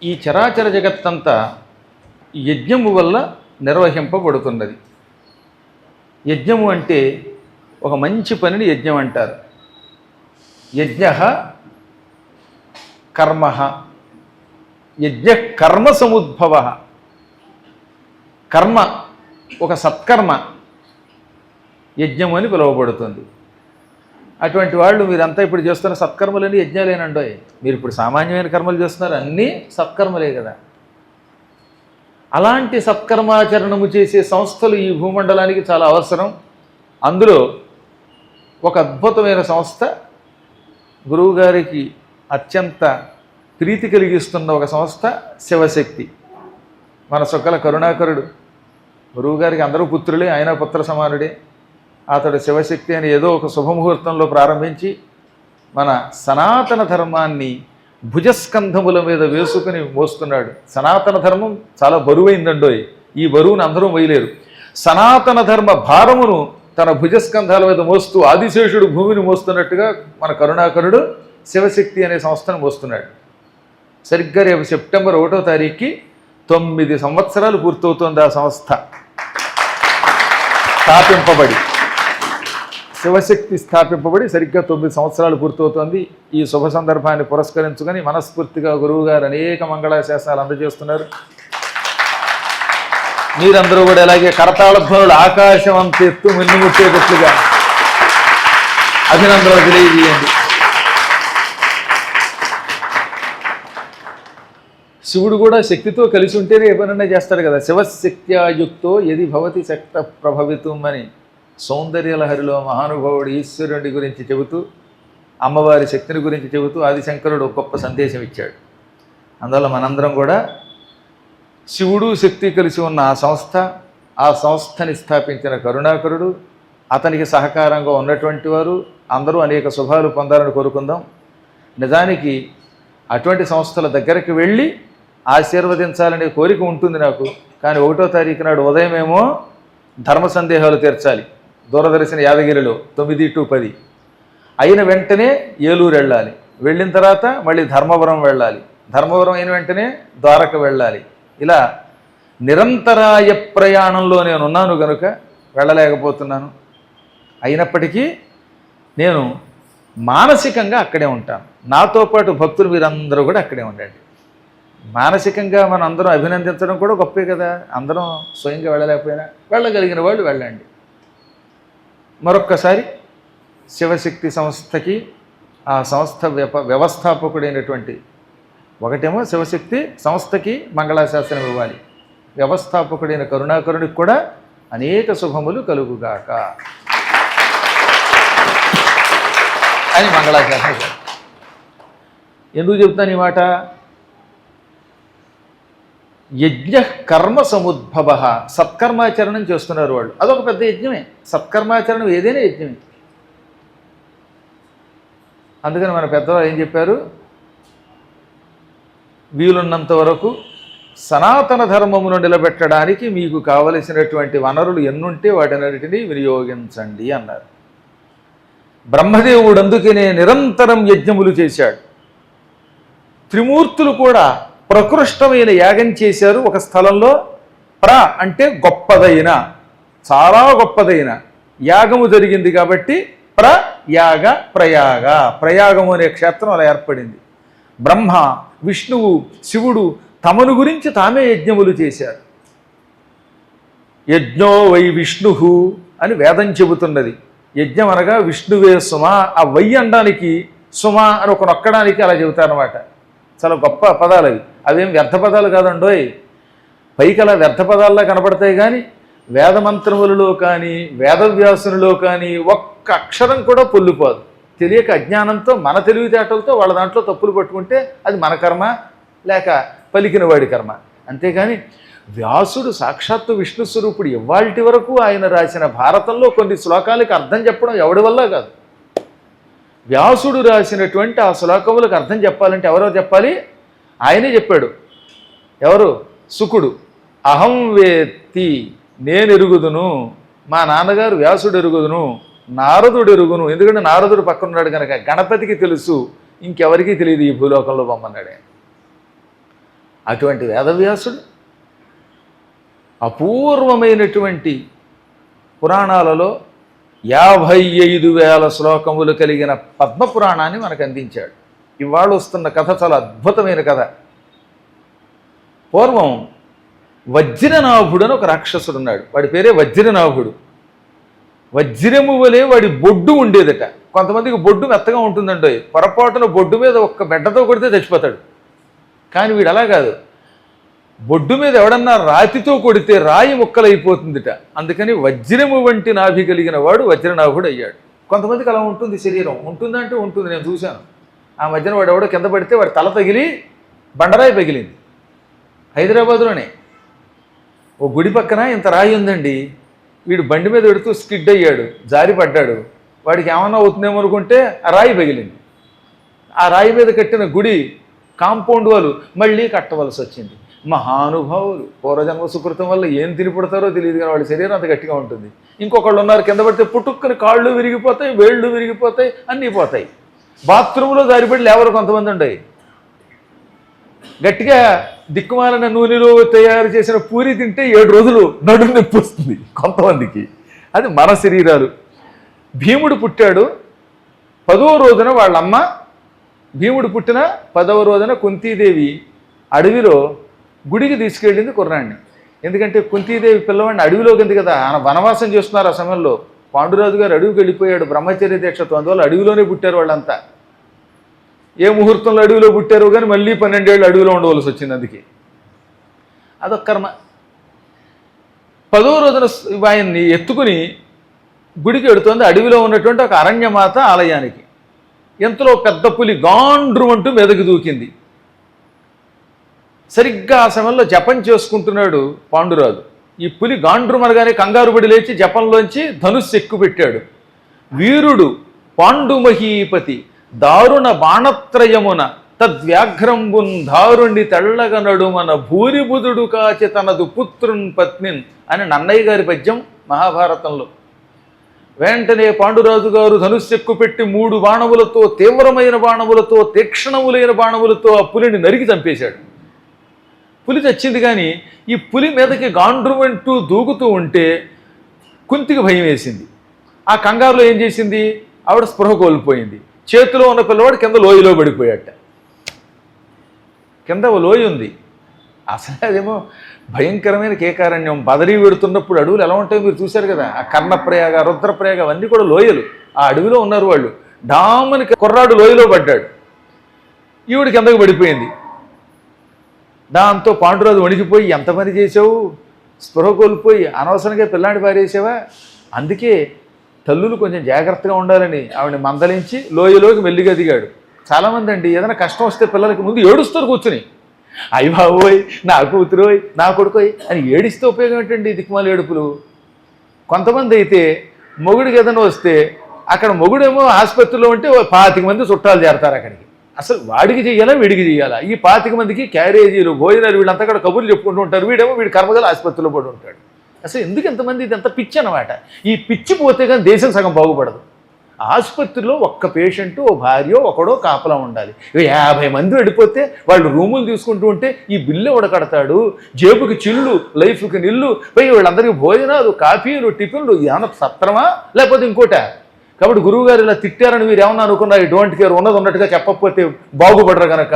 ఈ చరాచర జగత్తంతా యజ్ఞము వల్ల నిర్వహింపబడుతున్నది. యజ్ఞము అంటే ఒక మంచి పనిని యజ్ఞం అంటారు. యజ్ఞ కర్మ, యజ్ఞ కర్మ సముద్భవ. కర్మ ఒక సత్కర్మ యజ్ఞం అని పిలువబడుతుంది. అటువంటి వాళ్ళు మీరంతా ఇప్పుడు చేస్తున్న సత్కర్మలని యజ్ఞాలేనండో. మీరు ఇప్పుడు సామాన్యమైన కర్మలు చేస్తున్నారు, అన్నీ సత్కర్మలే కదా. అలాంటి సత్కర్మాచరణము చేసే సంస్థలు ఈ భూమండలానికి చాలా అవసరం. అందులో ఒక అద్భుతమైన సంస్థ, గురువుగారికి అత్యంత ప్రీతి కలిగిస్తున్న ఒక సంస్థ శివశక్తి. మన సొక్కల కరుణాకరుడు గురువుగారికి అందరూ పుత్రులే, ఆయన పుత్ర సమానుడే. అతడు శివశక్తి అని ఏదో ఒక శుభముహూర్తంలో ప్రారంభించి మన సనాతన ధర్మాన్ని భుజస్కంధముల మీద వేసుకుని మోస్తున్నాడు. సనాతన ధర్మం చాలా బరువైందండోయ్. ఈ బరువును అందరూ మొయ్యలేరు. సనాతన ధర్మ భారమును తన భుజస్కంధాల మీద మోస్తూ ఆదిశేషుడు భూమిని మోస్తున్నట్టుగా మన కరుణాకరుడు శివశక్తి అనే సంస్థను మోస్తున్నాడు. సరిగ్గా రేపు సెప్టెంబర్ 1వ తారీఖుకి 9 సంవత్సరాలు పూర్తవుతోంది ఆ సంస్థ స్థాపింపబడి. శివశక్తి స్థాపింపబడి సరిగ్గా 9 సంవత్సరాలు పూర్తవుతోంది. ఈ శుభ సందర్భాన్ని పురస్కరించుకొని మనస్ఫూర్తిగా గురువుగారు అనేక మంగళాశాసనాలు అందజేస్తున్నారు. మీరందరూ కూడా అలాగే కరతాళధ్వనులు ఆకాశం అంత ఎత్తు మిన్నుముట్టేటట్లుగా అభినందనలు తెలియజేయండి. శివుడు కూడా శక్తితో కలిసి ఉంటేనే ఏ పనన్నా చేస్తాడు కదా. శివశక్త్యాయుక్తో యది భవతి శక్త ప్రభవితం అని సౌందర్యలహరిలో మహానుభావుడు ఈశ్వరుడి గురించి చెబుతూ, అమ్మవారి శక్తిని గురించి చెబుతూ ఆదిశంకరుడు గొప్ప సందేశం ఇచ్చాడు. అందువల్ల మనందరం కూడా శివుడు శక్తి కలిసి ఉన్న ఆ సంస్థని స్థాపించిన కరుణాకరుడు, అతనికి సహకారంగా ఉన్నటువంటి వారు అందరూ అనేక శుభాలు పొందాలని కోరుకుందాం. నిజానికి అటువంటి సంస్థల దగ్గరికి వెళ్ళి ఆశీర్వదించాలనే కోరిక ఉంటుంది నాకు. కానీ 1వ తారీఖు నాడు ఉదయమేమో ధర్మ సందేహాలు తీర్చాలి. దూరదర్శన యాదగిరిలో 9 to 10 అయిన వెంటనే ఏలూరు వెళ్ళాలి. వెళ్ళిన తర్వాత మళ్ళీ ధర్మవరం వెళ్ళాలి. ధర్మవరం అయిన వెంటనే ద్వారక వెళ్ళాలి. ఇలా నిరంతరాయ ప్రయాణంలో నేనున్నాను కనుక వెళ్ళలేకపోతున్నాను. అయినప్పటికీ నేను మానసికంగా అక్కడే ఉంటాను. నాతో పాటు భక్తులు మీరందరూ కూడా అక్కడే ఉండండి. మానసికంగా మనం అందరం అభినందించడం కూడా గొప్పే కదా. అందరం స్వయంగా వెళ్ళలేకపోయినా వెళ్ళగలిగిన వాళ్ళు వెళ్ళండి. మరొక్కసారి శివశక్తి సంస్థకి ఆ సంస్థ వ్యవస్థాపకుడైనటువంటి, ఒకటేమో శివశక్తి సంస్థకి మంగళాశాసనం ఇవ్వాలి, వ్యవస్థాపకుడైన కరుణాకరునికి కూడా అనేక శుభములు కలుగుగాక అని మంగళాశాసనం. ఎందుకు చెప్తాను ఈ మాట? యజ్ఞ కర్మ సముద్భవ. సత్కర్మాచరణం చేస్తున్నారు వాళ్ళు, అదొక పెద్ద యజ్ఞమే. సత్కర్మాచరణం ఏదైనా యజ్ఞమే. అందుకని మన పెద్దవాళ్ళు ఏం చెప్పారు? వీలున్నంత వరకు సనాతన ధర్మమును నిలబెట్టడానికి మీకు కావలసినటువంటి వనరులు ఎన్నుంటే వాటినన్నిటినీ వినియోగించండి అన్నారు. బ్రహ్మదేవుడు అందుకనే నిరంతరం యజ్ఞములు చేశాడు. త్రిమూర్తులు కూడా ప్రకృష్టమైన యాగం చేశారు ఒక స్థలంలో. అంటే గొప్పదైన, చాలా గొప్పదైన యాగము జరిగింది కాబట్టి ప్రయాగ ప్రయాగ, ప్రయాగము అనే క్షేత్రం అలా ఏర్పడింది. బ్రహ్మ, విష్ణువు, శివుడు తమను గురించి తామే యజ్ఞములు చేశారు. యజ్ఞో వై విష్ణు అని వేదం చెబుతున్నది. యజ్ఞం అనగా విష్ణువే సుమ. ఆ వై అనడానికి సుమ అని ఒక నొక్కడానికి అలా చెబుతారన్నమాట. చాలా గొప్ప పదాలు అవి. అవేం వ్యర్థ పదాలు కాదండోయ్. పైకి అలా వ్యర్థ పదాల్లా కనపడతాయి, కానీ వేదమంత్రములలో కానీ వేదవ్యాసునిలో కానీ ఒక్క అక్షరం కూడా పొల్లిపోదు. తెలియక అజ్ఞానంతో మన తెలివితేటలతో వాళ్ళ దాంట్లో తప్పులు పట్టుకుంటే అది మన కర్మ, లేక పలికిన వాడి కర్మ. అంతేగాని వ్యాసుడు సాక్షాత్తు విష్ణు స్వరూపుడు. ఇవాల్టి వరకు ఆయన రాసిన భారతంలో కొన్ని శ్లోకాలకి అర్థం చెప్పడం ఎవడి వల్ల కాదు. వ్యాసుడు రాసినటువంటి ఆ శ్లోకములకు అర్థం చెప్పాలంటే ఎవరో చెప్పాలి? ఆయనే చెప్పాడు. ఎవరు? శుకుడు. అహం వేత్తి, నేను ఎరుగుదును, మా నాన్నగారు వ్యాసుడు ఎరుగుదును, నారదుడు ఎరుగును. ఎందుకంటే నారదుడు పక్కనున్నాడు కనుక. గణపతికి తెలుసు, ఇంకెవరికి తెలియదు ఈ భూలోకంలో బొమ్మన్నాడే. అటువంటి వేదవ్యాసుడు అపూర్వమైనటువంటి పురాణాలలో 55,000 శ్లోకములు కలిగిన పద్మపురాణాన్ని మనకు అందించాడు. ఇవాళ వస్తున్న కథ చాలా అద్భుతమైన కథ. పూర్వం వజ్రనాభుడు అని ఒక రాక్షసుడు ఉన్నాడు. వాడి పేరే వజ్రనాభుడు. వజ్రము వలె వాడి బొడ్డు ఉండేదట. కొంతమందికి బొడ్డు మెత్తగా ఉంటుందండి, పొరపాటున బొడ్డు మీద ఒక్క బెడ్డతో కొడితే చచ్చిపోతాడు. కానీ వీడు అలా కాదు, బొడ్డు మీద ఎవడన్నా రాతితో కొడితే రాయి ముక్కలైపోతుందిట. అందుకని వజ్రము వంటి నాభి కలిగిన వాడు వజ్రనాభుడు అయ్యాడు. కొంతమందికి అలా ఉంటుంది శరీరం, ఉంటుందంటే ఉంటుంది, నేను చూశాను. ఆ మధ్యన వాడు ఎవడో కింద పడితే వాడి తల తగిలి బండరాయి పగిలింది. హైదరాబాద్లోనే ఓ గుడి పక్కన ఇంత రాయి ఉందండి. వీడు బండి మీద పెడుతూ స్కిడ్ అయ్యాడు, జారి పడ్డాడు. వాడికి ఏమన్నా అవుతుందేమో అనుకుంటే ఆ రాయి పగిలింది. ఆ రాయి మీద కట్టిన గుడి కాంపౌండ్ వాళ్ళు మళ్ళీ కట్టవలసి వచ్చింది. మహానుభావులు పూర్వజన్మ సుకృతం వల్ల ఏం తిని పుడతారో తెలియదు, కానీ వాళ్ళ శరీరం అంత గట్టిగా ఉంటుంది. ఇంకొకళ్ళు ఉన్నారు, కింద పడితే పుట్టుక్కని కాళ్ళు విరిగిపోతాయి, వేళ్ళు విరిగిపోతాయి, అన్నీ పోతాయి. బాత్రూంలో జారిపడి లేవరు కొంతమంది ఉండయి. గట్టిగా దిక్కుమాలిన నూనెలో తయారు చేసిన పూరి తింటే 7 రోజులు నడుము నొప్పి వస్తుంది కొంతమందికి. అది మన శరీరాలు. భీముడు పుట్టాడు 10వ రోజున వాళ్ళమ్మ, భీముడు పుట్టిన 10వ రోజున కుంతీదేవి అడవిలో గుడికి తీసుకెళ్ళింది కుర్రాడిని. ఎందుకంటే కుంతీదేవి పిల్లవాడిని అడవిలోకి ఉంది కదా, ఆయన వనవాసం చేస్తున్నారు ఆ సమయంలో. పాండురాజు గారు అడవికి వెళ్ళిపోయాడు బ్రహ్మచర్య దీక్షతో, అందువల్ల అడవిలోనే పుట్టారు వాళ్ళంతా. ఏ ముహూర్తంలో అడవిలో పుట్టారో కానీ మళ్ళీ 12 ఏళ్ళు అడవిలో ఉండవలసి వచ్చింది. అందుకే అదొక కర్మ. 10వ రోజున ఆయన్ని ఎత్తుకుని గుడికి వెడుతోంది అడవిలో ఉన్నటువంటి ఒక అరణ్యమాత ఆలయానికి. ఎంతలో పెద్ద పులి గాండ్రు అంటూ మెదకు దూకింది. సరిగ్గా ఆ సమయంలో జపం చేసుకుంటున్నాడు పాండురాజు. ఈ పులి గాండ్రు మనగానే కంగారు పడి లేచి జపంలోంచి ధనుస్సు ఎక్కుపెట్టాడు. వీరుడు పాండుమహీపతి దారుణ బాణత్రయమున తద్వ్యాఘ్రంబున్ దారుణి తెల్లగ నడుమన భూరిబుధుడు కాచి తనదు పుత్రున్ పత్నిన్ అని నన్నయ్య గారి పద్యం మహాభారతంలో. వెంటనే పాండురాజు గారు ధనుస్సెక్కు పెట్టి 3 బాణములతో, తీవ్రమైన బాణములతో, తీక్షణములైన బాణములతో ఆ పులిని నరికి చంపేశాడు. పులి చచ్చింది. కానీ ఈ పులి మీదకి గాండ్రుమంటూ దూకుతూ ఉంటే కుంతికి భయం వేసింది. ఆ కంగారులో ఏం చేసింది, ఆవిడ స్పృహ కోల్పోయింది. చేతిలో ఉన్న పిల్లవాడు కింద లోయలో పడిపోయాట. కింద ఓ లోయ ఉంది. అసలు అదేమో భయంకరమైన కేకారణ్యం. బదరీ వెడుతున్నప్పుడు అడవులు ఎలా ఉంటాయో మీరు చూశారు కదా. ఆ కర్ణప్రయాగ, రుద్రప్రయాగ అవన్నీ కూడా లోయలు. ఆ అడవిలో ఉన్నారు వాళ్ళు. డామని కుర్రాడు లోయలో పడ్డాడు. ఈవిడ కిందకు పడిపోయింది. దాంతో పాండురాజు వణికిపోయి, ఎంత పని చేసావు, స్పృహ కోల్పోయి అనవసరంగా పిల్లాడి పారేసావా. అందుకే తల్లులు కొంచెం జాగ్రత్తగా ఉండాలని ఆవిడని మందలించి లోయలోకి మెల్లిగా దిగాడు. చాలామంది అండి ఏదైనా కష్టం వస్తే పిల్లలకి ముందు ఏడుస్తారు కూర్చుని. అయ్య బాబోయ్, నా కూతురోయ్, నా కొడుకోయ్ అని ఏడిస్తే ఉపయోగం ఏంటండి దిక్కుమాల ఏడుపులు. కొంతమంది అయితే మొగుడికి ఏదైనా వస్తే అక్కడ మొగుడేమో ఆసుపత్రిలో ఉంటే 25 మంది చుట్టాలు చేరతారు అక్కడికి. అసలు వాడికి చెయ్యాలా వీడికి చెయ్యాలా? ఈ 25 మందికి క్యారేజీలు, భోజనాలు, వీళ్ళంతా కూడా కబుర్లు చెప్పుకుంటూ ఉంటారు. వీడేమో వీడి కర్మగల ఆసుపత్రిలో పడి ఉంటాడు. అసలు ఎందుకు ఎంతమంది, ఇదంతా పిచ్చి అన్నమాట. ఈ పిచ్చి పోతే కానీ దేశం సగం బాగుపడదు. ఆసుపత్రిలో ఒక్క పేషెంట్, ఓ భార్య, ఒకడో కాపలా ఉండాలి. 50 మంది వెళ్ళిపోతే వాళ్ళు రూములు తీసుకుంటూ ఉంటే ఈ బిల్లు ఎవడ కడతాడు? జేబుకి చిల్లు, లైఫ్కి నిల్లు, పోయి వీళ్ళందరికీ భోజనాలు, కాఫీలు, టిఫిన్లు, ఏమన్నా సత్రమా లేకపోతే ఇంకోట? కాబట్టి గురువుగారు ఇలా తిట్టారని మీరు ఏమన్నా అనుకున్నారు, డోంట్ కేర్, ఉన్నది ఉన్నట్టుగా చెప్పకపోతే బాగుపడరు కనుక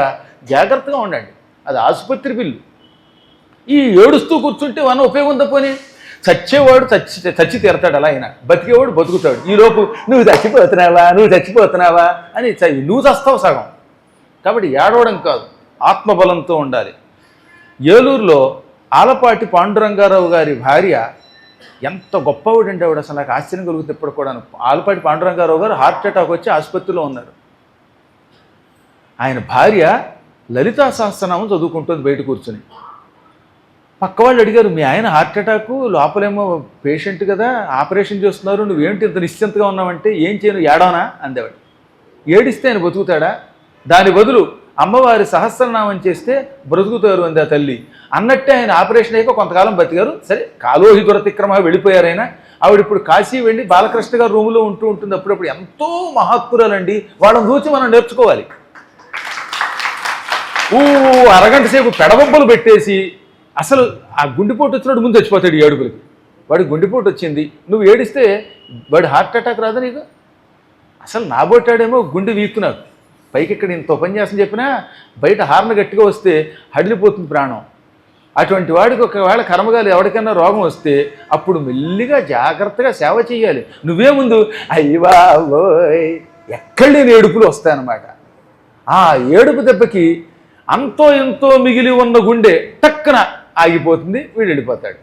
జాగ్రత్తగా ఉండండి. అది ఆసుపత్రి బిల్లు. ఈ ఏడుస్తూ కూర్చుంటే వన్న ఉపయోగం తప్పని. చచ్చేవాడు చచ్చి తీరతాడు, అలా అయినా బతికేవాడు బతుకుతాడు. ఈలోపు నువ్వు చచ్చిపోతున్నావా అని నువ్వు చస్తావు సగం. కాబట్టి ఏడవడం కాదు, ఆత్మబలంతో ఉండాలి. ఏలూరులో ఆలపాటి పాండురంగారావు గారి భార్య ఎంత గొప్పవాడంటే ఆవిడ, అసలు నాకు ఆశ్చర్యం కలుగుతుంది ఇప్పుడు కూడా. ఆలపాటి పాండురంగారావు గారు హార్ట్ అటాక్ వచ్చి ఆసుపత్రిలో ఉన్నారు. ఆయన భార్య లలితా సహస్రనామం చదువుకుంటుంది బయట కూర్చుని. పక్క వాళ్ళు అడిగారు, మీ ఆయన హార్ట్ అటాకు, లోపలేమో పేషెంట్ కదా, ఆపరేషన్ చేస్తున్నారు, నువ్వేంటి ఇంత నిశ్చింతగా ఉన్నావంటే, ఏం చేయను ఏడానా అందేవాడు. ఏడిస్తే ఆయన బతుకుతాడా? దాని బదులు అమ్మవారి సహస్రనామం చేస్తే బ్రతుకుతారు అంది ఆ తల్లి. అన్నట్టే ఆయన ఆపరేషన్ అయ్యాక కొంతకాలం బతికారు. సరే, కాలోహి దురతిక్రమ వెళ్ళిపోయారైనా. ఆవిడ ఇప్పుడు కాశీ వెళ్ళి బాలకృష్ణ గారు రూములో ఉంటూ ఉంటుంది అప్పుడప్పుడు. ఎంతో మహాత్మురాలండి, వాళ్ళని చూసి మనం నేర్చుకోవాలి. అరగంట సేపు పెడబొబ్బలు పెట్టేసి అసలు ఆ గుండెపోటు వచ్చినప్పుడు ముందు చచ్చిపోతాడు ఈ ఏడుపులకి. వాడికి గుండెపోటు వచ్చింది, నువ్వు ఏడిస్తే వాడి హార్ట్ అటాక్ రాదా నీకు? అసలు నాబోటాడేమో గుండె వీక్కు నాకు, పైకి ఇక్కడ ఇంత ఉపన్యాసం చెప్పినా బయట హార్న్ గట్టిగా వస్తే హడిలిపోతుంది ప్రాణం. అటువంటి వాడికి ఒకవేళ కర్మగాలి ఎవరికైనా రోగం వస్తే అప్పుడు మెల్లిగా జాగ్రత్తగా సేవ చేయాలి. నువ్వే ముందు అయ్యవా ఓయ్ ఎక్కడ లేని ఏడుపులు వస్తాయన్నమాట. ఆ ఏడుపు దెబ్బకి అంతో ఎంతో మిగిలి ఉన్న గుండె టక్కున ఆగిపోతుంది, వీడు వెళ్ళిపోతాడు.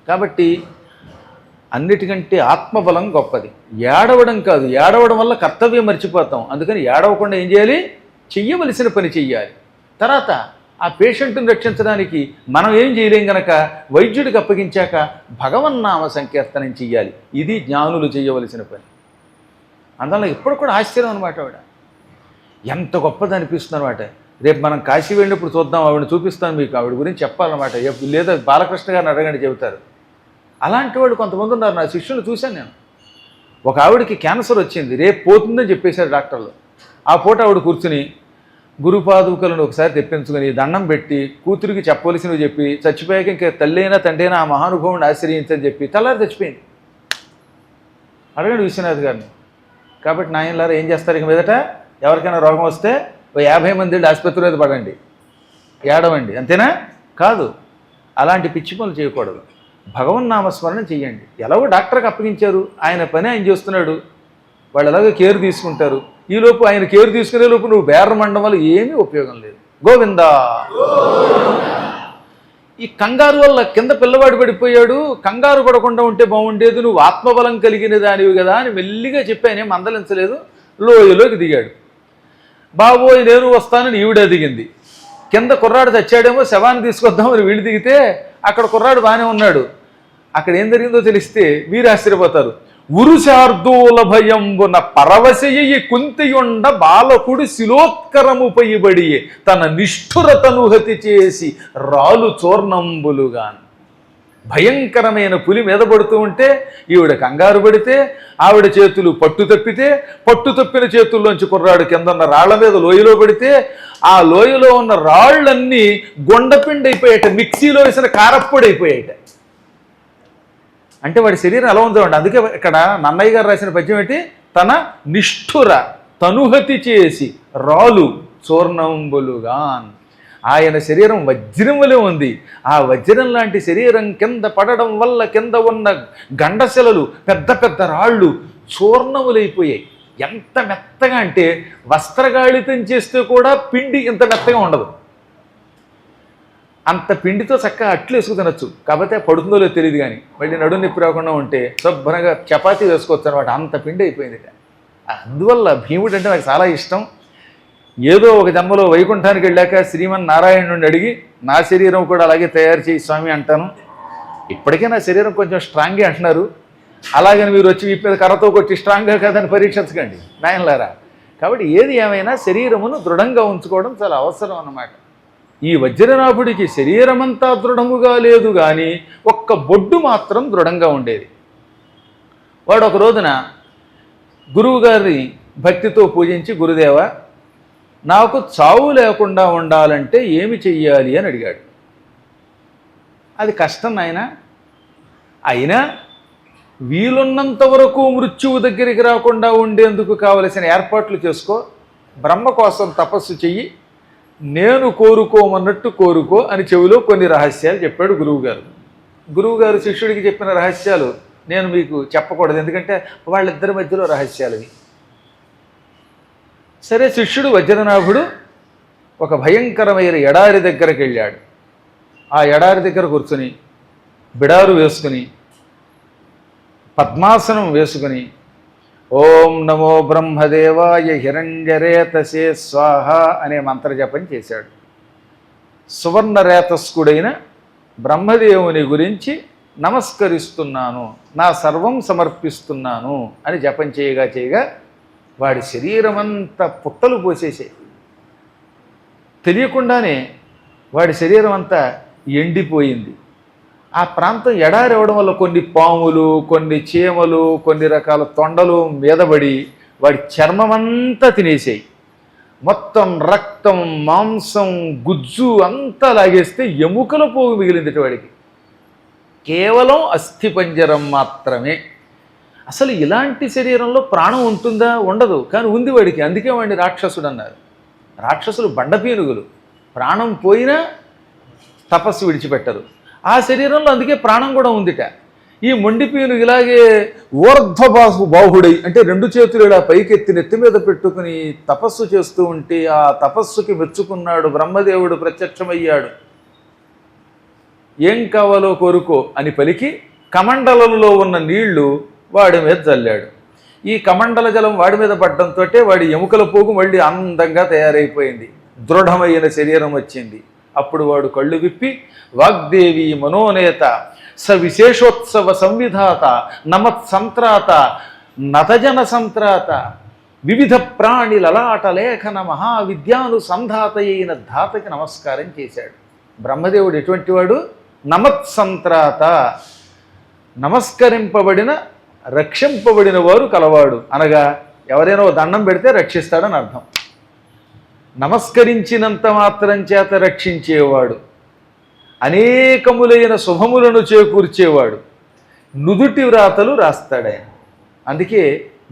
కాబట్టి అన్నిటికంటే ఆత్మబలం గొప్పది. ఏడవడం కాదు, ఏడవడం వల్ల కర్తవ్యం మర్చిపోతాం. అందుకని ఏడవకుండా ఏం చేయాలి? చెయ్యవలసిన పని చెయ్యాలి. తర్వాత ఆ పేషెంట్ని రక్షించడానికి మనం ఏం చేయలేం గనక వైద్యుడికి అప్పగించాక భగవన్నామ సంకీర్తనం చెయ్యాలి. ఇది జ్ఞానులు చేయవలసిన పని. అందువల్ల ఇప్పుడు కూడా ఆశ్చర్యం అనమాట. ఆవిడ ఎంత గొప్పది అనిపిస్తుంది అనమాట. రేపు మనం కాశీ వెళ్ళినప్పుడు చూద్దాం, ఆవిడని చూపిస్తాను మీకు, ఆవిడ గురించి చెప్పాలన్నమాట. లేదా బాలకృష్ణ గారిని అడగండి చెబుతారు. అలాంటి వాళ్ళు కొంతమంది ఉన్నారు, నా శిష్యులు చూశాను నేను. ఒక ఆవిడకి క్యాన్సర్ వచ్చింది, రేపు పోతుందని చెప్పేశారు డాక్టర్లు. ఆ పూట ఆవిడ కూర్చుని గురుపాదుకలను ఒకసారి తెప్పించుకొని దండం పెట్టి కూతురికి చెప్పవలసినవి చెప్పి చచ్చిపోయాక ఇంకా తల్లి అయినా తండ్రి అయినా ఆ మహానుభావుని ఆశ్రయించని చెప్పి తెల్లారి చచ్చిపోయింది. అడగండి విశ్వనాథ్ గారిని. కాబట్టి నాయనలారా ఏం చేస్తారు ఇక మీదట? ఎవరికైనా రోగం వస్తే 50 మంది వెళ్ళి ఆసుపత్రి మీద పడండి, ఏడవండి, అంతేనా? కాదు, అలాంటి పిచ్చి పనులు చేయకూడదు. భగవన్నామస్మరణ చెయ్యండి. ఎలాగో డాక్టర్కి అప్పగించారు, ఆయన పని ఆయన చేస్తున్నాడు, వాళ్ళు ఎలాగో కేర్ తీసుకుంటారు. ఈలోపు ఆయన కేర్ తీసుకునే లోపు నువ్వు బేరం మండడం వల్ల ఏమీ ఉపయోగం లేదు. గోవిందా. ఈ కంగారు వల్ల కింద పిల్లవాడు పడిపోయాడు, కంగారు పడకుండా ఉంటే బాగుండేది, నువ్వు ఆత్మబలం కలిగిన దానివి కదా అని మెల్లిగా చెప్పానే మందలించలేదు. లోయలోకి దిగాడు. బాబోయ్ నేను వస్తానని ఈవిడ దిగింది. కింద కుర్రాడు చచ్చాడేమో, శవాన్ని తీసుకొద్దామని వీళ్ళు దిగితే అక్కడ కుర్రాడు బాగానే ఉన్నాడు. అక్కడ ఏం జరిగిందో తెలిస్తే మీరు ఆశ్చర్యపోతారు. ఉరుశార్దూల భయంబున పరవశయ్యి కుంతియుండ బాలకుడు శిలోత్కరము పైబడి తన నిష్ఠురతను హతి చేసి రాలు చూర్ణంబులుగాను. భయంకరమైన పులి మీద పడుతూ ఉంటే ఈవిడ కంగారు పడితే ఆవిడ చేతులు పట్టు తప్పితే, పట్టు తప్పిన చేతుల్లోంచి కుర్రాడు కింద ఉన్న రాళ్ల మీద లోయలో పడితే ఆ లోయలో ఉన్న రాళ్ళన్నీ గొండపిండి అయిపోయాట, మిక్సీలో వేసిన కారప్పొడి అయిపోయాట. అంటే వాడి శరీరం ఎలా ఉందండి. అందుకే ఇక్కడ నన్నయ్య గారు రాసిన పద్యం ఏంటి? తన నిష్ఠుర తనుహతి చేసి రాలు చూర్ణంబులుగాన్. ఆయన శరీరం వజ్రం వలె ఉంది. ఆ వజ్రం లాంటి శరీరం కింద పడడం వల్ల కింద ఉన్న గండశిలలు, పెద్ద పెద్ద రాళ్ళు చూర్ణములైపోయాయి. ఎంత మెత్తగా అంటే వస్త్రగాళితం చేస్తే కూడా పిండి ఇంత మెత్తగా ఉండదు. అంత పిండితో చక్కగా అట్లు వేసుకు తినొచ్చు. కాకపోతే పడుతుందో లేదో తెలియదు, కానీ మళ్ళీ నడుము నొప్పి రాకుండా ఉంటే శుభ్రంగా చపాతీ వేసుకోవచ్చు అనమాట. అంత పిండి అయిపోయింది. అందువల్ల భీముడు అంటే నాకు చాలా ఇష్టం. ఏదో ఒక జన్మలో వైకుంఠానికి వెళ్ళాక శ్రీమన్నారాయణుడిని అడిగి నా శరీరం కూడా అలాగే తయారు చేయి స్వామి అంటాను. ఇప్పటికే నా శరీరం కొంచెం స్ట్రాంగే అంటున్నారు, అలాగని మీరు వచ్చి వీపు మీద కర్రతో కొట్టి స్ట్రాంగ్గా కాదని పరీక్షించకండి నాయనలారా. కాబట్టి ఏది ఏమైనా శరీరమును దృఢంగా ఉంచుకోవడం చాలా అవసరం అన్నమాట. ఈ వజ్రనాభుడికి శరీరమంతా దృఢముగా లేదు, కానీ ఒక్క బొడ్డు మాత్రం దృఢంగా ఉండేది. వాడు ఒక రోజున గురువుగారిని భక్తితో పూజించి, గురుదేవ నాకు చావు లేకుండా ఉండాలంటే ఏమి చెయ్యాలి అని అడిగాడు. అది కష్టం నాయన, అయినా వీలున్నంత వరకు మృత్యువు దగ్గరికి రాకుండా ఉండేందుకు కావలసిన ఏర్పాట్లు చేసుకో, బ్రహ్మ కోసం తపస్సు చెయ్యి, నేను కోరుకోమన్నట్టు కోరుకో అని చెవిలో కొన్ని రహస్యాలు చెప్పాడు గురువుగారు. గురువుగారు శిష్యుడికి చెప్పిన రహస్యాలు నేను మీకు చెప్పకూడదు, ఎందుకంటే వాళ్ళిద్దరి మధ్యలో రహస్యాలు. సరే, శిష్యుడు వజ్రనాభుడు ఒక భయంకరమైన ఎడారి దగ్గరకు వెళ్ళాడు. ఆ ఎడారి దగ్గర కూర్చుని బిడారు వేసుకుని పద్మాసనం వేసుకుని ఓం నమో బ్రహ్మదేవాయ హిరణ్యరేతసే స్వాహ అనే మంత్రజపం చేశాడు. సువర్ణరేతస్కుడైన బ్రహ్మదేవుని గురించి నమస్కరిస్తున్నాను, నా సర్వం సమర్పిస్తున్నాను అని జపం చేయగా చేయగా వాడి శరీరం అంతా పుట్టలు పోసేసాయి. తెలియకుండానే వాడి శరీరం అంతా ఎండిపోయింది. ఆ ప్రాంతం ఎడారి అవ్వడం వల్ల కొన్ని పాములు, కొన్ని చీమలు, కొన్ని రకాల తొండలు మీదబడి వాడి చర్మమంతా తినేసాయి. మొత్తం రక్తం, మాంసం, గుజ్జు అంతా లాగేస్తే ఎముకల పోగు మిగిలింది వాడికి. కేవలం అస్థిపంజరం మాత్రమే. అసలు ఇలాంటి శరీరంలో ప్రాణం ఉంటుందా? ఉండదు. కానీ ఉంది వాడికి. అందుకే వాడిని రాక్షసుడు అన్నారు. రాక్షసులు బండపీనుగులు, ప్రాణం పోయినా తపస్సు విడిచిపెట్టరు. ఆ శరీరంలో అందుకే ప్రాణం కూడా ఉందిట. ఈ మొండిపీనుగు ఇలాగే బాహుడై అంటే రెండు చేతులు ఇలా పైకెత్తి నెత్తి మీద పెట్టుకుని తపస్సు చేస్తూ ఉంటే ఆ తపస్సుకి మెచ్చుకున్నాడు బ్రహ్మదేవుడు. ప్రత్యక్షమయ్యాడు. ఏం కావాలో కోరుకో అని పలికి కమండలంలో ఉన్న నీళ్లు వాడి మీద చల్లాడు. ఈ కమండల జలం వాడి మీద పడడంతో వాడి ఎముకల పోగు మళ్ళీ అందంగా తయారైపోయింది. దృఢమైన శరీరం వచ్చింది. అప్పుడు వాడు కళ్ళు విప్పి వాగ్దేవి మనోనేత సవిశేషోత్సవ సంవిధాత నమత్సంత్రాత నతజన సంత్రాత వివిధ ప్రాణి లలాట లేఖన మహావిద్యానుసంధాత అయిన ధాతకి నమస్కారం చేశాడు. బ్రహ్మదేవుడు ఎటువంటి వాడు? నమత్సంత్రాత, నమస్కరింపబడిన రక్షింపబడిన వారు కలవాడు. అనగా ఎవరైనా దండం పెడితే రక్షిస్తాడని అర్థం. నమస్కరించినంత మాత్రం చేత రక్షించేవాడు, అనేకములైన శుభములను చేకూర్చేవాడు, నుదుటి వ్రాతలు రాస్తాడాయన. అందుకే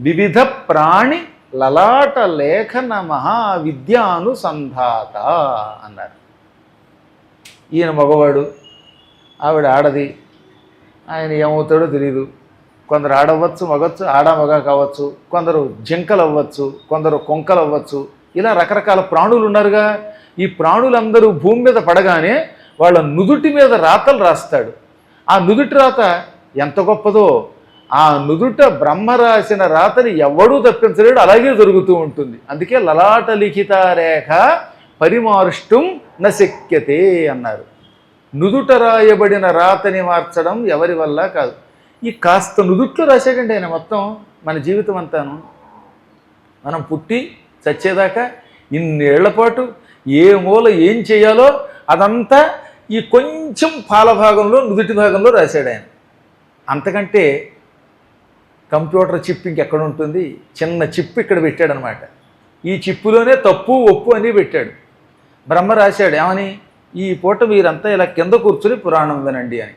వివిధ ప్రాణి లలాట లేఖన మహావిద్యానుసంధాత అన్నారు. ఈయన మగవాడు, ఆవిడ ఆడది. ఆయన ఏమవుతాడో తెలియదు. కొందరు ఆడవచ్చు, మగవచ్చు, మగ కావచ్చు, కొందరు జింకలు అవ్వచ్చు, కొందరు కొంకలు అవ్వచ్చు. ఇలా రకరకాల ప్రాణులు ఉన్నారుగా. ఈ ప్రాణులందరూ భూమి మీద పడగానే వాళ్ళ నుదుటి మీద రాతలు రాస్తాడు. ఆ నుదుటి రాత ఎంత గొప్పదో. ఆ నుదుట బ్రహ్మ రాసిన రాతని ఎవడూ తప్పించలేడు. అలాగే జరుగుతూ ఉంటుంది. అందుకే లలాట లిఖిత రేఖ పరిమార్ష్టం నశక్యతే అన్నారు. నుదుట రాయబడిన రాతని మార్చడం ఎవరి వల్ల కాదు. ఈ కాస్త నుదుట్లో రాశాడండి ఆయన మొత్తం మన జీవితం అంతాను. మనం పుట్టి చచ్చేదాకా ఇన్నేళ్ల పాటు ఏ మూల ఏం చేయాలో అదంతా ఈ కొంచెం పాల భాగంలో, నుదుటి భాగంలో రాశాడు ఆయన. అంతకంటే కంప్యూటర్ చిప్ ఇంకెక్కడ ఉంటుంది? చిన్న చిప్ ఇక్కడ పెట్టాడనమాట. ఈ చిప్పులోనే తప్పు ఒప్పు అని పెట్టాడు. బ్రహ్మ రాశాడు ఏమని? ఈ పూట మీరంతా ఇలా కింద కూర్చుని పురాణం వినండి అని.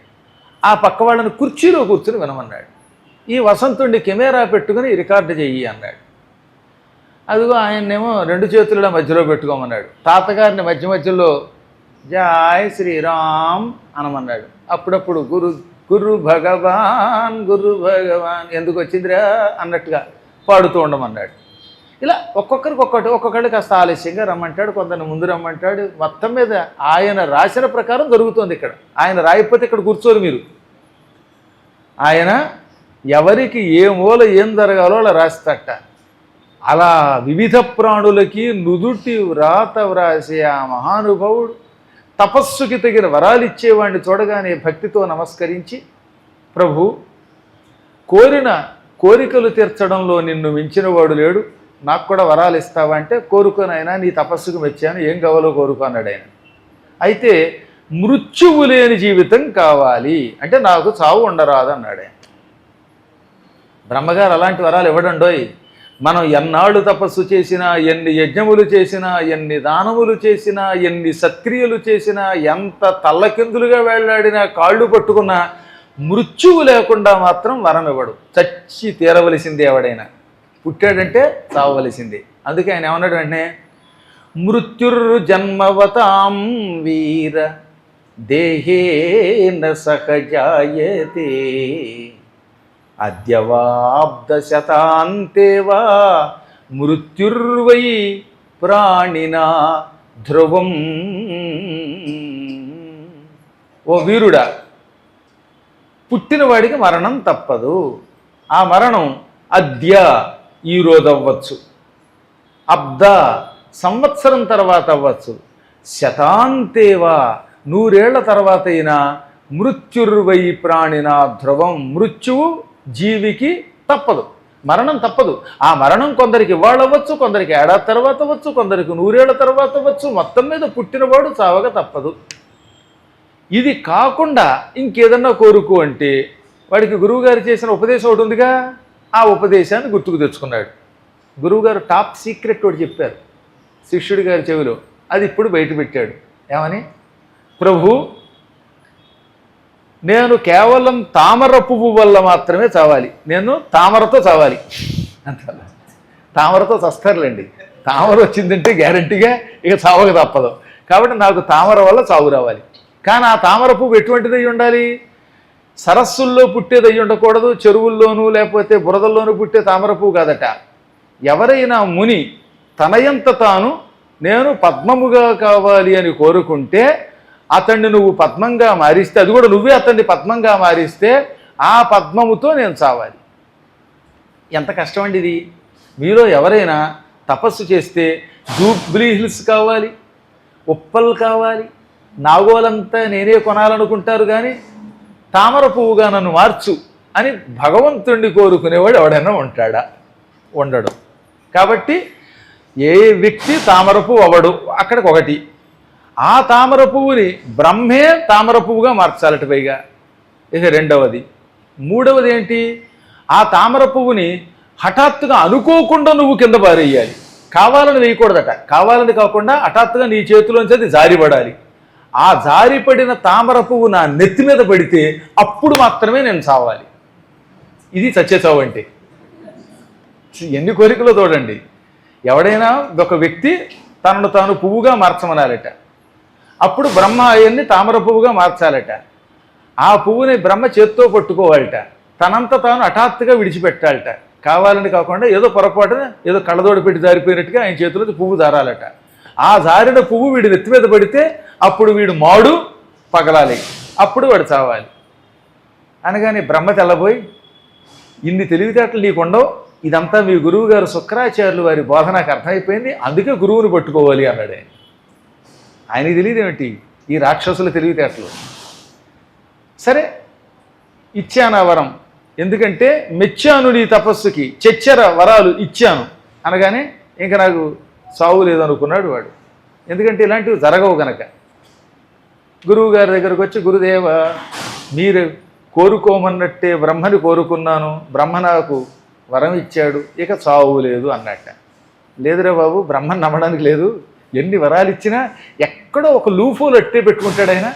ఆ పక్క వాళ్ళని కుర్చీలో కూర్చుని వినమన్నాడు. ఈ వసంతుడిని కెమెరా పెట్టుకుని రికార్డు చెయ్యి అన్నాడు. అదిగో ఆయన్నేమో రెండు చేతుల మధ్యలో పెట్టుకోమన్నాడు. తాతగారిని మధ్య మధ్యలో జై శ్రీరామ్ అనమన్నాడు. అప్పుడప్పుడు గురు గురు భగవాన్ గురు భగవాన్ ఎందుకు వచ్చిందిరా అన్నట్టుగా పాడుతూ ఉండమన్నాడు. ఇలా ఒక్కొక్కరికి కాస్త ఆలస్యంగా రమ్మంటాడు, కొందరిని ముందు రమ్మంటాడు. మొత్తం మీద ఆయన రాసిన ప్రకారం జరుగుతుంది. ఇక్కడ ఆయన రాయకపోతే ఇక్కడ కూర్చోరు మీరు. ఆయన ఎవరికి ఏ మూల ఏం జరగాలో అలా రాస్తట. అలా వివిధ ప్రాణులకి నుదుటి వ్రాత వ్రాసే ఆ మహానుభావుడు తపస్సుకి తగిన వరాలిచ్చేవాడిని చూడగానే భక్తితో నమస్కరించి, ప్రభు, కోరిన కోరికలు తీర్చడంలో నిన్ను మించినవాడు లేడు, నాకు కూడా వరాలు ఇస్తావా అంటే, కోరుకోనైనా నీ తపస్సుకు మెచ్చాను, ఏం కావాలో కోరుకున్నాడు ఆయన. అయితే మృత్యువు లేని జీవితం కావాలి అంటే నాకు చావు ఉండరాదు అన్నాడు ఆయన. బ్రహ్మగారు అలాంటి వరాలు ఇవ్వడండోయ్. మనం ఎన్నాళ్ళు తపస్సు చేసినా, ఎన్ని యజ్ఞములు చేసినా, ఎన్ని దానములు చేసినా, ఎన్ని సత్క్రియలు చేసినా, ఎంత తల్లకిందులుగా వెళ్ళాడినా, కాళ్ళు పట్టుకున్నా మృత్యువు లేకుండా మాత్రం వరం ఇవ్వడు. చచ్చి తీరవలసిందే. ఎవడైనా పుట్టాడంటే చావవలసిందే. అందుకే ఆయన ఏమన్నాడు వెంటనే, మృత్యుర్జన్మవతాం వీర దేహేన సహజాయతే అద్యవాబ్దశతాంతేవా మృత్యుర్వై ప్రాణినా ధ్రువం. ఓ వీరుడా, పుట్టినవాడికి మరణం తప్పదు. ఆ మరణం అద్య ఈరోజు అవ్వచ్చు, అబ్ద సంవత్సరం తర్వాత అవ్వచ్చు, శతాంతేవా 100 ఏళ్ల తర్వాత అయినా మృత్యుర్వై ప్రాణినా ధ్రువం. మృత్యువు జీవికి తప్పదు, మరణం తప్పదు. ఆ మరణం కొందరికి ఇవాళ అవ్వచ్చు, కొందరికి ఏడాది తర్వాత అవ్వచ్చు, కొందరికి 100 ఏళ్ల తర్వాత అవ్వచ్చు. మొత్తం మీద పుట్టినవాడు చావక తప్పదు. ఇది కాకుండా ఇంకేదన్నా కోరుకో అంటే వాడికి గురువుగారు చేసిన ఉపదేశం ఒకటి ఉందిగా, ఆ ఉపదేశాన్ని గుర్తుకు తెచ్చుకున్నాడు. గురువుగారు టాప్ సీక్రెట్ ఒకటి చెప్పారు. శిష్యుడి గారి చెవిలో. అది ఇప్పుడు బయట పెట్టాడు. ఏమని? ప్రభు, నేను కేవలం తామర పువ్వు వల్ల మాత్రమే చావాలి, నేను తామరతో చావాలి అంటారు. తామరతో చస్తారులేండి, తామర వచ్చిందంటే గ్యారంటీగా ఇక చావక తప్పదు. కాబట్టి నాకు తామర వల్ల చావు రావాలి. కానీ ఆ తామర పువ్వు ఎటువంటిది అయి ఉండాలి? సరస్సుల్లో పుట్టేది అయి ఉండకూడదు, చెరువుల్లోనూ లేకపోతే బురదల్లోనూ పుట్టే తామర పువ్వు కాదట. ఎవరైనా ముని తనయంత తాను నేను పద్మముగా కావాలి అని కోరుకుంటే అతన్ని నువ్వు పద్మంగా మారిస్తే, అది కూడా నువ్వే అతన్ని పద్మంగా మారిస్తే ఆ పద్మముతో నేను చావాలి. ఎంత కష్టం అండి ఇది. మీలో ఎవరైనా తపస్సు చేస్తే జూబ్లీ హిల్స్ కావాలి, ఉప్పల్ కావాలి, నాగోలంతా నేనే కొనాలనుకుంటారు. కానీ తామర పువ్వుగా నన్ను మార్చు అని భగవంతుణ్ణి కోరుకునేవాడు ఎవడైనా ఉంటాడా? ఉండడు. కాబట్టి ఏ వ్యక్తి తామర పువ్వు అవడు. అక్కడికి ఒకటి. ఆ తామర పువ్వుని బ్రహ్మే తామర పువ్వుగా మార్చాలట పైగా. ఇక రెండవది. మూడవది ఏంటి? ఆ తామర పువ్వుని హఠాత్తుగా అనుకోకుండా నువ్వు కింద పారేయాలి. కావాలని వేయకూడదట. కావాలని కాకుండా హఠాత్తుగా నీ చేతిలోంచి అది జారిపడాలి. ఆ జారిపడిన తామర పువ్వు నా నెత్తి మీద పడితే అప్పుడు మాత్రమే నేను చావాలి. ఇది చచ్చే చావు అంటే. ఎన్ని కోరికలు చూడండి. ఎవడైనా ఒక వ్యక్తి తనను తాను పువ్వుగా మార్చమనాలట. అప్పుడు బ్రహ్మ ఆయన్ని తామర పువ్వుగా మార్చాలట. ఆ పువ్వుని బ్రహ్మ చేత్తో పట్టుకోవాలట. తనంత తాను హఠాత్తుగా విడిచిపెట్టాలట. కావాలని కాకుండా ఏదో పొరపాటున ఏదో కళ్ళదోడు పెట్టి జారిపోయినట్టుగా ఆయన చేతిలో పువ్వు జారాలట. ఆ జారిన పువ్వు వీడి నెత్తి మీద పడితే అప్పుడు వీడు మాడు పగలాలి, అప్పుడు వాడు చావాలి. అనగానే బ్రహ్మ తెల్లబోయి, ఇన్ని తెలివితేటలు నీకుండవు, ఇదంతా మీ గురువు గారు శుక్రాచార్యులు వారి బోధ నాకు అర్థమైపోయింది, అందుకే గురువుని పట్టుకోవాలి అన్నాడు ఆయన. ఆయనకి తెలియదేమిటి ఈ రాక్షసుల తెలివితేటలు. సరే ఇచ్చాను ఆ వరం, ఎందుకంటే మెచ్చాను నీ తపస్సుకి, చెచ్చర వరాలు ఇచ్చాను అనగానే ఇంకా నాకు సావు లేదనుకున్నాడు వాడు. ఎందుకంటే ఇలాంటివి జరగవు గనక. గురువు గారి దగ్గరకు వచ్చి, గురుదేవ మీరు కోరుకోమన్నట్టే బ్రహ్మని కోరుకున్నాను, బ్రహ్మ నాకు వరం ఇచ్చాడు, ఇక చావు లేదు అన్నట్ట. లేదురా బాబు, బ్రహ్మని నమ్మడానికి లేదు. ఎన్ని వరాలు ఇచ్చినా ఎక్కడో ఒక లూఫోలు అట్టే పెట్టుకుంటాడు ఆయన.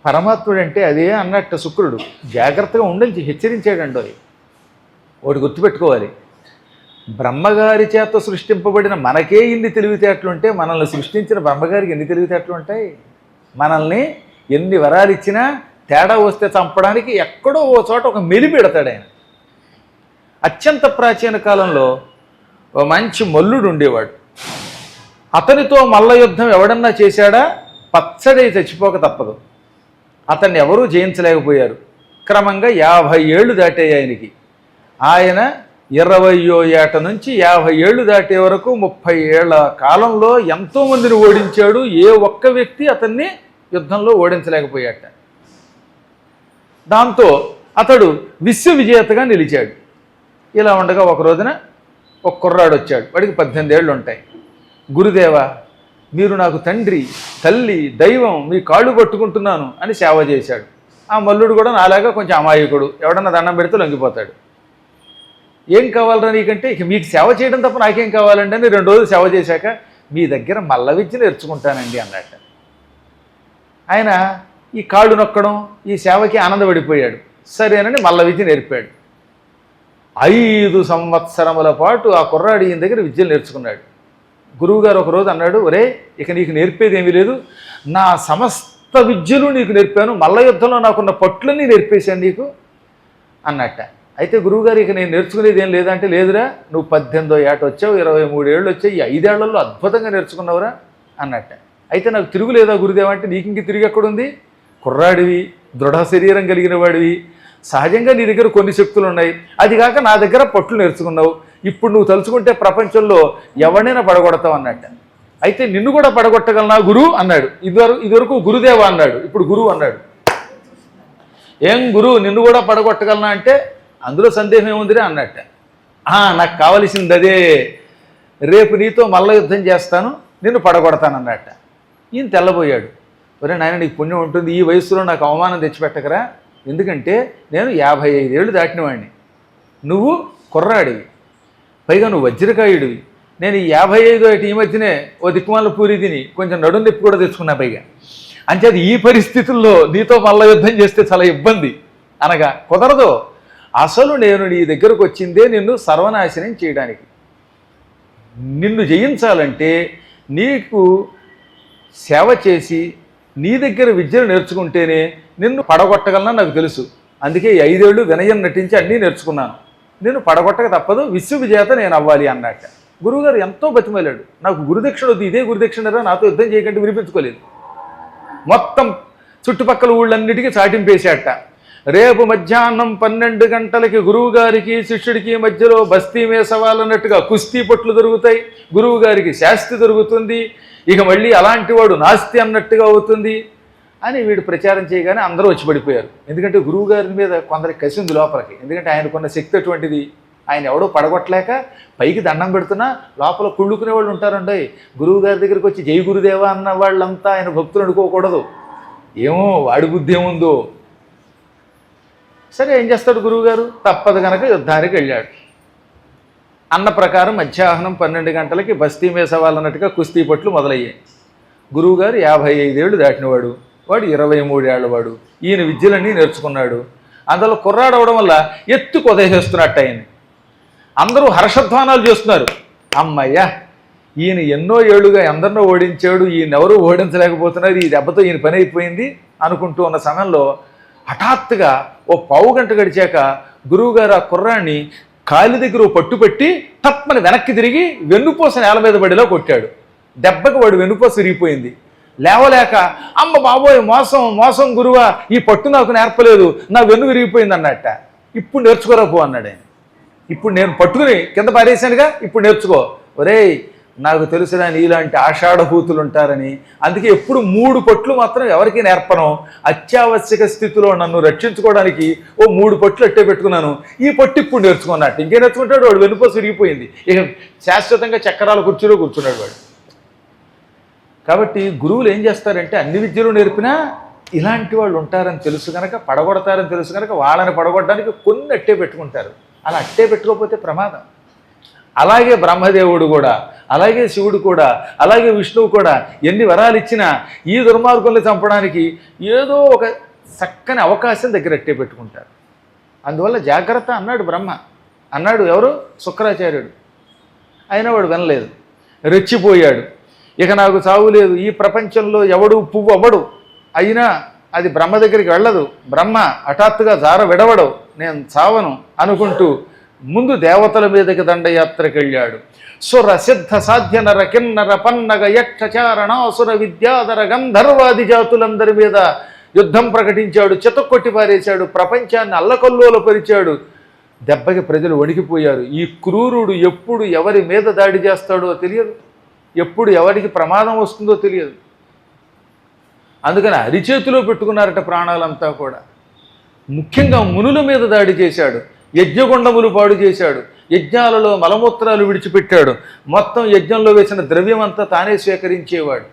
పరమాత్ముడు అంటే అదే అన్నట్టు శుక్రుడు జాగ్రత్తగా ఉండని హెచ్చరించాడండి. ఒకటి గుర్తుపెట్టుకోవాలి, బ్రహ్మగారి చేత సృష్టింపబడిన మనకే ఇన్ని తెలివితేటలు ఉంటే మనల్ని సృష్టించిన బ్రహ్మగారికి ఎన్ని తెలివితేటలు ఉంటాయి? మనల్ని ఎన్ని వరాలు ఇచ్చినా తేడా వస్తే చంపడానికి ఎక్కడో ఓ చోట ఒక మెలిపెడతాడు ఆయన. అత్యంత ప్రాచీన కాలంలో ఓ మంచి మల్లుడు ఉండేవాడు. అతనితో మల్ల యుద్ధం ఎవడన్నా చేశాడా పచ్చడై చచ్చిపోక తప్పదు. అతన్ని ఎవరూ జయించలేకపోయారు. క్రమంగా 50 ఏళ్ళు దాటాయి ఆయనకి. ఆయన 20వ ఏట నుంచి 50 ఏళ్ళు దాటే వరకు 30 ఏళ్ల కాలంలో ఎంతోమందిని ఓడించాడు. ఏ ఒక్క వ్యక్తి అతన్ని యుద్ధంలో ఓడించలేకపోయాట. దాంతో అతడు విశ్వవిజేతగా నిలిచాడు. ఇలా ఉండగా ఒక రోజున ఒక కుర్రాడు వచ్చాడు. వాడికి 18 ఏళ్ళు ఉంటాయి. గురుదేవ, మీరు నాకు తండ్రి, తల్లి, దైవం, మీ కాళ్ళు పట్టుకుంటున్నాను అని సేవ చేశాడు. ఆ మల్లుడు కూడా నాలాగా కొంచెం అమాయకుడు, ఎవడన్నా దండం పెడితే లొంగిపోతాడు. ఏం కావాలరా నీకంటే, ఇక మీకు సేవ చేయడం తప్ప నాకేం కావాలండి అని 2 రోజులు సేవ చేశాక మీ దగ్గర మల్ల విద్య నేర్చుకుంటానండి అన్నట్ట. ఆయన ఈ కాళ్ళు నొక్కడం, ఈ సేవకి ఆనందపడిపోయాడు. సరేనని మల్ల విద్య నేర్పాడు. 5 సంవత్సరముల పాటు ఆ కుర్రాడు ఈయన దగ్గర విద్యలు నేర్చుకున్నాడు. గురువుగారు ఒకరోజు అన్నాడు, ఒరే ఇక నీకు నేర్పేది ఏమీ లేదు, నా సమస్త విద్యలు నీకు నేర్పాను, మల్ల యుద్ధంలో నాకున్న పట్లన్నీ నేర్పేశాను నీకు అన్నట్ట. అయితే గురువుగారు ఇక నేను నేర్చుకునేది ఏం లేదంటే, లేదురా నువ్వు 18వ ఏట వచ్చావు, 23 ఏళ్ళు వచ్చావు, ఈ 5 ఏళ్లలో అద్భుతంగా నేర్చుకున్నావురా అన్నట్ట. అయితే నాకు తిరుగులేదా గురుదేవ అంటే, నీకు ఇంక తిరిగి ఎక్కడుంది? కుర్రాడివి, దృఢ శరీరం కలిగిన వాడివి, సహజంగా నీ దగ్గర కొన్ని శక్తులు ఉన్నాయి, అది కాక నా దగ్గర పట్లు నేర్చుకున్నావు. ఇప్పుడు నువ్వు తలుచుకుంటే ప్రపంచంలో ఎవరినైనా పడగొడతావు అన్నట్ట. అయితే నిన్ను కూడా పడగొట్టగలనా గురువు అన్నాడు. ఇదివరకు గురుదేవ అన్నాడు, ఇప్పుడు గురువు అన్నాడు. ఏం గురువు నిన్ను కూడా పడగొట్టగలనా అంటే, అందులో సందేహం ఏముందిరే అన్నట్ట. నాకు కావలసింది అదే, రేపు నీతో మల్ల యుద్ధం చేస్తాను, నిన్ను పడగొడతాను అన్నట్ట. ఈయన తెల్లబోయాడు. ఒరే నాయన నీకు పుణ్యం ఉంటుంది, ఈ వయసులో నాకు అవమానం తెచ్చిపెట్టకరా, ఎందుకంటే నేను 55 ఏళ్ళు దాటిన వాడిని, నువ్వు కుర్రాడివి, పైగా నువ్వు వజ్రకాయుడివి, నేను ఈ 55 ఏటి ఈ మధ్యనే ఓ దిక్కుమాల పూరి తిని కొంచెం నడుము నొప్పి కూడా తెచ్చుకున్నా పైగా. అంచేది ఈ పరిస్థితుల్లో నీతో మల్ల యుద్ధం చేస్తే చాలా ఇబ్బంది అనగా కుదరదు. అసలు నేను నీ దగ్గరకు వచ్చిందే నిన్ను సర్వనాశనం చేయడానికి. నిన్ను జయించాలంటే నీకు సేవ చేసి నీ దగ్గర విద్యను నేర్చుకుంటేనే నిన్ను పడగొట్టగలనా నాకు తెలుసు. అందుకే 5 ఏళ్ళు వినయం నటించి అన్నీ నేర్చుకున్నాను. నిన్ను పడగొట్టక తప్పదు, విశ్వవిజేత నేను అవ్వాలి అన్నట్ట. గురువుగారు ఎంతో బతిమలాడు. నాకు గురుదక్షిణ వద్దు, ఇదే గురుదక్షిణరా, నాతో యుద్ధం చేయకంటే వినిపించుకోలేదు. మొత్తం చుట్టుపక్కల ఊళ్ళన్నిటికీ చాటింపేసేట. రేపు మధ్యాహ్నం 12 గంటలకి గురువుగారికి శిష్యుడికి మధ్యలో బస్తీ మేసవాలన్నట్టుగా కుస్తీ పట్లు దొరుకుతాయి, గురువుగారికి శాస్తి దొరుకుతుంది, ఇక మళ్ళీ అలాంటి వాడు నాస్తి అన్నట్టుగా అవుతుంది అని వీడు ప్రచారం చేయగానే అందరూ వచ్చి పడిపోయారు. ఎందుకంటే గురువుగారి మీద కొందరికి కసింది లోపలికి. ఎందుకంటే ఆయనకున్న శక్తి అటువంటిది. ఆయన ఎవడో పడగొట్టలేక పైకి దండం పెడుతున్నా లోపల కుళ్ళుకునే వాళ్ళు ఉంటారండి. గురువుగారి దగ్గరికి వచ్చి జై గురుదేవా అన్న వాళ్ళంతా ఆయన భక్తులు అనుకోకూడదు. ఏమో వాడి బుద్ధి ఏముందో. సరే ఏం చేస్తాడు గురువుగారు, తప్పదు కనుక యుద్ధానికి వెళ్ళాడు. అన్న ప్రకారం మధ్యాహ్నం 12 గంటలకి బస్తీ మేసవాలన్నట్టుగా కుస్తీ పట్లు మొదలయ్యాయి. గురువుగారు 55 ఏళ్ళు దాటినవాడు, వాడు 23 ఏళ్ళవాడు. ఈయన విద్యలన్నీ నేర్చుకున్నాడు. అందులో కుర్రాడు అవడం వల్ల ఎత్తు కొదేసేస్తున్నట్టు ఆయన. అందరూ హర్షధ్వానాలు చేస్తున్నారు. అమ్మయ్యా, ఈయన ఎన్నో ఏళ్ళుగా ఎందరినో ఓడించాడు, ఈయనెవరూ ఓడించలేకపోతున్నారు, ఈ దెబ్బతో ఈయన పని అయిపోయింది అనుకుంటూ ఉన్న సమయంలో హఠాత్తుగా ఓ పావు గంట గడిచాక గురువుగారు ఆ కుర్రాన్ని కాలి దగ్గర పట్టుపెట్టి తప్పని వెనక్కి తిరిగి వెన్నుపూస నేల మీద పడిలో కొట్టాడు. దెబ్బకి వాడు వెన్నుపూస విరిగిపోయింది. లేవలేక అమ్మ బాబోయ్ మోసం మోసం గురువా, ఈ పట్టు నాకు నేర్పలేదు, నా వెన్ను విరిగిపోయింది అన్నట్ట. ఇప్పుడు నేర్చుకోరా పో అన్నాడు ఆయన. ఇప్పుడు నేను పట్టుకుని కింద పారేశానుగా, ఇప్పుడు నేర్చుకో. ఒరేయ్ నాకు తెలుసురా నీలాంటి ఆషాఢభూతులు ఉంటారని, అందుకే ఎప్పుడు 3 పట్లు మాత్రం ఎవరికి నేర్పను. అత్యావశ్యక స్థితిలో నన్ను రక్షించుకోవడానికి ఓ 3 పట్లు అట్టే పెట్టుకున్నాను, ఈ పట్టు ఇప్పుడు నేర్చుకున్నట్టు. ఇంకేం నేర్చుకుంటాడు వాడు, వెనుపోసి విరిగిపోయింది. ఇక శాశ్వతంగా చక్రాల కుర్చీలో కూర్చున్నాడు వాడు. కాబట్టి గురువులు ఏం చేస్తారంటే అన్ని విద్యలు నేర్పినా ఇలాంటి వాళ్ళు ఉంటారని తెలుసు కనుక, పడగొడతారని తెలుసు కనుక వాళ్ళని పడగొట్టడానికి కొన్ని అట్టే పెట్టుకుంటారు. అలా అట్టే పెట్టుకోకపోతే ప్రమాదం. అలాగే బ్రహ్మదేవుడు కూడా, అలాగే శివుడు కూడా, అలాగే విష్ణువు కూడా ఎన్ని వరాలు ఇచ్చినా ఈ దుర్మార్గుల్ని చంపడానికి ఏదో ఒక చక్కని అవకాశం దగ్గర అట్టే పెట్టుకుంటారు. అందువల్ల జాగ్రత్త అన్నాడు బ్రహ్మ. అన్నాడు ఎవరు, శుక్రాచార్యుడు. అయినా వాడు వినలేదు, రెచ్చిపోయాడు. ఇక నాకు చావు లేదు, ఈ ప్రపంచంలో ఎవడు పువ్వు అవ్వడు, అయినా అది బ్రహ్మ దగ్గరికి వెళ్ళదు, బ్రహ్మ హఠాత్తుగా జార విడవడు, నేను చావను అనుకుంటూ ముందు దేవతల మీదకి దండయాత్రకు వెళ్ళాడు. సుర సిద్ధ సాధ్య నర కిన్నర పన్నగ యక్షచారణాసుర విద్యాధర గంధర్వాది జాతులందరి మీద యుద్ధం ప్రకటించాడు. చితక్కొట్టి పారేశాడు. ప్రపంచాన్ని అల్లకల్లోలపరిచాడు. దెబ్బకి ప్రజలు వణికిపోయారు. ఈ క్రూరుడు ఎప్పుడు ఎవరి మీద దాడి చేస్తాడో తెలియదు, ఎప్పుడు ఎవరికి ప్రమాదం వస్తుందో తెలియదు. అందుకని అరిచేతిలో పెట్టుకున్నారట ప్రాణాలంతా కూడా. ముఖ్యంగా మునుల మీద దాడి చేశాడు. యజ్ఞగుండములు పాడు చేశాడు. యజ్ఞాలలో మలమూత్రాలు విడిచిపెట్టాడు. మొత్తం యజ్ఞంలో వేసిన ద్రవ్యం అంతా తానే స్వీకరించేవాడు.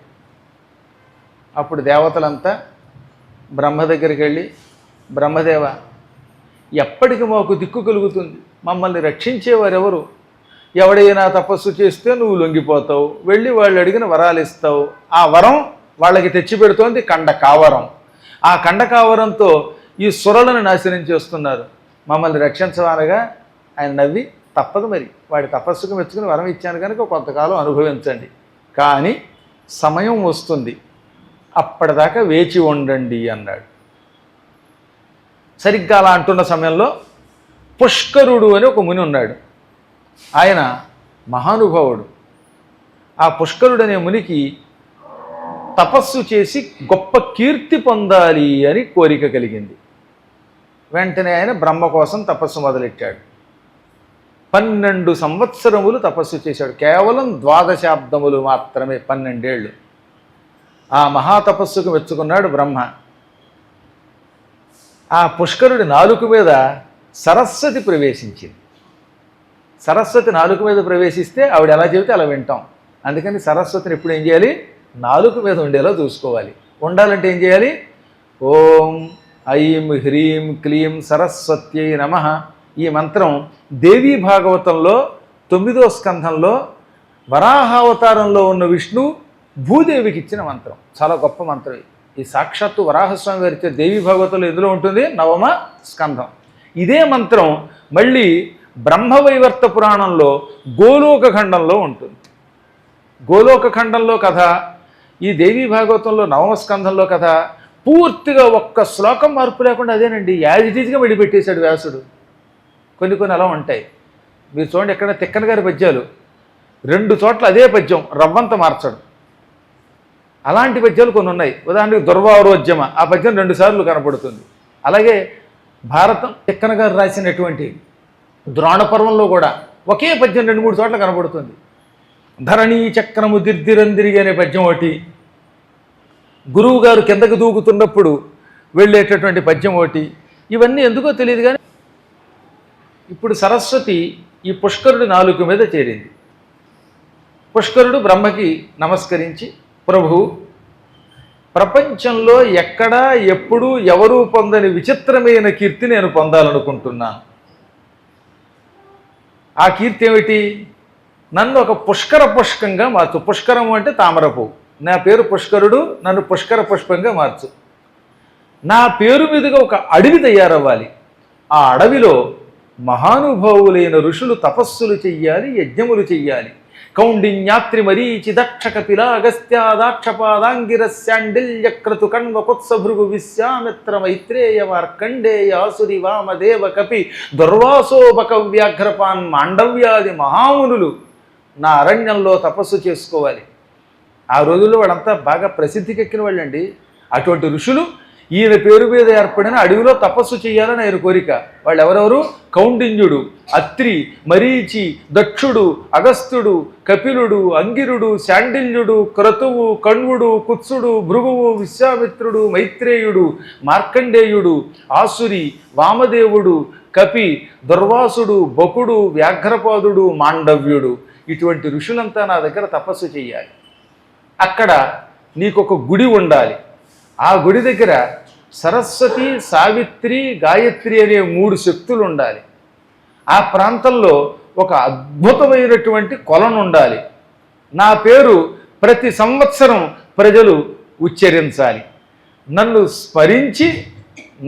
అప్పుడు దేవతలంతా బ్రహ్మ దగ్గరికి వెళ్ళి, బ్రహ్మదేవ ఎప్పటికి మాకు దిక్కు కలుగుతుంది, మమ్మల్ని రక్షించేవారెవరు? ఎవడైనా తపస్సు చేస్తే నువ్వు లొంగిపోతావు, వెళ్ళి వాళ్ళు అడిగిన వరాలు ఇస్తావు. ఆ వరం వాళ్ళకి తెచ్చిపెడుతోంది కండకావరం. ఆ కండకావరంతో ఈ సురలను నాశనం చేస్తున్నారు, మమ్మల్ని రక్షించవానగా ఆయన నవ్వి, తప్పదు మరి, వాడి తపస్సుకు మెచ్చుకుని వరం ఇచ్చాను కనుక కొంతకాలం అనుభవించండి, కానీ సమయం వస్తుంది, అప్పటిదాకా వేచి ఉండండి అన్నాడు. సరిగ్గా అలా అంటున్న సమయంలో పుష్కరుడు అని ఒక ముని ఉన్నాడు. ఆయన మహానుభావుడు. ఆ పుష్కరుడు అనే మునికి తపస్సు చేసి గొప్ప కీర్తి పొందాలి అని కోరిక కలిగింది. వెంటనే ఆయన బ్రహ్మ కోసం తపస్సు మొదలెట్టాడు. 12 సంవత్సరములు తపస్సు చేశాడు. కేవలం 12 శాబ్దములు మాత్రమే, 12 ఏళ్ళు. ఆ మహాతపస్సుకు మెచ్చుకున్నాడు బ్రహ్మ. ఆ పుష్కరుడి నాలుక మీద సరస్వతి ప్రవేశించింది. సరస్వతి నాలుక మీద ప్రవేశిస్తే ఆవిడ ఎలా చెబితే అలా వింటాం. అందుకని సరస్వతిని ఎప్పుడు ఏం చేయాలి, నాలుక మీద ఉండేలా చూసుకోవాలి. ఉండాలంటే ఏం చేయాలి, ఓం ఐం హ్రీం క్లీం సరస్వత్యై నమః. ఈ మంత్రం దేవీ భాగవతంలో 9వ స్కంధంలో వరాహావతారంలో ఉన్న విష్ణు భూదేవికి ఇచ్చిన మంత్రం. చాలా గొప్ప మంత్రం. ఈ సాక్షాత్తు వరాహస్వామి గారి దేవి భాగవతంలో ఎందులో ఉంటుంది? 9వ స్కంధం. ఇదే మంత్రం మళ్ళీ బ్రహ్మవైవర్త పురాణంలో గోలోక ఖండంలో ఉంటుంది. గోలోక ఖండంలో కథ, ఈ దేవీ భాగవతంలో 9వ స్కంధంలో కథ పూర్తిగా ఒక్క శ్లోకం మార్పు లేకుండా అదేనండి. యాజ్ ఇట్ ఈజ్గా విడిపెట్టేశాడు వ్యాసుడు. కొన్ని అలా ఉంటాయి. మీరు చూడండి, ఎక్కడ తిక్కన గారి పద్యాలు 2 చోట్ల అదే పద్యం రవ్వంత మార్చడం. అలాంటి పద్యాలు కొన్ని ఉన్నాయి. ఉదాహరణకి దుర్వారోద్యమ, ఆ పద్యం 2 సార్లు కనపడుతుంది. అలాగే భారతం తిక్కన గారు రాసినటువంటి ద్రోణపర్వంలో కూడా ఒకే పద్యం 2-3 చోట్ల కనపడుతుంది. ధరణీ చక్రము దిర్దిరందిరిగి అనే పద్యం ఒకటి, గురువు గారు కిందకు దూకుతున్నప్పుడు వెళ్ళేటటువంటి పద్యం ఒకటి. ఇవన్నీ ఎందుకో తెలియదు. కానీ ఇప్పుడు సరస్వతి ఈ పుష్కరుడి నాలుక మీద చేరింది. పుష్కరుడు బ్రహ్మకి నమస్కరించి, ప్రభు, ప్రపంచంలో ఎక్కడా ఎప్పుడూ ఎవరూ పొందని విచిత్రమైన కీర్తి నేను పొందాలనుకుంటున్నాను. ఆ కీర్తి ఏమిటి? నన్ను ఒక పుష్కంగా మార్చు. పుష్కరము అంటే తామర పువ్వు. నా పేరు పుష్కరుడు, నన్ను పుష్కర పుష్పంగా మార్చు. నా పేరు మీదుగా ఒక అడవి తయారవ్వాలి. ఆ అడవిలో మహానుభావులైన ఋషులు తపస్సులు చెయ్యాలి, యజ్ఞములు చెయ్యాలి. కౌండిన్యాత్రి మరీచి దక్ష కపిల అగస్త్యాదాక్షపాదాంగిరస్యాండిల్య క్రతు కణ్వకుత్సభృగు విశ్వామిత్ర మైత్రేయ మార్కండేయ ఆసురి వామదేవ కపి దుర్వాసోబక వ్యాఘ్రపాన్ మాండవ్యాది మహామునులు నా అరణ్యంలో తపస్సు చేసుకోవాలి. ఆ రోజుల్లో వాళ్ళంతా బాగా ప్రసిద్ధికెక్కిన వాళ్ళండి. అటువంటి ఋషులు ఈయన పేరు మీద ఏర్పడిన అడవిలో తపస్సు చేయాలని ఆయన కోరిక. వాళ్ళు ఎవరెవరు? కౌండిన్యుడు, అత్రి, మరీచి, దక్షుడు, అగస్త్యుడు, కపిలుడు, అంగిరుడు, శాండిల్యుడు, క్రతువు, కణ్వుడు, కుత్సుడు, భృగువు, విశ్వామిత్రుడు, మైత్రేయుడు, మార్కండేయుడు, ఆసురి, వామదేవుడు, కపి, దుర్వాసుడు, బకుడు, వ్యాఘ్రపాదుడు, మాండవ్యుడు. ఇటువంటి ఋషులంతా నా దగ్గర తపస్సు చేయాలి. అక్కడ నీకొక గుడి ఉండాలి. ఆ గుడి దగ్గర సరస్వతి, సావిత్రి, గాయత్రి అనే 3 శక్తులు ఉండాలి. ఆ ప్రాంతంలో ఒక అద్భుతమైనటువంటి కొలను ఉండాలి. నా పేరు ప్రతి సంవత్సరం ప్రజలు ఉచ్చరించాలి. నన్ను స్మరించి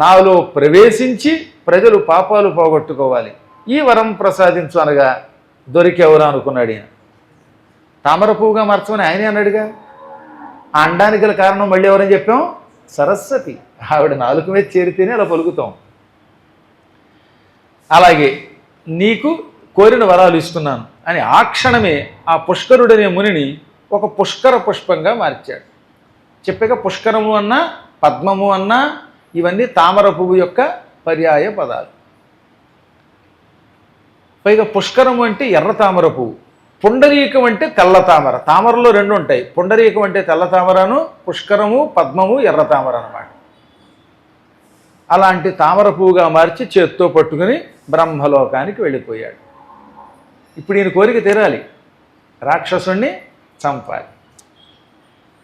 నాలో ప్రవేశించి ప్రజలు పాపాలు పోగొట్టుకోవాలి. ఈ వరం ప్రసాదించు అనగా దొరికెవరు అనుకున్నాడు ఈయన. తామర పువ్వుగా మార్చమని ఆయనే అన్నాడుగా. ఆ అండానికి గల కారణం మళ్ళీ ఎవరని చెప్పాం? సరస్వతి. ఆవిడ నాలుక మీద చేరితేనే అలా పలుకుతాం. అలాగే నీకు కోరిన వరాలు ఇస్తున్నాను అని ఆ క్షణమే ఆ పుష్కరుడనే మునిని ఒక పుష్కర పుష్పంగా మార్చాడు. చెప్పాక పుష్కరము అన్నా పద్మము అన్నా ఇవన్నీ తామర పువ్వు యొక్క పర్యాయ పదాలు. పైగా పుష్కరము అంటే ఎర్ర తామర పువ్వు, పుండరీకం అంటే తెల్ల తామర. తామరలో 2 ఉంటాయి. పుండరీకం అంటే తెల్ల తామరను, పుష్కరము, పద్మము, ఎర్ర తామర అన్నమాట. అలాంటి తామర పువ్వుగా మార్చి చేత్తో పట్టుకుని బ్రహ్మలోకానికి వెళ్ళిపోయాడు. ఇప్పుడు ఈయన కోరిక తీరాలి, రాక్షసుణ్ణి చంపాలి.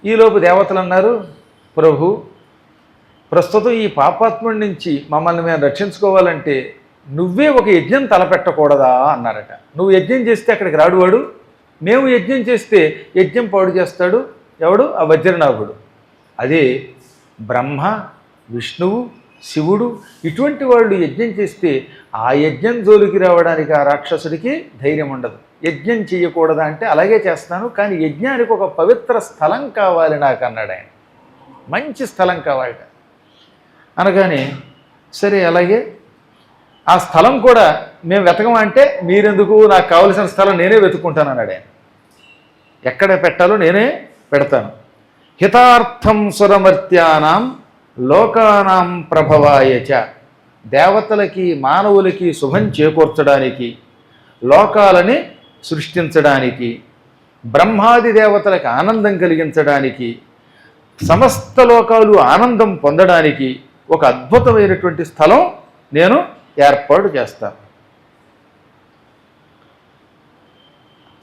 ఈలోపు దేవతలు అన్నారు, ప్రభు, ప్రస్తుతం ఈ పాపాత్ముడి నుంచి మమ్మల్ని మేము రక్షించుకోవాలంటే నువ్వే ఒక యజ్ఞం తలపెట్టకూడదా అన్నారట. నువ్వు యజ్ఞం చేస్తే అక్కడికి రాడు వాడు, మేము యజ్ఞం చేస్తే యజ్ఞం పాడు చేస్తాడు. ఎవడు? ఆ వజ్రనాభుడు. అదే బ్రహ్మ, విష్ణువు, శివుడు ఇటువంటి వాళ్ళు యజ్ఞం చేస్తే ఆ యజ్ఞం జోలికి రావడానికి ఆ రాక్షసుడికి ధైర్యం ఉండదు. యజ్ఞం చేయకూడదా అంటే అలాగే చేస్తాను, కానీ యజ్ఞానికి ఒక పవిత్ర స్థలం కావాలి నాకు అన్నాడు ఆయన. మంచి స్థలం కావాలట. అనగానే సరే అలాగే ఆ స్థలం కూడా మేము వెతకమంటే మీరెందుకు, నాకు కావలసిన స్థలం నేనే వెతుక్కుంటాను అన్నాడు ఆయన. ఎక్కడ పెట్టాలో నేనే పెడతాను. హితార్థం సురమర్త్యానాం లోకానాం ప్రభవాయచ. దేవతలకి మానవులకి శుభం చేకూర్చడానికి, లోకాలని సృష్టించడానికి, బ్రహ్మాది దేవతలకు ఆనందం కలిగించడానికి, సమస్త లోకాలు ఆనందం పొందడానికి ఒక అద్భుతమైనటువంటి స్థలం నేను ఏర్పాటు చేస్తాను.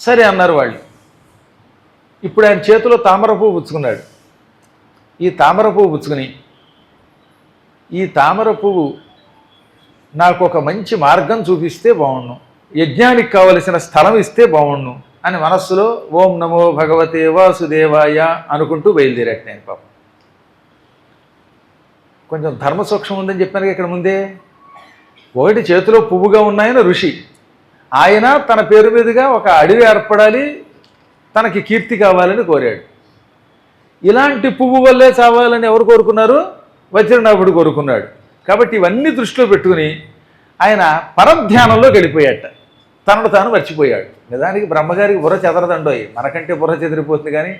సరే అన్నారు వాళ్ళు. ఇప్పుడు ఆయన చేతిలో తామర పువ్వు పుచ్చుకున్నాడు. ఈ తామర పువ్వు పుచ్చుకుని, ఈ తామర పువ్వు నాకు ఒక మంచి మార్గం చూపిస్తే బాగుండు, యజ్ఞానికి కావలసిన స్థలం ఇస్తే బాగుండు అని మనస్సులో ఓం నమో భగవతే వాసుదేవాయ అనుకుంటూ బయలుదేరాట. నేను పాపం కొంచెం ధర్మ సూక్ష్మం ఉందని చెప్పాను ఇక్కడ ముందే. ఒకటి చేతిలో పువ్వుగా ఉన్నాయని ఋషి, ఆయన తన పేరు మీదుగా ఒక అడవి ఏర్పడాలి, తనకి కీర్తి కావాలని కోరాడు. ఇలాంటి పువ్వు వల్లే చావాలని ఎవరు కోరుకున్నారు? వజ్రనాభుడు కోరుకున్నాడు. కాబట్టి ఇవన్నీ దృష్టిలో పెట్టుకుని ఆయన పరధ్యానంలో గడిపోయాట. తనను తాను మర్చిపోయాడు. నిజానికి బ్రహ్మగారికి బుర్ర చెదరదండోయి, మనకంటే బుర్ర చెదిరిపోతుంది. కానీ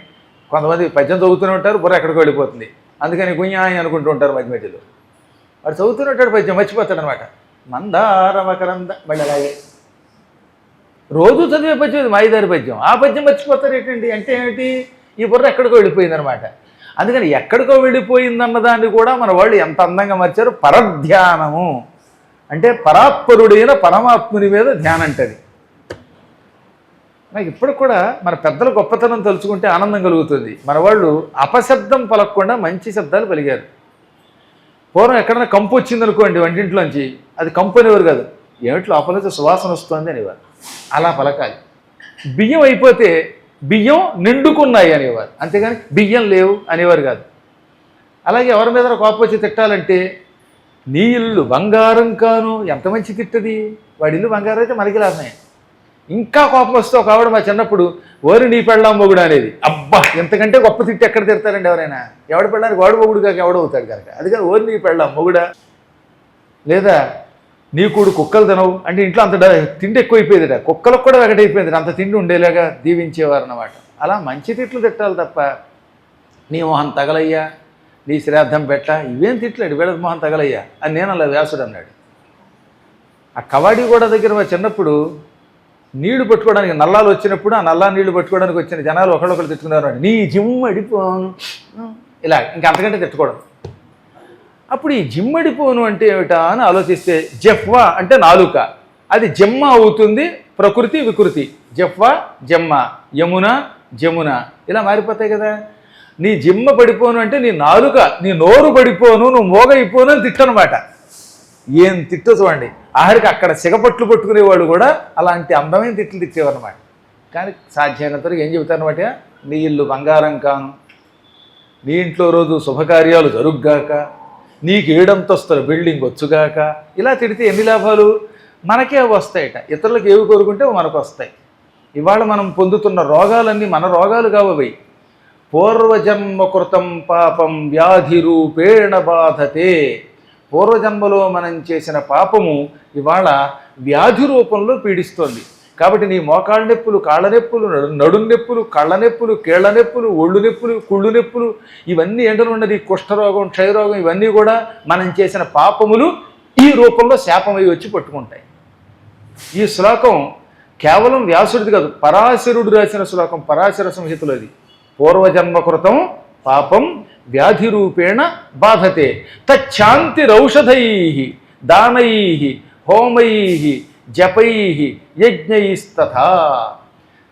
కొంతమంది పద్యం చదువుతూనే ఉంటారు, బుర్ర ఎక్కడికి వెళ్ళిపోతుంది. అందుకని గుయ్యాయి అనుకుంటూ ఉంటారు మధ్య మధ్యలో. వాడు చదువుతూనే ఉంటాడు, పద్యం మర్చిపోతాడు అనమాట. మందార మకరంద మళ్ళీ అలాగే రోజు చదివే పద్యం ఇది మాయిదారి పద్యం, ఆ పద్యం మర్చిపోతారు ఏంటండి అంటే ఏమిటి? ఈ బుర్ర ఎక్కడికో వెళ్ళిపోయిందనమాట. అందుకని ఎక్కడికో వెళ్ళిపోయిందన్నదాన్ని కూడా మన వాళ్ళు ఎంత అందంగా మర్చారు. పరధ్యానము అంటే పరాత్పరుడైన పరమాత్ముని మీద ధ్యానం అంటది. నాకు ఇప్పటికి కూడా మన పెద్దల గొప్పతనం తలుచుకుంటే ఆనందం కలుగుతుంది. మన వాళ్ళు అపశబ్దం పలకకుండా మంచి శబ్దాలు పలిగారు. పూర్వం ఎక్కడైనా కంపు వచ్చిందనుకోండి వంటింట్లోంచి, అది కంపు అనేవారు కాదు, ఏమిటి లోపల నుంచి సువాసన వస్తుంది అనేవారు. అలా పలకాలి. బియ్యం అయిపోతే బియ్యం నిండుకున్నాయి అనేవారు, అంతేగాని బియ్యం లేవు అనేవారు కాదు. అలాగే ఎవరి మీద కోపం వచ్చి తిట్టాలంటే నీ ఇల్లు బంగారం కాను, ఎంత మంచి తిట్టది. వాడి ఇల్లు బంగారం అయితే మనకి లాభమే. ఇంకా కోపం వస్తే ఒక ఆవిడ మా చిన్నప్పుడు ఓరి నీ పెళ్ళాం మొగుడు అనేది. అబ్బా, ఎంతకంటే గొప్ప తిట్టి ఎక్కడ తిడతారండి ఎవరైనా? ఎవడు పెళ్ళడానికి వాడు మొగుడు కాక ఎవడవుతాడు కనుక. అందుకని ఓరి నీ పెళ్ళాం మొగుడా. లేదా నీ కూడు కుక్కలు తినవు అంటే ఇంట్లో అంత తిండి ఎక్కువైపోయేదిట, కుక్కలకు కూడా ఒకటైపోయింది, అంత తిండి ఉండేలాగా దీవించేవారు అన్నమాట. అలా మంచి తిట్లు తిట్టాలి తప్ప నీ మొహం తగలయ్యా, నీ శ్రాద్ధం పెట్ట, ఇవేం తిట్లాడు వీళ్ళ మొహం తగలయ్యా అని నేను అలా వ్యాసుడు అన్నాడు. ఆ కవాడి గోడ దగ్గర మా చిన్నప్పుడు నీళ్లు పట్టుకోవడానికి నల్లాలు వచ్చినప్పుడు ఆ నల్లా నీళ్లు పట్టుకోవడానికి వచ్చిన జనాలు ఒకళ్ళొకరు తిట్టుకున్నారు, నీ జిమ్మడిపోను ఇలా, ఇంకా అంతకంటే తిట్టుకోవడం. అప్పుడు ఈ జిమ్మడిపోను అంటే ఏమిటా అని ఆలోచిస్తే జఫ్వా అంటే నాలుక, అది జమ్మ అవుతుంది, ప్రకృతి వికృతి. జఫ్వా జమ్మ, యమున జమున ఇలా మారిపోతాయి కదా. నీ జిమ్మ పడిపోను అంటే నీ నాలుక, నీ నోరు పడిపోను, నువ్వు మోగైపోను అని తిట్టనమాట. ఏం తిట్టు చూడండి. ఆఖరికి అక్కడ సిగపట్లు పట్టుకునేవాడు కూడా అలాంటి అందమైన తిట్లు తిట్టేవారనమాట. కానీ సాధ్యమైనంతవరకు ఏం చెబుతారనమాట, నీ ఇల్లు బంగారం కాను, నీ ఇంట్లో రోజు శుభకార్యాలు జరుగ్గాక, నీకు 7 అంతస్తుల బిల్డింగ్ వచ్చుగాక. ఇలా తిడితే ఎన్ని లాభాలు? మనకే వస్తాయట, ఇతరులకు ఏవి కోరుకుంటే మనకు వస్తాయి. ఇవాళ మనం పొందుతున్న రోగాలన్నీ మన రోగాలు కావవి. పూర్వజన్మ కృతం పాపం వ్యాధి రూపేణ బాధతే. పూర్వజన్మలో మనం చేసిన పాపము ఇవాళ వ్యాధి రూపంలో పీడిస్తోంది. కాబట్టి నీ మోకాళ్ళ నొప్పులు, కాళ్ళ నొప్పులు, నడుం నొప్పులు, కళ్ళ నొప్పులు, కీళ్ల నొప్పులు, ఒళ్ళు నొప్పులు, కుళ్ళు నొప్పులు, ఇవన్నీ ఏంటో ఉన్నది. కుష్ఠరోగం, క్షయరోగం, ఇవన్నీ కూడా మనం చేసిన పాపములు ఈ రూపంలో శాపమై వచ్చి పట్టుకుంటాయి. ఈ శ్లోకం కేవలం వ్యాసుడిది కాదు, పరాశరుడు రాసిన శ్లోకం, పరాశర సంహితలో. అది పూర్వజన్మ కృతం పాపం వ్యాధి రూపేణ బాధతే తచ్చాంతిరౌషధై దానై హోమై జపై యజ్ఞైస్తథా.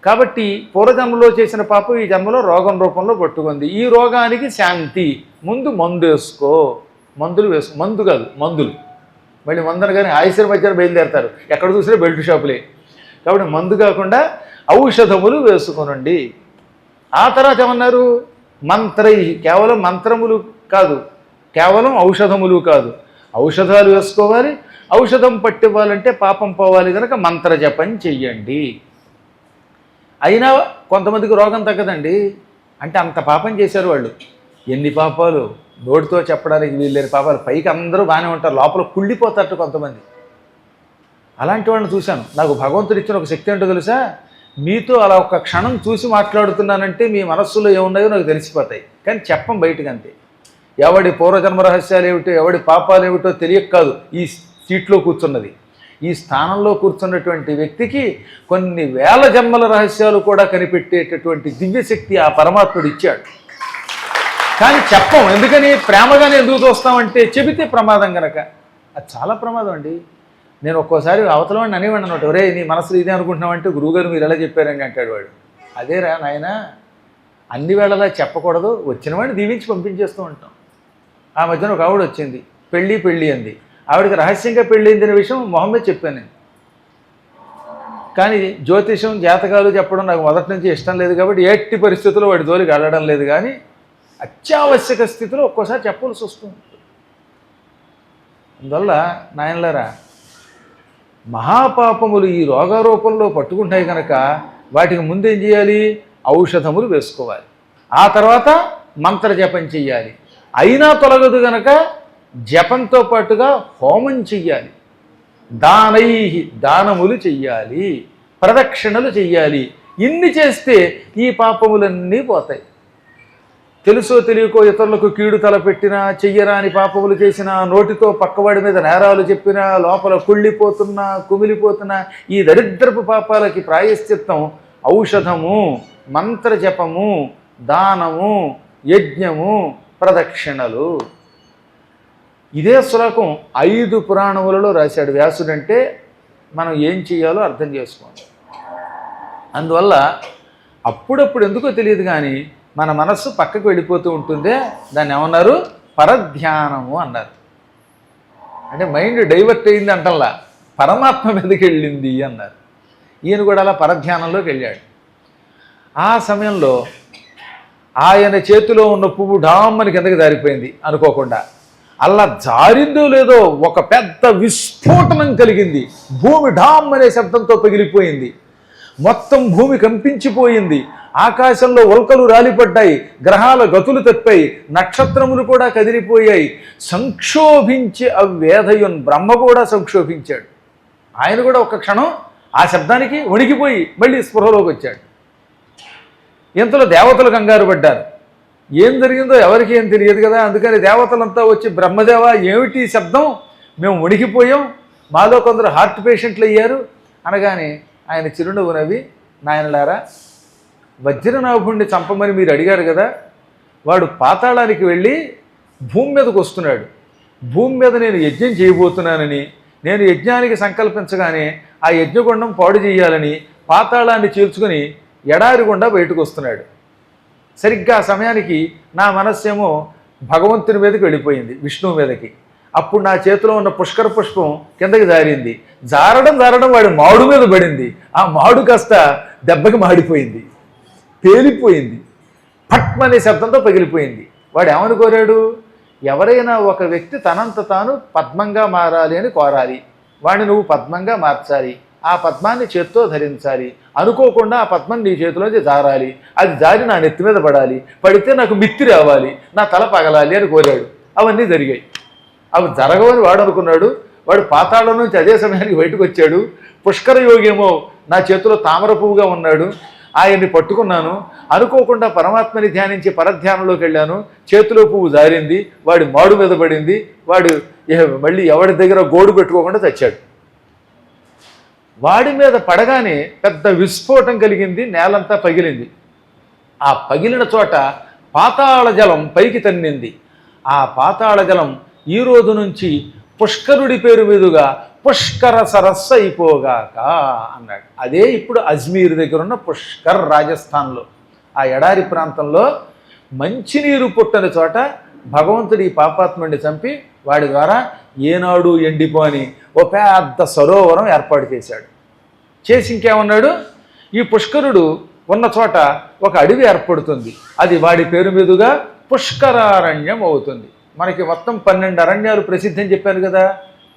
కాబట్టి పూర్వజన్మలో చేసిన పాపం ఈ జన్మలో రోగం రూపంలో పట్టుకుంది. ఈ రోగానికి శాంతి. ముందు మందు వేసుకో, మందులు వేసుకో, మందు కాదు మందులు. మళ్ళీ మందులు కానీ ఆయుష్య మధ్యన బయలుదేరతారు, ఎక్కడ చూసినా బెల్ట్ షాపులే. కాబట్టి మందు కాకుండా ఔషధములు వేసుకొనండి. ఆ తర్వాత ఏమన్నారు? మంత్రై, కేవలం మంత్రములు కాదు, కేవలం ఔషధములు కాదు, ఔషధాలు వేసుకోవాలి. ఔషధం పట్టివ్వాలంటే పాపం పోవాలి కనుక మంత్ర జపం చెయ్యండి. అయినా కొంతమందికి రోగం తగ్గదండి. అంటే అంత పాపం చేశారు వాళ్ళు. ఎన్ని పాపాలు నోటితో చెప్పడానికి వీళ్ళేని పాపాలు. పైకి అందరూ బాగానే ఉంటారు, లోపల కుళ్ళిపోతారట కొంతమంది. అలాంటి వాళ్ళని చూశాను. నాకు భగవంతుడు ఇచ్చిన ఒక శక్తి ఏంటో తెలుసా? మీతో అలా ఒక క్షణం చూసి మాట్లాడుతున్నానంటే మీ మనస్సులో ఏమున్నాయో నాకు తెలిసిపోతాయి, కానీ చెప్పం బయటకు అంతే. ఎవడి పూర్వజన్మ రహస్యాలు ఏమిటో, ఎవడి పాపాలు ఏమిటో తెలియక కాదు ఈ సీట్లో కూర్చున్నది. ఈ స్థానంలో కూర్చున్నటువంటి వ్యక్తికి కొన్ని వేల జన్మల రహస్యాలు కూడా కనిపెట్టేటటువంటి దివ్యశక్తి ఆ పరమాత్ముడు ఇచ్చాడు. కానీ చెప్పం. ఎందుకని? ప్రేమగానే ఎందుకు చూస్తామంటే చెబితే ప్రమాదం కనుక. అది చాలా ప్రమాదం అండి. నేను ఒక్కోసారి అవతల వాడిని అనేవాడిని అనమాట, ఒరే నీ మనసులో ఇదే అనుకుంటున్నావంటే గురువుగారు మీరు ఎలా చెప్పారండి అంటాడు వాడు. అదేరా నాయన, అన్ని వేళలా చెప్పకూడదు, వచ్చిన వాడిని దీవించి పంపించేస్తూ ఉంటాం. ఆ మధ్యన ఒక ఆవిడ వచ్చింది, పెళ్ళి అంది. ఆవిడకి రహస్యంగా పెళ్ళిందిన విషయం మొహమ్మద్ చెప్పాను నేను. కానీ జ్యోతిషం జాతకాలు చెప్పడం నాకు మొదటి నుంచి ఇష్టం లేదు కాబట్టి ఎట్టి పరిస్థితుల్లో వాడి జోలికి వెళ్ళడం లేదు. కానీ అత్యావశ్యక స్థితిలో ఒక్కోసారి చెప్పవలసి వస్తుంది. అందువల్ల నాయనలారా, మహాపాపములు ఈ రోగారూపంలో పట్టుకుంటాయి కనుక వాటికి ముందేం చేయాలి? ఔషధములు వేసుకోవాలి. ఆ తర్వాత మంత్ర జపం చెయ్యాలి. అయినా తొలగదు గనక జపంతో పాటుగా హోమం చెయ్యాలి. దానములు చెయ్యాలి, ప్రదక్షిణలు చెయ్యాలి. ఇన్ని చేస్తే ఈ పాపములన్నీ పోతాయి. తెలుసో తెలియకో ఇతరులకు కీడు తలపెట్టినా, చెయ్యరాని పాపములు చేసినా, నోటితో పక్కవాడి మీద నేరాలు చెప్పినా, లోపల కుళ్ళిపోతున్నా, కుమిలిపోతున్నా, ఈ దరిద్రపు పాపాలకి ప్రాయశ్చిత్తం ఔషధము, మంత్రజపము, దానము, యజ్ఞము, ప్రదక్షిణలు. ఇదే శ్లోకం 5 పురాణములలో రాశాడు వ్యాసుడంటే మనం ఏం చేయాలో అర్థం చేసుకోండి. అందువల్ల అప్పుడప్పుడు ఎందుకో తెలియదు కానీ మన మనస్సు పక్కకు వెళ్ళిపోతూ ఉంటుందే, దాన్ని ఏమన్నారు? పరధ్యానము అన్నారు. అంటే మైండ్ డైవర్ట్ అయింది అంటల్లా, పరమాత్మ మీదకి వెళ్ళింది అన్నారు. ఈయన కూడా అలా పరధ్యానంలోకి వెళ్ళాడు. ఆ సమయంలో ఆయన చేతిలో ఉన్న పువ్వు డామ్మని కిందకి జారిపోయింది అనుకోకుండా. అలా జారిందో లేదో ఒక పెద్ద విస్ఫోటనం కలిగింది. భూమి డామ్ అనే శబ్దంతో పగిలిపోయింది. మొత్తం భూమి కంపించిపోయింది. ఆకాశంలో ఉల్కలు రాలిపడ్డాయి, గ్రహాల గతులు తప్పాయి, నక్షత్రములు కూడా కదిలిపోయాయి. సంక్షోభించి అవ్వేధయున్, బ్రహ్మ కూడా సంక్షోభించాడు. ఆయన కూడా ఒక క్షణం ఆ శబ్దానికి వణికిపోయి మళ్ళీ స్పృహలోకి వచ్చాడు. ఇంతలో దేవతలు కంగారు పడ్డారు. ఏం జరిగిందో ఎవరికి ఏం తెలియదు కదా. అందుకని దేవతలంతా వచ్చి, బ్రహ్మదేవ ఏమిటి శబ్దం, మేము వణికిపోయాం, మాలో కొందరు హార్ట్ పేషెంట్లు అయ్యారు అనగానే ఆయన చిరునవ్వు నవ్వి, నాయనలారా, వజ్రనాభుణ్ణి చంపమని మీరు అడిగారు కదా, వాడు పాతాళానికి వెళ్ళి భూమి మీదకు వస్తున్నాడు. భూమి మీద నేను యజ్ఞం చేయబోతున్నానని, నేను యజ్ఞానికి సంకల్పించగానే ఆ యజ్ఞగుండం పాడు చేయాలని పాతాళాన్ని చీల్చుకొని ఎడారి గుండా బయటకు వస్తున్నాడు. సరిగ్గా ఆ సమయానికి నా మనస్సేమో భగవంతుని మీదకి వెళ్ళిపోయింది, విష్ణువు మీదకి. అప్పుడు నా చేతిలో ఉన్న పుష్కర పుష్పం కిందకి జారింది. జారడం వాడి మాడు మీద పడింది. ఆ మాడు కాస్త దెబ్బకి మాడిపోయింది, పేలిపోయింది, పట్మనే శబ్దంతో పగిలిపోయింది. వాడు ఏమని కోరాడు? ఎవరైనా ఒక వ్యక్తి తనంత తాను పద్మంగా మారాలి అని కోరాలి. వాడిని నువ్వు పద్మంగా మార్చాలి, ఆ పద్మాన్ని చేత్తో ధరించాలి, అనుకోకుండా ఆ పద్మం నీ చేతిలోంచి జారాలి, అది జారి నా నెత్తి మీద పడాలి, పడితే నాకు మిత్తి రావాలి, నా తల పగలాలి అని కోరాడు. అవన్నీ జరిగాయి. అవి జరగవని వాడు అనుకున్నాడు. వాడు పాతాళం నుంచి అదే సమయానికి బయటకు వచ్చాడు. పుష్కర యోగేమో నా చేతిలో తామర పువ్వుగా ఉన్నాడు. ఆయన్ని పట్టుకున్నాను, అనుకోకుండా పరమాత్మని ధ్యానించి పరధ్యానంలోకి వెళ్ళాను. చేతిలో పువ్వు జారింది, వాడి మాడు మీద పడింది. వాడు మళ్ళీ ఎవరి దగ్గర గోడు పెట్టుకోకుండా చచ్చాడు. వాడి మీద పడగానే పెద్ద విస్ఫోటం కలిగింది, నేలంతా పగిలింది. ఆ పగిలిన చోట పాతాళ జలం పైకి తన్నింది. ఆ పాతాళ జలం ఈ రోజు నుంచి పుష్కరుడి పేరు మీదుగా పుష్కర సరస్సు అయిపోగాక అన్నాడు. అదే ఇప్పుడు అజ్మీర్ దగ్గర ఉన్న పుష్కర్, రాజస్థాన్లో ఆ ఎడారి ప్రాంతంలో మంచినీరు పుట్టని చోట భగవంతుడు ఈ పాపాత్ముడిని చంపి వాడి ద్వారా ఏనాడు ఎండిపోని ఓ పెద్ద సరోవరం ఏర్పాటు చేశాడు. చేసి ఇంకేమన్నాడు? ఈ పుష్కరుడు ఉన్న చోట ఒక అడవి ఏర్పడుతుంది, అది వాడి పేరు మీదుగా పుష్కరారణ్యం అవుతుంది. మనకి మొత్తం 12 అరణ్యాలు ప్రసిద్ధం చెప్పాను కదా.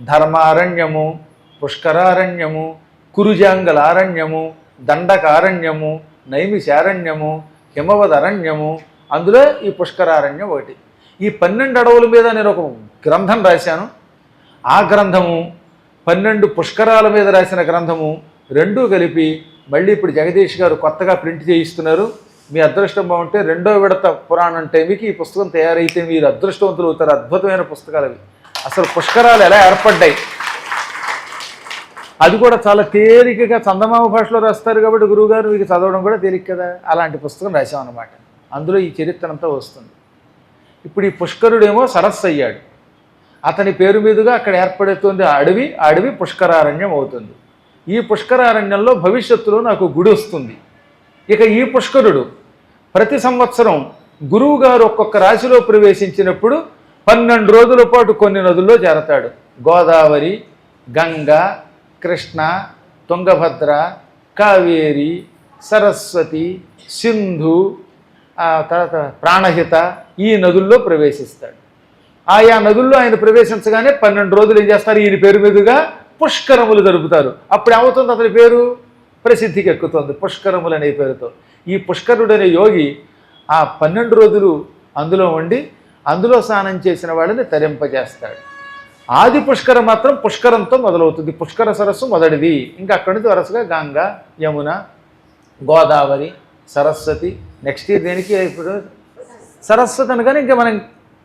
ధర్మారణ్యము, పుష్కరారణ్యము, కురుజాంగలారణ్యము, దండకారణ్యము, నైమిశారణ్యము, హిమవద్ అరణ్యము, అందులో ఈ పుష్కరారణ్యం ఒకటి. ఈ 12 అడవుల మీద నేను ఒక గ్రంథం రాశాను. ఆ గ్రంథము 12 పుష్కరాల మీద రాసిన గ్రంథము రెండూ కలిపి మళ్ళీ ఇప్పుడు జగదీష్ గారు కొత్తగా ప్రింట్ చేయిస్తున్నారు. మీ అదృష్టం బాగుంటే 2వ విడత పురాణం టైంకి ఈ పుస్తకం తయారైతే మీరు అదృష్టవంతులు అవుతారు. అద్భుతమైన పుస్తకాలు అవి. అసలు పుష్కరాలు ఎలా ఏర్పడ్డాయి అది కూడా చాలా తేలికగా చందమామ భాషలో రాస్తారు కాబట్టి గురువుగారు మీకు చదవడం కూడా తేలిక కదా. అలాంటి పుస్తకం రాశామన్నమాట. అందులో ఈ చరిత్ర అంతా వస్తుంది. ఇప్పుడు ఈ పుష్కరుడేమో సరస్సు అయ్యాడు. అతని పేరు మీదుగా అక్కడ ఏర్పడుతుంది అడవి పుష్కరారణ్యం అవుతుంది. ఈ పుష్కరారణ్యంలో భవిష్యత్తులో నాకు గుడి వస్తుంది. ఇక ఈ పుష్కరుడు ప్రతి సంవత్సరం గురువుగారు ఒక్కొక్క రాశిలో ప్రవేశించినప్పుడు 12 రోజుల పాటు కొన్ని నదుల్లో చేరతాడు. గోదావరి, గంగ, కృష్ణ, తుంగభద్ర, కావేరి, సరస్వతి, సింధు, తర్వాత ప్రాణహిత ఈ నదుల్లో ప్రవేశిస్తాడు. ఆయా నదుల్లో ఆయన ప్రవేశించగానే 12 రోజులు ఏం చేస్తారు, ఈయన పేరు మీదుగా పుష్కరములు జరుపుతారు. అప్పుడు ఏమవుతుంది, అతని పేరు ప్రసిద్ధికి ఎక్కుతుంది పుష్కరములు అనే పేరుతో. ఈ పుష్కరుడు అనే యోగి ఆ 12 రోజులు అందులో ఉండి అందులో స్నానం చేసిన వాళ్ళని తరింపజేస్తాడు. ఆది పుష్కరం మాత్రం పుష్కరంతో మొదలవుతుంది. పుష్కర సరస్సు మొదటిది. ఇంకా అక్కడి నుంచి వరుసగా గంగా, యమున, గోదావరి, సరస్వతి. నెక్స్ట్ ఇయర్ దేనికి ఇప్పుడు సరస్వతి అనగానే ఇంకా మనం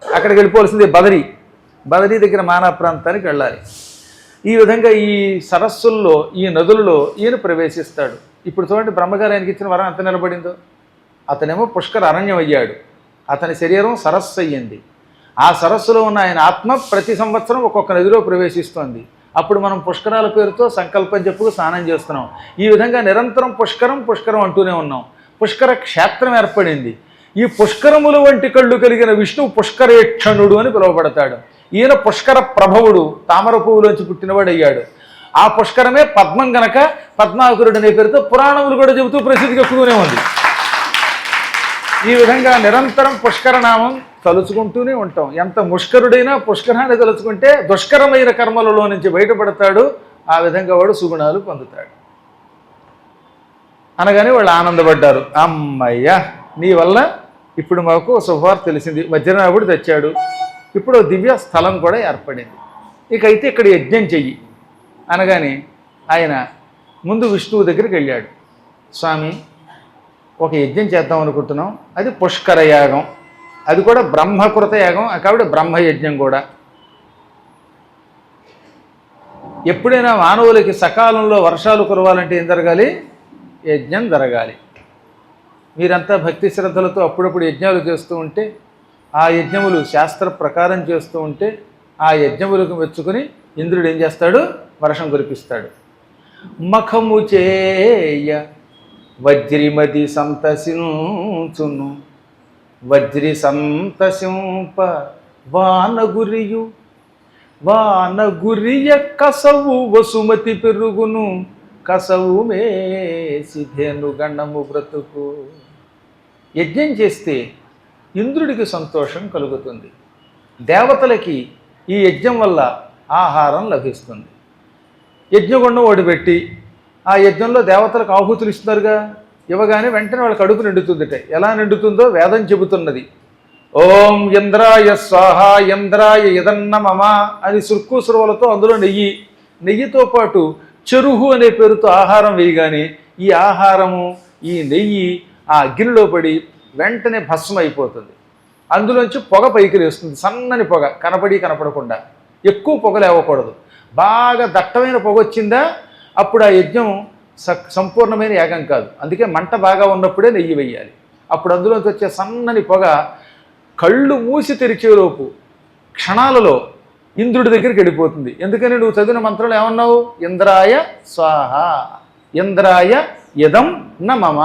అక్కడికి వెళ్ళిపోవాల్సింది బదరీ దగ్గర మానా ప్రాంతానికి వెళ్ళాలి. ఈ విధంగా ఈ సరస్సుల్లో ఈ నదులలో ఈయన ప్రవేశిస్తాడు. ఇప్పుడు చూడండి, బ్రహ్మగారు ఆయనకి ఇచ్చిన వరం ఎంత నిలబడిందో. అతనేమో పుష్కర అరణ్యం అయ్యాడు, అతని శరీరం సరస్సు అయ్యింది. ఆ సరస్సులో ఉన్న ఆయన ఆత్మ ప్రతి సంవత్సరం ఒక్కొక్క నదిలో ప్రవేశిస్తోంది. అప్పుడు మనం పుష్కరాల పేరుతో సంకల్పం చెప్పుకు స్నానం చేస్తున్నాం. ఈ విధంగా నిరంతరం పుష్కరం అంటూనే ఉన్నాం. పుష్కర క్షేత్రం ఏర్పడింది. ఈ పుష్కరముల వంటి కళ్ళు కలిగిన విష్ణువు పుష్కరేక్షణుడు అని పిలువబడతాడు. ఈయన పుష్కర ప్రభవుడు, తామర పువ్వులోంచి పుట్టినవాడు అయ్యాడు. ఆ పుష్కరమే పద్మం గనక పద్మాకరుడు అనే పేరుతో పురాణములు కూడా చెబుతూ ప్రసిద్ధికి ఎక్కువనే ఉంది. ఈ విధంగా నిరంతరం పుష్కరనామం తలుచుకుంటూనే ఉంటాం. ఎంత ముష్కరుడైనా పుష్కరాన్ని తలుచుకుంటే దుష్కరమైన కర్మలలో నుంచి బయటపడతాడు. ఆ విధంగా వాడు సుగుణాలు పొందుతాడు. అనగానే వాళ్ళు ఆనందపడ్డారు. అమ్మయ్య, నీ వల్ల ఇప్పుడు మాకు శుభవార్త తెలిసింది. వజ్రనాభుడు తెచ్చాడు. ఇప్పుడు దివ్య స్థలం కూడా ఏర్పడింది. ఇకైతే ఇక్కడ యజ్ఞం చెయ్యి అనగానే ఆయన ముందు విష్ణువు దగ్గరికి వెళ్ళాడు. స్వామి, ఒక యజ్ఞం చేద్దాం అనుకుంటున్నాం. అది పుష్కర యాగం, అది కూడా బ్రహ్మకృత యాగం కాబట్టి బ్రహ్మయజ్ఞం కూడా. ఎప్పుడైనా మానవులకి సకాలంలో వర్షాలు కురవాలంటే ఏం జరగాలి? యజ్ఞం జరగాలి. మీరంతా భక్తి శ్రద్ధలతో అప్పుడప్పుడు యజ్ఞాలు చేస్తూ ఉంటే, ఆ యజ్ఞములు శాస్త్ర ప్రకారం చేస్తూ ఉంటే, ఆ యజ్ఞములకు మెచ్చుకుని ఇంద్రుడు ఏం చేస్తాడు? వర్షం కురిపిస్తాడు. మఖము చేయ వజ్రిమతి సంతసించును, వజ్రి సంతసింప వానగురియ కసవు వసుమతి పెరుగును, కసవు మేసిధేను గణము బ్రతుకు. యజ్ఞం చేస్తే ఇంద్రుడికి సంతోషం కలుగుతుంది. దేవతలకి ఈ యజ్ఞం వల్ల ఆహారం లభిస్తుంది. యజ్ఞగుండం ఓడిపెట్టి ఆ యజ్ఞంలో దేవతలకు ఆహుతులు ఇస్తున్నారుగా, ఇవ్వగానే వెంటనే వాళ్ళ కడుపు నిండుతుందిట. ఎలా నిండుతుందో వేదం చెబుతున్నది. ఓం ఇంద్రాయ స్వాహ ఇంద్రాయ యదన్న మమ అని సుర్కుసురువులతో అందులో నెయ్యితో పాటు చెరుహు అనే పేరుతో ఆహారం వేయగానే ఈ ఆహారము ఈ నెయ్యి ఆ అగ్నిలో పడి వెంటనే భస్మం అయిపోతుంది. అందులోంచి పొగ పైకి లేస్తుంది. సన్నని పొగ, కనపడకుండా. ఎక్కువ పొగ లేవకూడదు. బాగా దట్టమైన పొగ వచ్చిందా అప్పుడు ఆ యజ్ఞం సంపూర్ణమైన యాగం కాదు. అందుకే మంట బాగా ఉన్నప్పుడే నెయ్యి వేయాలి. అప్పుడు అందులోంచి వచ్చే సన్నని పొగ కళ్ళు మూసి తెరిచేలోపు క్షణాలలో ఇంద్రుడి దగ్గరికి వెళ్ళిపోతుంది. ఎందుకని నువ్వు చదివిన మంత్రంలో ఏమన్నావు? ఇంద్రాయ స్వాహ ఇంద్రాయ యదం న మమ,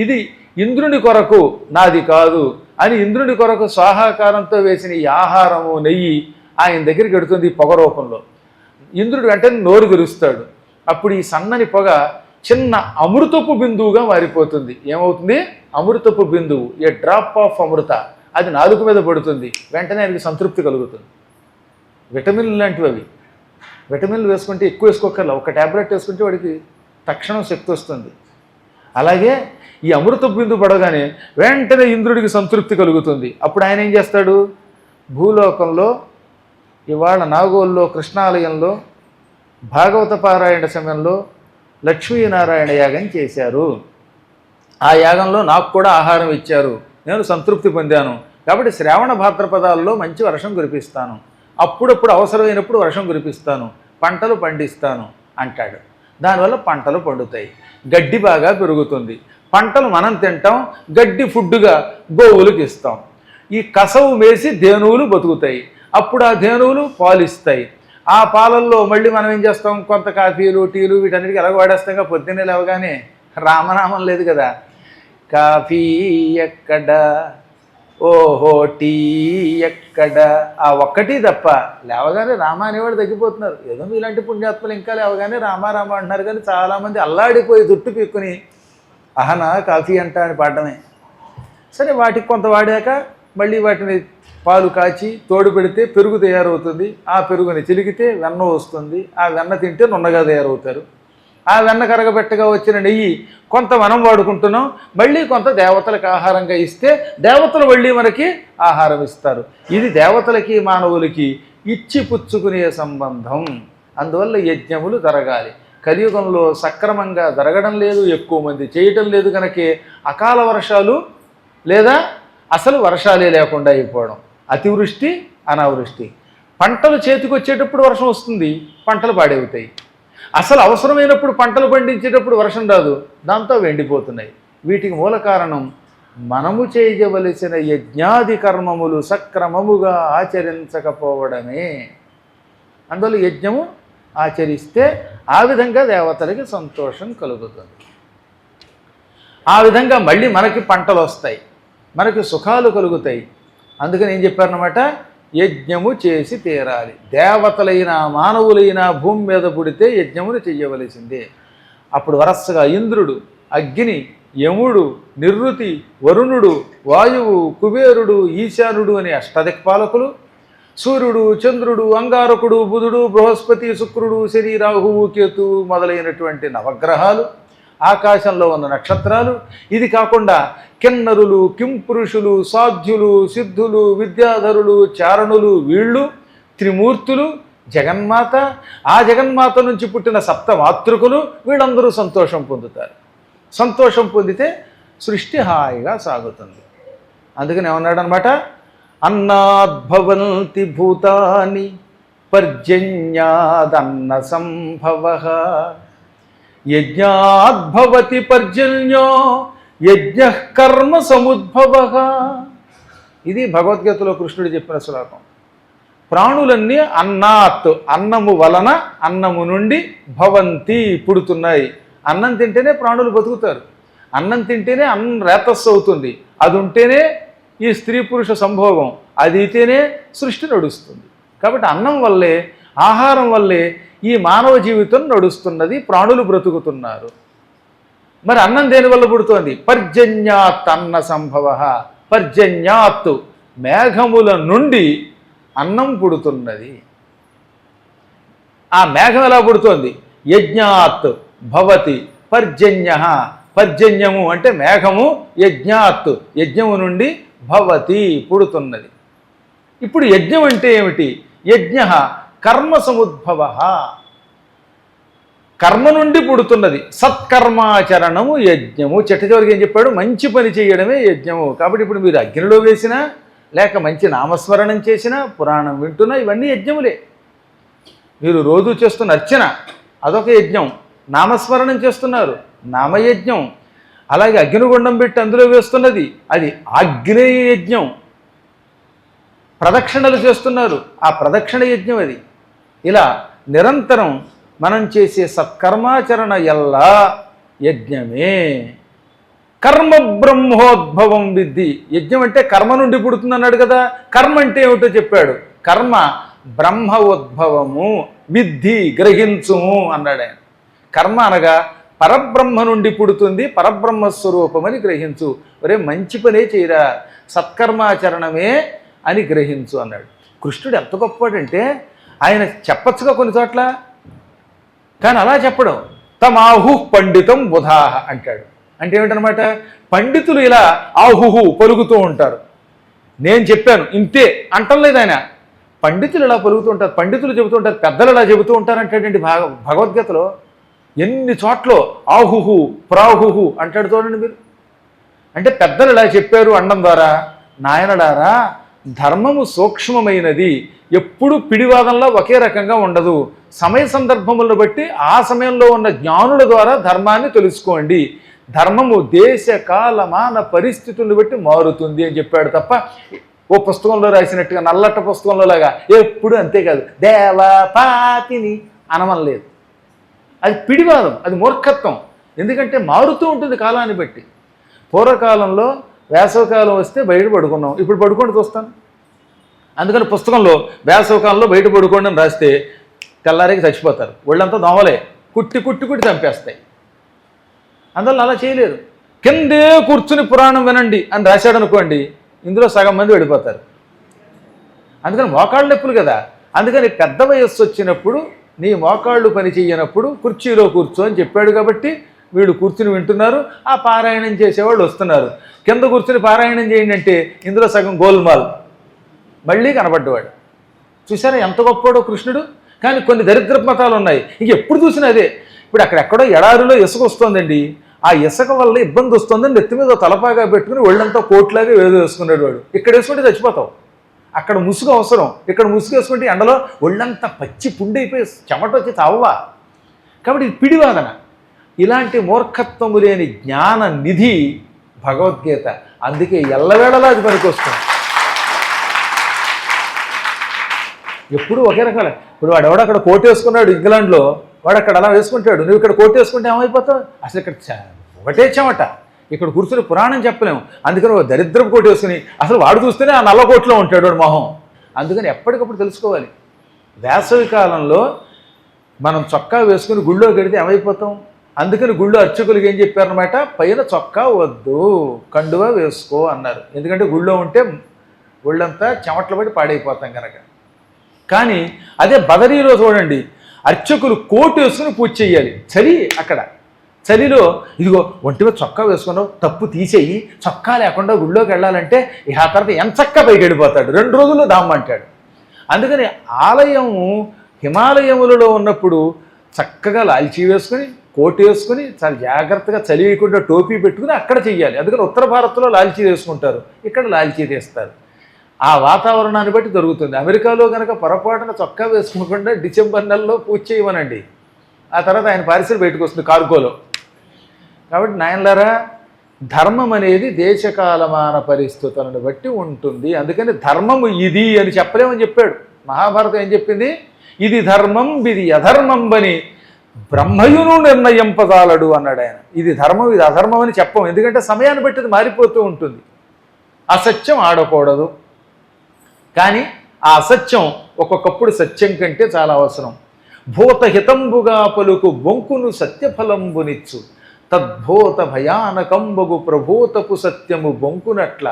ఇది ఇంద్రుని కొరకు నాది కాదు అని ఇంద్రుని కొరకు స్వాహాకారంతో వేసిన ఈ ఆహారము నెయ్యి ఆయన దగ్గరికి వెడుతుంది పొగ రూపంలో. ఇంద్రుడు వెంటనే నోరు తెరుస్తాడు. అప్పుడు ఈ సన్నని పొగ చిన్న అమృతపు బిందువుగా మారిపోతుంది. ఏమవుతుంది? అమృతపు బిందువు, ఏ డ్రాప్ ఆఫ్ అమృత. అది నాలుక మీద పడుతుంది. వెంటనే ఆయనకి సంతృప్తి కలుగుతుంది. విటమిన్లు లాంటివి అవి. విటమిన్లు వేసుకుంటే ఎక్కువ వేసుకోకర్లా, ఒక ట్యాబ్లెట్ వేసుకుంటే వాడికి తక్షణం శక్తి వస్తుంది. అలాగే ఈ అమృత బిందు పడగానే వెంటనే ఇంద్రుడికి సంతృప్తి కలుగుతుంది. అప్పుడు ఆయన ఏం చేస్తాడు? భూలోకంలో ఇవాళ నాగోల్లో కృష్ణాలయంలో భాగవత పారాయణ సమయంలో లక్ష్మీనారాయణ యాగం చేశారు. ఆ యాగంలో నాకు కూడా ఆహారం ఇచ్చారు, నేను సంతృప్తి పొందాను. కాబట్టి శ్రావణ భాద్రపదాల్లో మంచి వర్షం కురిపిస్తాను, అప్పుడప్పుడు అవసరమైనప్పుడు వర్షం కురిపిస్తాను, పంటలు పండిస్తాను అంటాడు. దానివల్ల పంటలు పండుతాయి, గడ్డి బాగా పెరుగుతుంది, పంటలు మనం తింటాం, గడ్డి ఫుడ్డుగా గోవులకు ఇస్తాం. ఈ కసవు మేసి ధేనువులు బతుకుతాయి. అప్పుడు ఆ ధేనువులు పాలిస్తాయి. ఆ పాలల్లో మళ్ళీ మనం ఏం చేస్తాం? కొంత కాఫీలు టీలు వీటన్నిటికీ ఎలాగ వాడేస్తాం. పొద్దున్నే లేవగానే రామనామం లేదు కదా, కాఫీ ఎక్కడ ఓహో టీ ఎక్కడ, ఆ ఒక్కటి తప్ప లేవగానే రామ అనేవాడు తగ్గిపోతున్నారు. ఏదో మీలాంటి పుణ్యాత్మలు ఇంకా లేవగానే రామ రామ అంటున్నారు, కానీ చాలామంది అల్లాడిపోయి జుట్టు పీక్కుని అహనా కాఫీ అంట అని పాడటమే. సరే వాటికి కొంత వాడాక మళ్ళీ వాటిని పాలు కాచి తోడు పెడితే పెరుగు తయారవుతుంది. ఆ పెరుగుని చిలికితే వెన్న వస్తుంది. ఆ వెన్న తింటే నున్నగా తయారవుతారు. ఆ వెన్న కరగబెట్టగా వచ్చిన నెయ్యి కొంత మనం వాడుకుంటున్నాం, మళ్ళీ కొంత దేవతలకు ఆహారంగా ఇస్తే దేవతలు మళ్ళీ మనకి ఆహారం ఇస్తారు. ఇది దేవతలకి మానవులకి ఇచ్చి పుచ్చుకునే సంబంధం. అందువల్ల యజ్ఞములు జరగాలి. కలియుగంలో సక్రమంగా జరగడం లేదు, ఎక్కువ మంది చేయటం లేదు. కనుకే అకాల వర్షాలు లేదా అసలు వర్షాలే లేకుండా అయిపోవడం, అతివృష్టి అనావృష్టి. పంటలు చేతికి వచ్చేటప్పుడు వర్షం వస్తుంది, పంటలు పాడవుతాయి. అసలు అవసరమైనప్పుడు పంటలు పండించేటప్పుడు వర్షం రాదు, దాంతో వెండిపోతున్నాయి. వీటికి మూల కారణం మనము చేయవలసిన యజ్ఞాది కర్మములు సక్రమముగా ఆచరించకపోవడమే. అందువల్ల యజ్ఞము ఆచరిస్తే ఆ విధంగా దేవతలకి సంతోషం కలుగుతుంది. ఆ విధంగా మళ్ళీ మనకి పంటలు వస్తాయి, మనకి సుఖాలు కలుగుతాయి. అందుకని ఏం చెప్పారన్నమాట, యజ్ఞము చేసి తీరాలి. దేవతలైనా మానవులైనా భూమి మీద పుడితే యజ్ఞమును చెయ్యవలసిందే. అప్పుడు వరసగా ఇంద్రుడు, అగ్ని, యముడు, నిరుతి, వరుణుడు, వాయువు, కుబేరుడు, ఈశానుడు అనే అష్టదిక్పాలకులు, సూర్యుడు, చంద్రుడు, అంగారకుడు, బుధుడు, బృహస్పతి, శుక్రుడు, శని, రాహువు, కేతు మొదలైనటువంటి నవగ్రహాలు, ఆకాశంలో ఉన్న నక్షత్రాలు, ఇది కాకుండా కిన్నరులు, కింపురుషులు, సాధ్యులు, సిద్ధులు, విద్యాధరులు, చారణులు, వీళ్ళు త్రిమూర్తులు, జగన్మాత, ఆ జగన్మాత నుంచి పుట్టిన సప్తమాతృకులు, వీళ్ళందరూ సంతోషం పొందుతారు. సంతోషం పొందితే సృష్టి హాయిగా సాగుతుంది. అందుకని ఏమన్నాడు అనమాట, అన్నాద్భవంతి భూతాని పర్జన్యాదన్న సంభవ యజ్ఞాద్భవతి పర్జన్యో యజ్ఞ కర్మ సముద్భవ. ఇది భగవద్గీతలో కృష్ణుడు చెప్పిన శ్లోకం. ప్రాణులన్నీ అన్నాత్, అన్నము వలన, అన్నము నుండి, భవంతి పుడుతున్నాయి. అన్నం తింటేనే ప్రాణులు బతుకుతారు. అన్నం తింటేనే అన్నం రేతస్సు అవుతుంది. అది ఉంటేనే ఈ స్త్రీ పురుష సంభోగం, అది అయితేనే సృష్టి నడుస్తుంది. కాబట్టి అన్నం వల్లే, ఆహారం వల్లే ఈ మానవ జీవితం నడుస్తున్నది, ప్రాణులు బ్రతుకుతున్నారు. మరి అన్నం దేనివల్ల పుడుతోంది? పర్జన్యాత్ అన్న సంభవ. పర్జన్యాత్ మేఘముల నుండి అన్నం పుడుతున్నది. ఆ మేఘం ఎలా పుడుతోంది? యజ్ఞాత్ భవతి పర్జన్య. పర్జన్యము అంటే మేఘము, యజ్ఞాత్ యజ్ఞము నుండి, భవతి పుడుతున్నది. ఇప్పుడు యజ్ఞం అంటే ఏమిటి? యజ్ఞ కర్మ సముద్భవ, కర్మ నుండి పుడుతున్నది. సత్కర్మాచరణము యజ్ఞము. చిట్టచివరికి ఏం చెప్పాడు? మంచి పని చేయడమే యజ్ఞము. కాబట్టి ఇప్పుడు మీరు అగ్నిలో వేసినా, లేక మంచి నామస్మరణం చేసినా, పురాణం వింటున్నా, ఇవన్నీ యజ్ఞములే. మీరు రోజు చేస్తున్న అర్చన అదొక యజ్ఞం. నామస్మరణం చేస్తున్నారు, నామయజ్ఞం. అలాగే అగ్నిగుండం పెట్టి అందులో వేస్తున్నది, అది ఆగ్నేయ యజ్ఞం. ప్రదక్షిణలు చేస్తున్నారు, ఆ ప్రదక్షిణ యజ్ఞం అది. ఇలా నిరంతరం మనం చేసే సత్కర్మాచరణ ఎల్లా యజ్ఞమే. కర్మ బ్రహ్మోద్భవం విద్ధి. యజ్ఞం అంటే కర్మ నుండి పుడుతుంది అన్నాడు కదా. కర్మ అంటే ఏమిటో చెప్పాడు. కర్మ బ్రహ్మ ఉద్భవము, విద్ధి గ్రహించుము అన్నాడు ఆయన. కర్మ అనగా పరబ్రహ్మ నుండి పుడుతుంది, పరబ్రహ్మస్వరూపమని గ్రహించు. ఒరే మంచి పనే చేయరా, సత్కర్మాచరణమే అని గ్రహించు అన్నాడు. కృష్ణుడు ఎంత గొప్పవాడంటే ఆయన చెప్పచ్చుగా కొన్ని చోట్ల, కానీ అలా చెప్పడం. తమాహు పండితం బుధాహ అంటాడు. అంటే ఏమిటనమాట? పండితులు ఇలా ఆహుహు పలుకుతూ ఉంటారు. నేను చెప్పాను ఇంతే అంటం లేదు ఆయన. పండితులు ఇలా పలుకుతూ ఉంటారు, పండితులు చెబుతూ ఉంటారు, పెద్దలు ఇలా చెబుతూ ఉంటారంటాడండి. భగవద్గీతలో ఎన్ని చోట్ల ఆహుహు ప్రాహుహు అంటాడు చూడండి మీరు. అంటే పెద్దలు ఇలా చెప్పారు అనడం ద్వారా, నాయనడారా ధర్మము సూక్ష్మమైనది, ఎప్పుడు పిడివాదంలో ఒకే రకంగా ఉండదు. సమయ సందర్భములను బట్టి ఆ సమయంలో ఉన్న జ్ఞానుల ద్వారా ధర్మాన్ని తెలుసుకోండి. ధర్మము దేశ కాల మాన పరిస్థితులను బట్టి మారుతుంది అని చెప్పాడు తప్ప ఓ పుస్తకంలో రాసినట్టుగా నల్లట్ట పుస్తకంలో లాగా ఎప్పుడు అంతేకాదు దేవపాతిని అనమనలేదు. అది పిడివాదం, అది మూర్ఖత్వం. ఎందుకంటే మారుతూ ఉంటుంది కాలాన్ని బట్టి. పూర్వకాలంలో వేసవకాలం వస్తే బయట పడుకున్నాం, ఇప్పుడు పడుకోండి చూస్తాను. అందుకని పుస్తకంలో వేసవకాలంలో బయట పడుకోండి అని రాస్తే తెల్లారికి చచ్చిపోతారు. ఒళ్ళంతా దోమలే కుట్టి కుట్టి కుట్టి చంపేస్తాయి. అందువల్ల అలా చేయలేరు. కిందే కూర్చుని పురాణం వినండి అని రాశాడు అనుకోండి, ఇందులో సగం మంది వెళ్ళిపోతారు. అందుకని మోకాళ్ళు నొప్పులు కదా. అందుకని పెద్ద వయస్సు వచ్చినప్పుడు నీ మోకాళ్ళు పని చెయ్యనప్పుడు కుర్చీలో కూర్చో అని చెప్పాడు కాబట్టి వీళ్ళు కూర్చుని వింటున్నారు. ఆ పారాయణం చేసేవాళ్ళు వస్తున్నారు. కింద కూర్చుని పారాయణం చేయండి అంటే ఇందులో సగం గోల్మాల్ మళ్ళీ కనబడ్డవాడు. చూసారా ఎంత గొప్పవాడో కృష్ణుడు. కానీ కొన్ని దరిద్ర మతాలు ఉన్నాయి, ఇంక ఎప్పుడు చూసినా అదే. ఇప్పుడు అక్కడెక్కడో ఎడారిలో ఇసుక వస్తుందండి, ఆ ఇసుక వల్ల ఇబ్బంది వస్తుందని నెత్తి మీద తలపాగా పెట్టుకుని ఒళ్ళంతా కోట్లాగా వేసుకున్నాడు వాడు. ఇక్కడ వేసుకుంటే చచ్చిపోతావు. అక్కడ ముసుగు అవసరం, ఇక్కడ ముసుగు వేసుకుంటే ఎండలో ఒళ్ళంతా పచ్చి పుండైపోయి చెమట వచ్చి తావవా. కాబట్టి ఇది పిడివాదన. ఇలాంటి మూర్ఖత్వము లేని జ్ఞాన నిధి భగవద్గీత. అందుకే ఎల్లవేళలా అది పనికి వస్తుంది. ఎప్పుడు ఒకే రకాల. ఇప్పుడు వాడు ఎవడో అక్కడ కోట్ వేసుకున్నాడు ఇంగ్లాండ్లో, వాడు అక్కడ అలా వేసుకుంటాడు, నువ్వు ఇక్కడ కోట్ వేసుకుంటే ఏమైపోతావు? అసలు ఇక్కడ ఒకటే చెమట. ఇక్కడ కూర్చుని పురాణం చెప్పలేము. అందుకని ఒక దరిద్రపు కోటు వేసుకుని అసలు వాడు చూస్తేనే ఆ నల్ల కోట్లో ఉంటాడు వాడు మొహం. అందుకని ఎప్పటికప్పుడు తెలుసుకోవాలి. వేసవి కాలంలో మనం చొక్కా వేసుకుని గుళ్ళో గడితే ఏమైపోతాం? అందుకని గుళ్ళో అర్చకులకి ఏం చెప్పారనమాట, పైన చొక్కా వద్దు, కండువా వేసుకో అన్నారు. ఎందుకంటే గుళ్ళో ఉంటే ఒళ్ళంతా చెమట్లు పడి పాడైపోతాం కనుక. కానీ అదే బదరీలో చూడండి, అర్చకులు కోటు వేసుకుని పూజ చేయాలి. చలి అక్కడ, చలిలో ఇదిగో ఒంటిగా చొక్కా వేసుకున్నావు, తప్పు తీసేయి, చొక్కా లేకుండా గుళ్ళోకి వెళ్ళాలంటే ఆ తర్వాత ఎంచక్కా పైకి వెళ్ళిపోతాడు, 2 రోజుల్లో దామ్మంటాడు. అందుకని ఆలయము హిమాలయములలో ఉన్నప్పుడు చక్కగా లాల్చీ వేసుకుని కోటు వేసుకుని చాలా జాగ్రత్తగా చలి వేయకుండా టోపీ పెట్టుకుని అక్కడ చెయ్యాలి. అందుకని ఉత్తర భారత్లో లాల్చీ వేసుకుంటారు, ఇక్కడ లాల్చీ తీస్తారు. ఆ వాతావరణాన్ని బట్టి దొరుకుతుంది. అమెరికాలో కనుక పొరపాటున చొక్కా వేసుకోకుండా డిసెంబర్ నెలలో పూజ చేయమనండి, ఆ తర్వాత ఆయన పారిసలు బయటకు వస్తుంది కార్గోలో. కాబట్టి నాయనలారా, ధర్మం అనేది దేశకాలమాన పరిస్థితులను బట్టి ఉంటుంది. అందుకని ధర్మము ఇది అని చెప్పలేమని చెప్పాడు. మహాభారతం ఏం చెప్పింది? ఇది ధర్మం ఇది అధర్మం అని బ్రహ్మయును నిర్ణయింపజాలడు అన్నాడు ఆయన. ఇది ధర్మం ఇది అధర్మం అని చెప్పం, ఎందుకంటే సమయాన్ని బట్టి అది మారిపోతూ ఉంటుంది. అసత్యం ఆడకూడదు, కానీ ఆ అసత్యం ఒక్కొక్కప్పుడు సత్యం కంటే చాలా అవసరం. భూతహితంబుగా పలుకు బొంకును సత్యఫలంబునిచ్చు, తద్భూత భయానకంబగు ప్రభూతపు సత్యము బొంకునట్ల,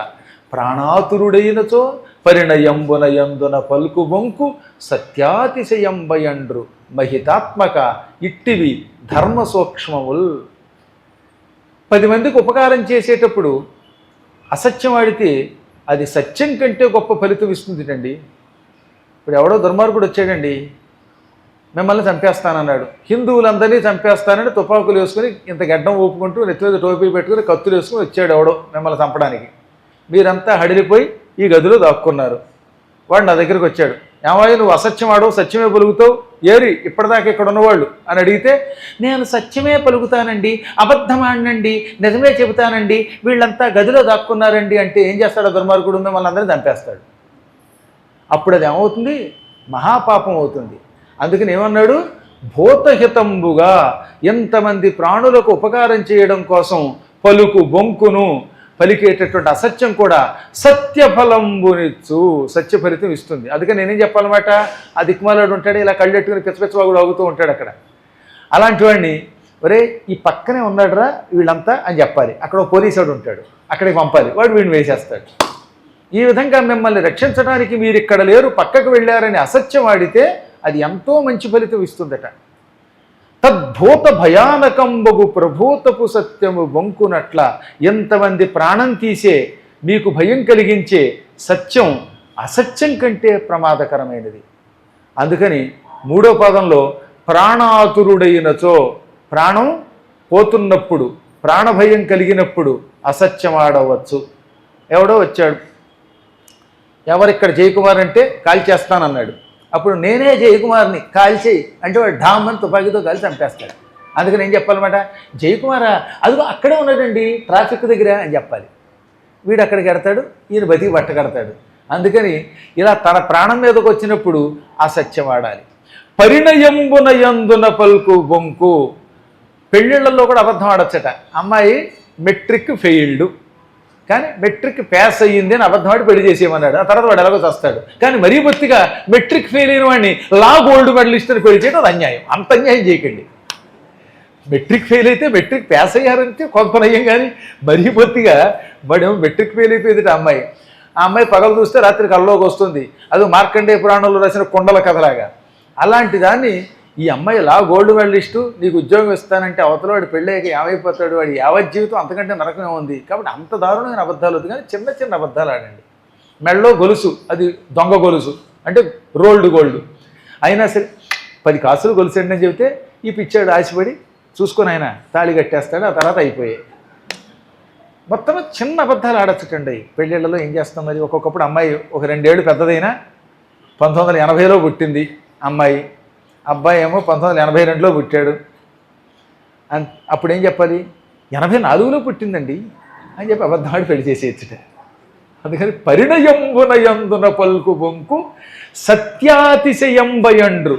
ప్రాణాతురుడైనచో పరిణయంబునయందున పలుకు బొంకు సత్యాతిశయంబయండ్రు మహితాత్మక ఇట్టివి ధర్మ సూక్ష్మముల్. 10 మందికి ఉపకారం చేసేటప్పుడు అసత్యం ఆడితే అది సత్యం కంటే గొప్ప ఫలితం ఇస్తుందిటండి. ఇప్పుడు ఎవడో దుర్మార్గుడు వచ్చాడండి, మిమ్మల్ని చంపేస్తానన్నాడు, హిందువులందరినీ చంపేస్తానని తుపాకులు వేసుకుని ఇంత గడ్డం ఊపుకుంటూ నెత్తి మీద టోపీ పెట్టుకుని కత్తులు వేసుకుని వచ్చాడు ఎవడో మిమ్మల్ని చంపడానికి. మీరంతా హడిలిపోయి ఈ గదిలో దాక్కున్నారు. వాడు నా దగ్గరికి వచ్చాడు, ఏమాయి నువ్వు అసత్యం ఆడవు, సత్యమే పలుకుతావు, ఏరి ఇప్పటిదాకా ఇక్కడ ఉన్నవాళ్ళు అని అడిగితే, నేను సత్యమే పలుకుతానండి, అబద్ధం ఆడినండి, నిజమే చెబుతానండి, వీళ్ళంతా గదిలో దాక్కున్నారండి అంటే ఏం చేస్తాడు దుర్మార్గుడు? మిమ్మల్ని అందరినీ చంపేస్తాడు. అప్పుడు అది ఏమవుతుంది? మహాపాపం అవుతుంది. అందుకని ఏమన్నాడు? భూతహితంబుగా, ఎంతమంది ప్రాణులకు ఉపకారం చేయడం కోసం పలుకు బొంకును పలికేటటువంటి అసత్యం కూడా సత్యఫలంబునిచ్చు, సత్య ఫలితం ఇస్తుంది. అందుకని నేనేం చెప్పాలన్నమాట, ఆ దిక్కుమాలాడు ఉంటాడు, ఇలా కళ్ళెట్టుకుని పిచ్చపిచ్చవాగుడు ఆగుతూ ఉంటాడు అక్కడ. అలాంటి వాడిని, ఒరే ఈ పక్కనే ఉన్నాడురా వీళ్ళంతా అని చెప్పాలి. అక్కడ పోలీసు వాడు ఉంటాడు, అక్కడికి పంపాలి, వాడు వీడిని వేసేస్తాడు. ఈ విధంగా మిమ్మల్ని రక్షించడానికి మీరు ఇక్కడ లేరు, పక్కకు వెళ్ళారని అసత్యం ఆడితే అది ఎంతో మంచి ఫలితం ఇస్తుందట. తద్భూత భయానకంబగు ప్రభూతపు సత్యము బొంకునట్ల, ఎంతమంది ప్రాణం తీసే మీకు భయం కలిగించే సత్యం అసత్యం కంటే ప్రమాదకరమైనది. అందుకని 3వ పాదంలో ప్రాణాతురుడైనచో, ప్రాణం పోతున్నప్పుడు ప్రాణభయం కలిగినప్పుడు అసత్యం ఆడవచ్చు. ఎవడో వచ్చాడు, ఎవరిక్కడ జయకుమార్ అంటే కాల్చేస్తానన్నాడు. అప్పుడు నేనే జయకుమార్ని కాల్చేయి అంటే వాడు ఢామ్ అని తుపాకీతో కాల్చి చంపేస్తాడు. అందుకని ఏం చెప్పాలన్నమాట, జయకుమారా అదిగో అక్కడే ఉన్నాడండి ట్రాఫిక్ దగ్గర అని చెప్పాలి. వీడు అక్కడికి ఎడతాడు, ఈయన బతికి బట్ట కడతాడు. అందుకని ఇలా తన ప్రాణం మీదకి వచ్చినప్పుడు ఆ సత్యం ఆడాలి. పరిణయంబునయందున పలుకు బొంకు, పెళ్ళిళ్ళల్లో కూడా అబద్ధం ఆడొచ్చట. అమ్మాయి మెట్రిక్ ఫెయిల్డ్, కానీ మెట్రిక్ పాస్ అయ్యింది అని అబద్ధమాడి పెళ్లి చేసేయమన్నాడు. ఆ తర్వాత వాడు ఎలాగో చస్తాడు. కానీ మరీ బొత్తిగా మెట్రిక్ ఫెయిల్ అయిన వాడిని లా గోల్డ్ మెడలిస్ట్ అని పెళ్లి చేయడం అది అన్యాయం. అంత అన్యాయం చేయకండి. మెట్రిక్ ఫెయిల్ అయితే మెట్రిక్ పాస్ అయ్యారంటే కొంత నయ్యం, కానీ మరీ బొత్తిగా వాడేమో మెట్రిక్ ఫెయిల్ అయిపోయింది ఆ అమ్మాయి పగలు చూస్తే రాత్రి కల్లోకి వస్తుంది. అది మార్కండేయ పురాణంలో రాసిన కుండల కథలాగా. అలాంటి దాన్ని ఈ అమ్మాయి లా గోల్డ్ మెడలిస్టు నీకు ఉద్యోగం ఇస్తానంటే అవతల వాడు పెళ్ళాక ఏమైపోతాడు, వాడు యావత్ జీవితం అంతకంటే నరకమే ఉంది. కాబట్టి అంత దారుణమైన అబద్ధాలు వద్దు, కానీ చిన్న చిన్న అబద్ధాలు ఆడండి. మెడలో గొలుసు, అది దొంగ గొలుసు అంటే రోల్డ్ గోల్డ్ అయినా సరే 10 కాసులు గొలుసు అని చెబితే ఈ పిచ్చాడు ఆశపడి చూసుకొని ఆయన తాళి కట్టేస్తాడు. ఆ తర్వాత అయిపోయాయి. మొత్తం చిన్న అబద్ధాలు ఆడచ్చుటండి. పెళ్ళిళ్ళలో ఏం చేస్తాం మరి. ఒక్కొక్కప్పుడు అమ్మాయి ఒక 2 ఏళ్ళు పెద్దదైనా 1980లో పుట్టింది అమ్మాయి, అబ్బాయి ఏమో 1982లో పుట్టాడు. అప్పుడు ఏం చెప్పాలి, 84లో పుట్టిందండి అని చెప్పి అబద్ధమాడి పెళ్లి చేసేయచ్చుట. అందుకని పరిణయంబునయందున పలుకు బొంకు సత్యాతిశయంబయండ్రు.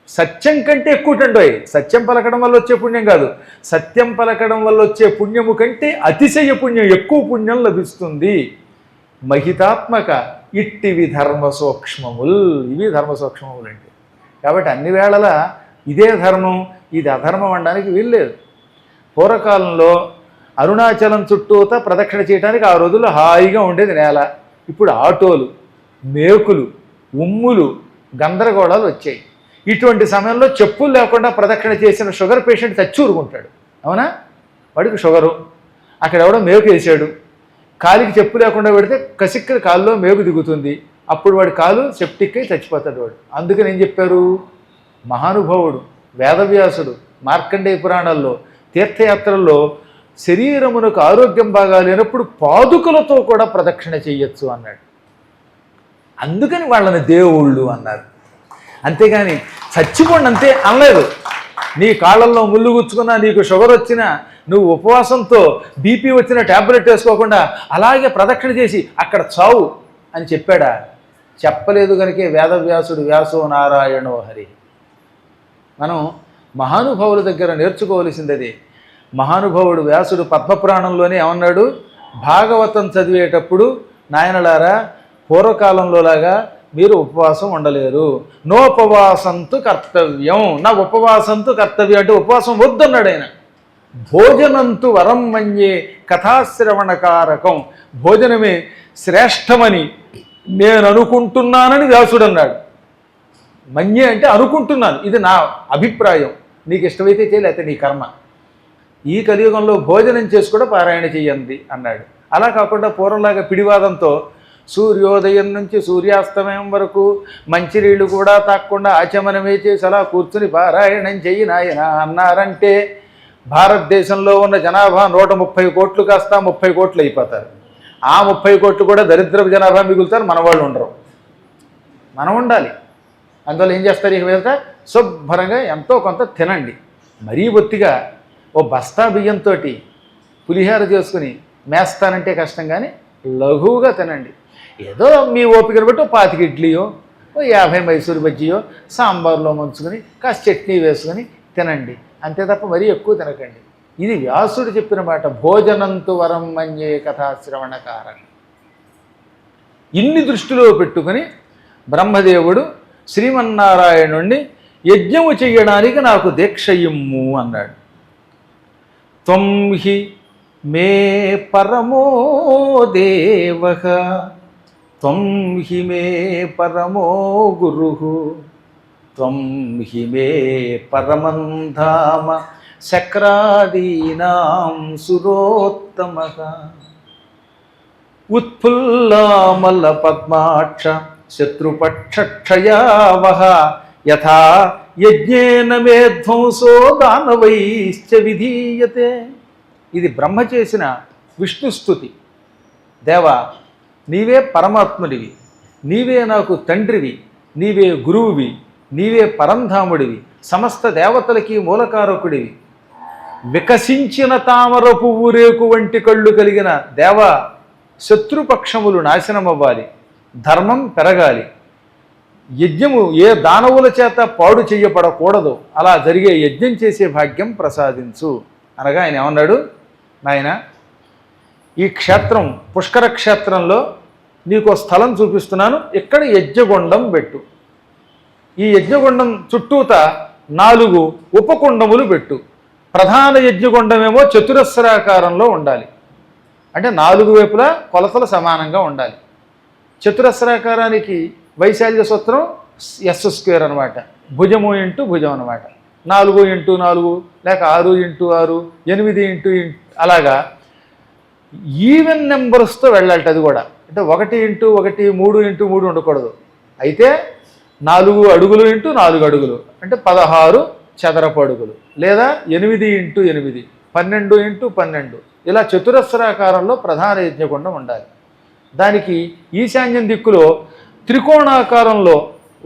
సత్యం కంటే ఎక్కువటండోయ్. సత్యం పలకడం వల్ల వచ్చే పుణ్యం కాదు, సత్యం పలకడం వల్ల వచ్చే పుణ్యము కంటే అతిశయ పుణ్యం, ఎక్కువ పుణ్యం లభిస్తుంది. మహితాత్మక ఇట్టివి ధర్మ సూక్ష్మములు. ఇవి ధర్మ సూక్ష్మములు అంటే. కాబట్టి అన్ని వేళలా ఇదే ధర్మం, ఇది అధర్మం అనడానికి వీల్లేదు. పూర్వకాలంలో అరుణాచలం చుట్టూతా ప్రదక్షిణ చేయడానికి ఆ రోజుల్లో హాయిగా ఉండేది నేల. ఇప్పుడు ఆటోలు, మేకులు, ఉమ్ములు, గందరగోళాలు వచ్చాయి. ఇటువంటి సమయంలో చెప్పులు లేకుండా ప్రదక్షిణ చేసిన షుగర్ పేషెంట్ చచ్చి ఊరుకుంటాడు. అవునా? వాడికి షుగరు, అక్కడ ఎవడో మేకు వేసాడు, కాలికి చెప్పు లేకుండా పెడితే కసిక్క కాలులో మేకు దిగుతుంది. అప్పుడు వాడి కాలు సెప్టిక్ అయి చచ్చిపోతాడు వాడు. అందుకని ఏం చెప్పారు మహానుభావుడు వేదవ్యాసుడు మార్కండేయ పురాణాల్లో, తీర్థయాత్రల్లో శరీరమునకు ఆరోగ్యం బాగా లేనప్పుడు పాదుకలతో కూడా ప్రదక్షిణ చెయ్యొచ్చు అన్నాడు. అందుకని వాళ్ళని దేవుళ్ళు అన్నారు. అంతేగాని చచ్చిపోండి అంతే అనలేదు. నీ కాళ్ళల్లో ముళ్ళు గుచ్చుకున్నా, నీకు షుగర్ వచ్చినా, నువ్వు ఉపవాసంతో బీపీ వచ్చిన ట్యాబ్లెట్ వేసుకోకుండా అలాగే ప్రదక్షిణ చేసి అక్కడ చావు అని చెప్పాడా? చెప్పలేదు. కనుకే వేదవ్యాసుడు వ్యాసో నారాయణో హరి. మనం మహానుభావుల దగ్గర నేర్చుకోవలసింది అదే. మహానుభావుడు వ్యాసుడు పద్మపురాణంలోనే ఏమన్నాడు, భాగవతం చదివేటప్పుడు నాయనలారా పూర్వకాలంలోలాగా మీరు ఉపవాసం ఉండలేరు. నోపవాసంతు కర్తవ్యం, నా ఉపవాసంతు కర్తవ్యం అంటే ఉపవాసం వద్దన్నాడు ఆయన. భోజనంతు వరం మన్యే కథాశ్రవణకారకం, భోజనమే శ్రేష్టమని నేను అనుకుంటున్నానని వ్యాసుడు అన్నాడు. మన్యే అంటే అనుకుంటున్నాను, ఇది నా అభిప్రాయం, నీకు ఇష్టమైతే చేయ, లేకపోతే నీ కర్మ. ఈ కలియుగంలో భోజనం చేసి కూడా పారాయణ చెయ్యండి అన్నాడు. అలా కాకుండా పూర్వంలాగా పిడివాదంతో సూర్యోదయం నుంచి సూర్యాస్తమయం వరకు మంచినీళ్ళు కూడా తాకుండా ఆచమనమే చేసి అలా కూర్చుని పారాయణం చెయ్యి నాయన అన్నారంటే భారతదేశంలో ఉన్న జనాభా 130 కోట్లు కాస్త 30 కోట్లు అయిపోతారు. ఆ 30 కోట్లు కూడా దరిద్రపు జనాభా మిగులుతారు, మన వాళ్ళు ఉండరు. మనం ఉండాలి. అందువల్ల ఏం చేస్తారు, ఇక వెళ్తా శుభ్రంగా ఎంతో కొంత తినండి. మరీ బొత్తిగా ఓ బస్తా బియ్యంతో పులిహార చేసుకుని మేస్తానంటే కష్టం, కానీ లఘువుగా తినండి. ఏదో మీ ఓపికను బట్టి 25 ఇడ్లీయో, 50 మైసూరు బజ్జీయో సాంబార్లో ముంచుకొని కాస్త చట్నీ వేసుకొని తినండి. అంతే తప్ప మరీ ఎక్కువ తినకండి. ఇది వ్యాసుడు చెప్పిన మాట. భోజనంతు వరం మన్యే కథాశ్రవణకారం. ఇన్ని దృష్టిలో పెట్టుకుని బ్రహ్మదేవుడు శ్రీమన్నారాయణుణ్ణి యజ్ఞము చెయ్యడానికి నాకు దీక్ష ఇమ్ము అన్నాడు. త్వం హి మే పరమో దేవః త్వం హి మే పరమో గురుః త్వం హి మే పరమం ధామ శక్రాదీనాం సురోత్తమః ఉత్ఫుల్లామల పద్మాక్ష శత్రుపక్షక్షయావహ యథా యజ్ఞేన మే ధ్వంసో దానవైశ్చ విధీయతే. ఇది బ్రహ్మ చేసిన విష్ణుస్తుతి. దేవా, నీవే పరమాత్ముడివి, నీవే నాకు తండ్రివి, నీవే గురువువి, నీవే పరంధాముడివి, సమస్త దేవతలకి మూలకారకుడివి. వికసించిన తామర పువ్వు రేకు వంటి కళ్ళు కలిగిన దేవా, శత్రుపక్షములు నాశనమవ్వాలి, ధర్మం పెరగాలి, యజ్ఞము ఏ దానవుల చేత పాడు చెయ్యబడకూడదు, అలా జరిగే యజ్ఞం చేసే భాగ్యం ప్రసాదించు అనగా ఆయన ఏమన్నాడు, నాయన ఈ క్షేత్రం పుష్కర క్షేత్రంలో నీకు స్థలం చూపిస్తున్నాను, ఇక్కడ యజ్ఞగుండం పెట్టు. ఈ యజ్ఞగుండం చుట్టూత 4 ఉపకుండములు పెట్టు. ప్రధాన యజ్ఞగుండమేమో చతురస్రాకారంలో ఉండాలి, అంటే 4 వైపులా కొలతలు సమానంగా ఉండాలి. చతురస్రాకారానికి వైశాల్య సూత్రం S² అనమాట, భుజము ఇంటూ భుజం అనమాట. 4x4 లేక 6x6, 8x8 అలాగా ఈవెన్ నెంబర్స్తో వెళ్ళాలి. అది కూడా అంటే 1x1, 3x3 ఉండకూడదు. అయితే 4 అడుగులు ఇంటూ 4 అడుగులు అంటే 16 చదరపు అడుగులు, లేదా 8x8, 12x12 ఇలా చతురస్రాకారంలో ప్రధాన యజ్ఞగుండం ఉండాలి. దానికి ఈశాన్యం దిక్కులో త్రికోణాకారంలో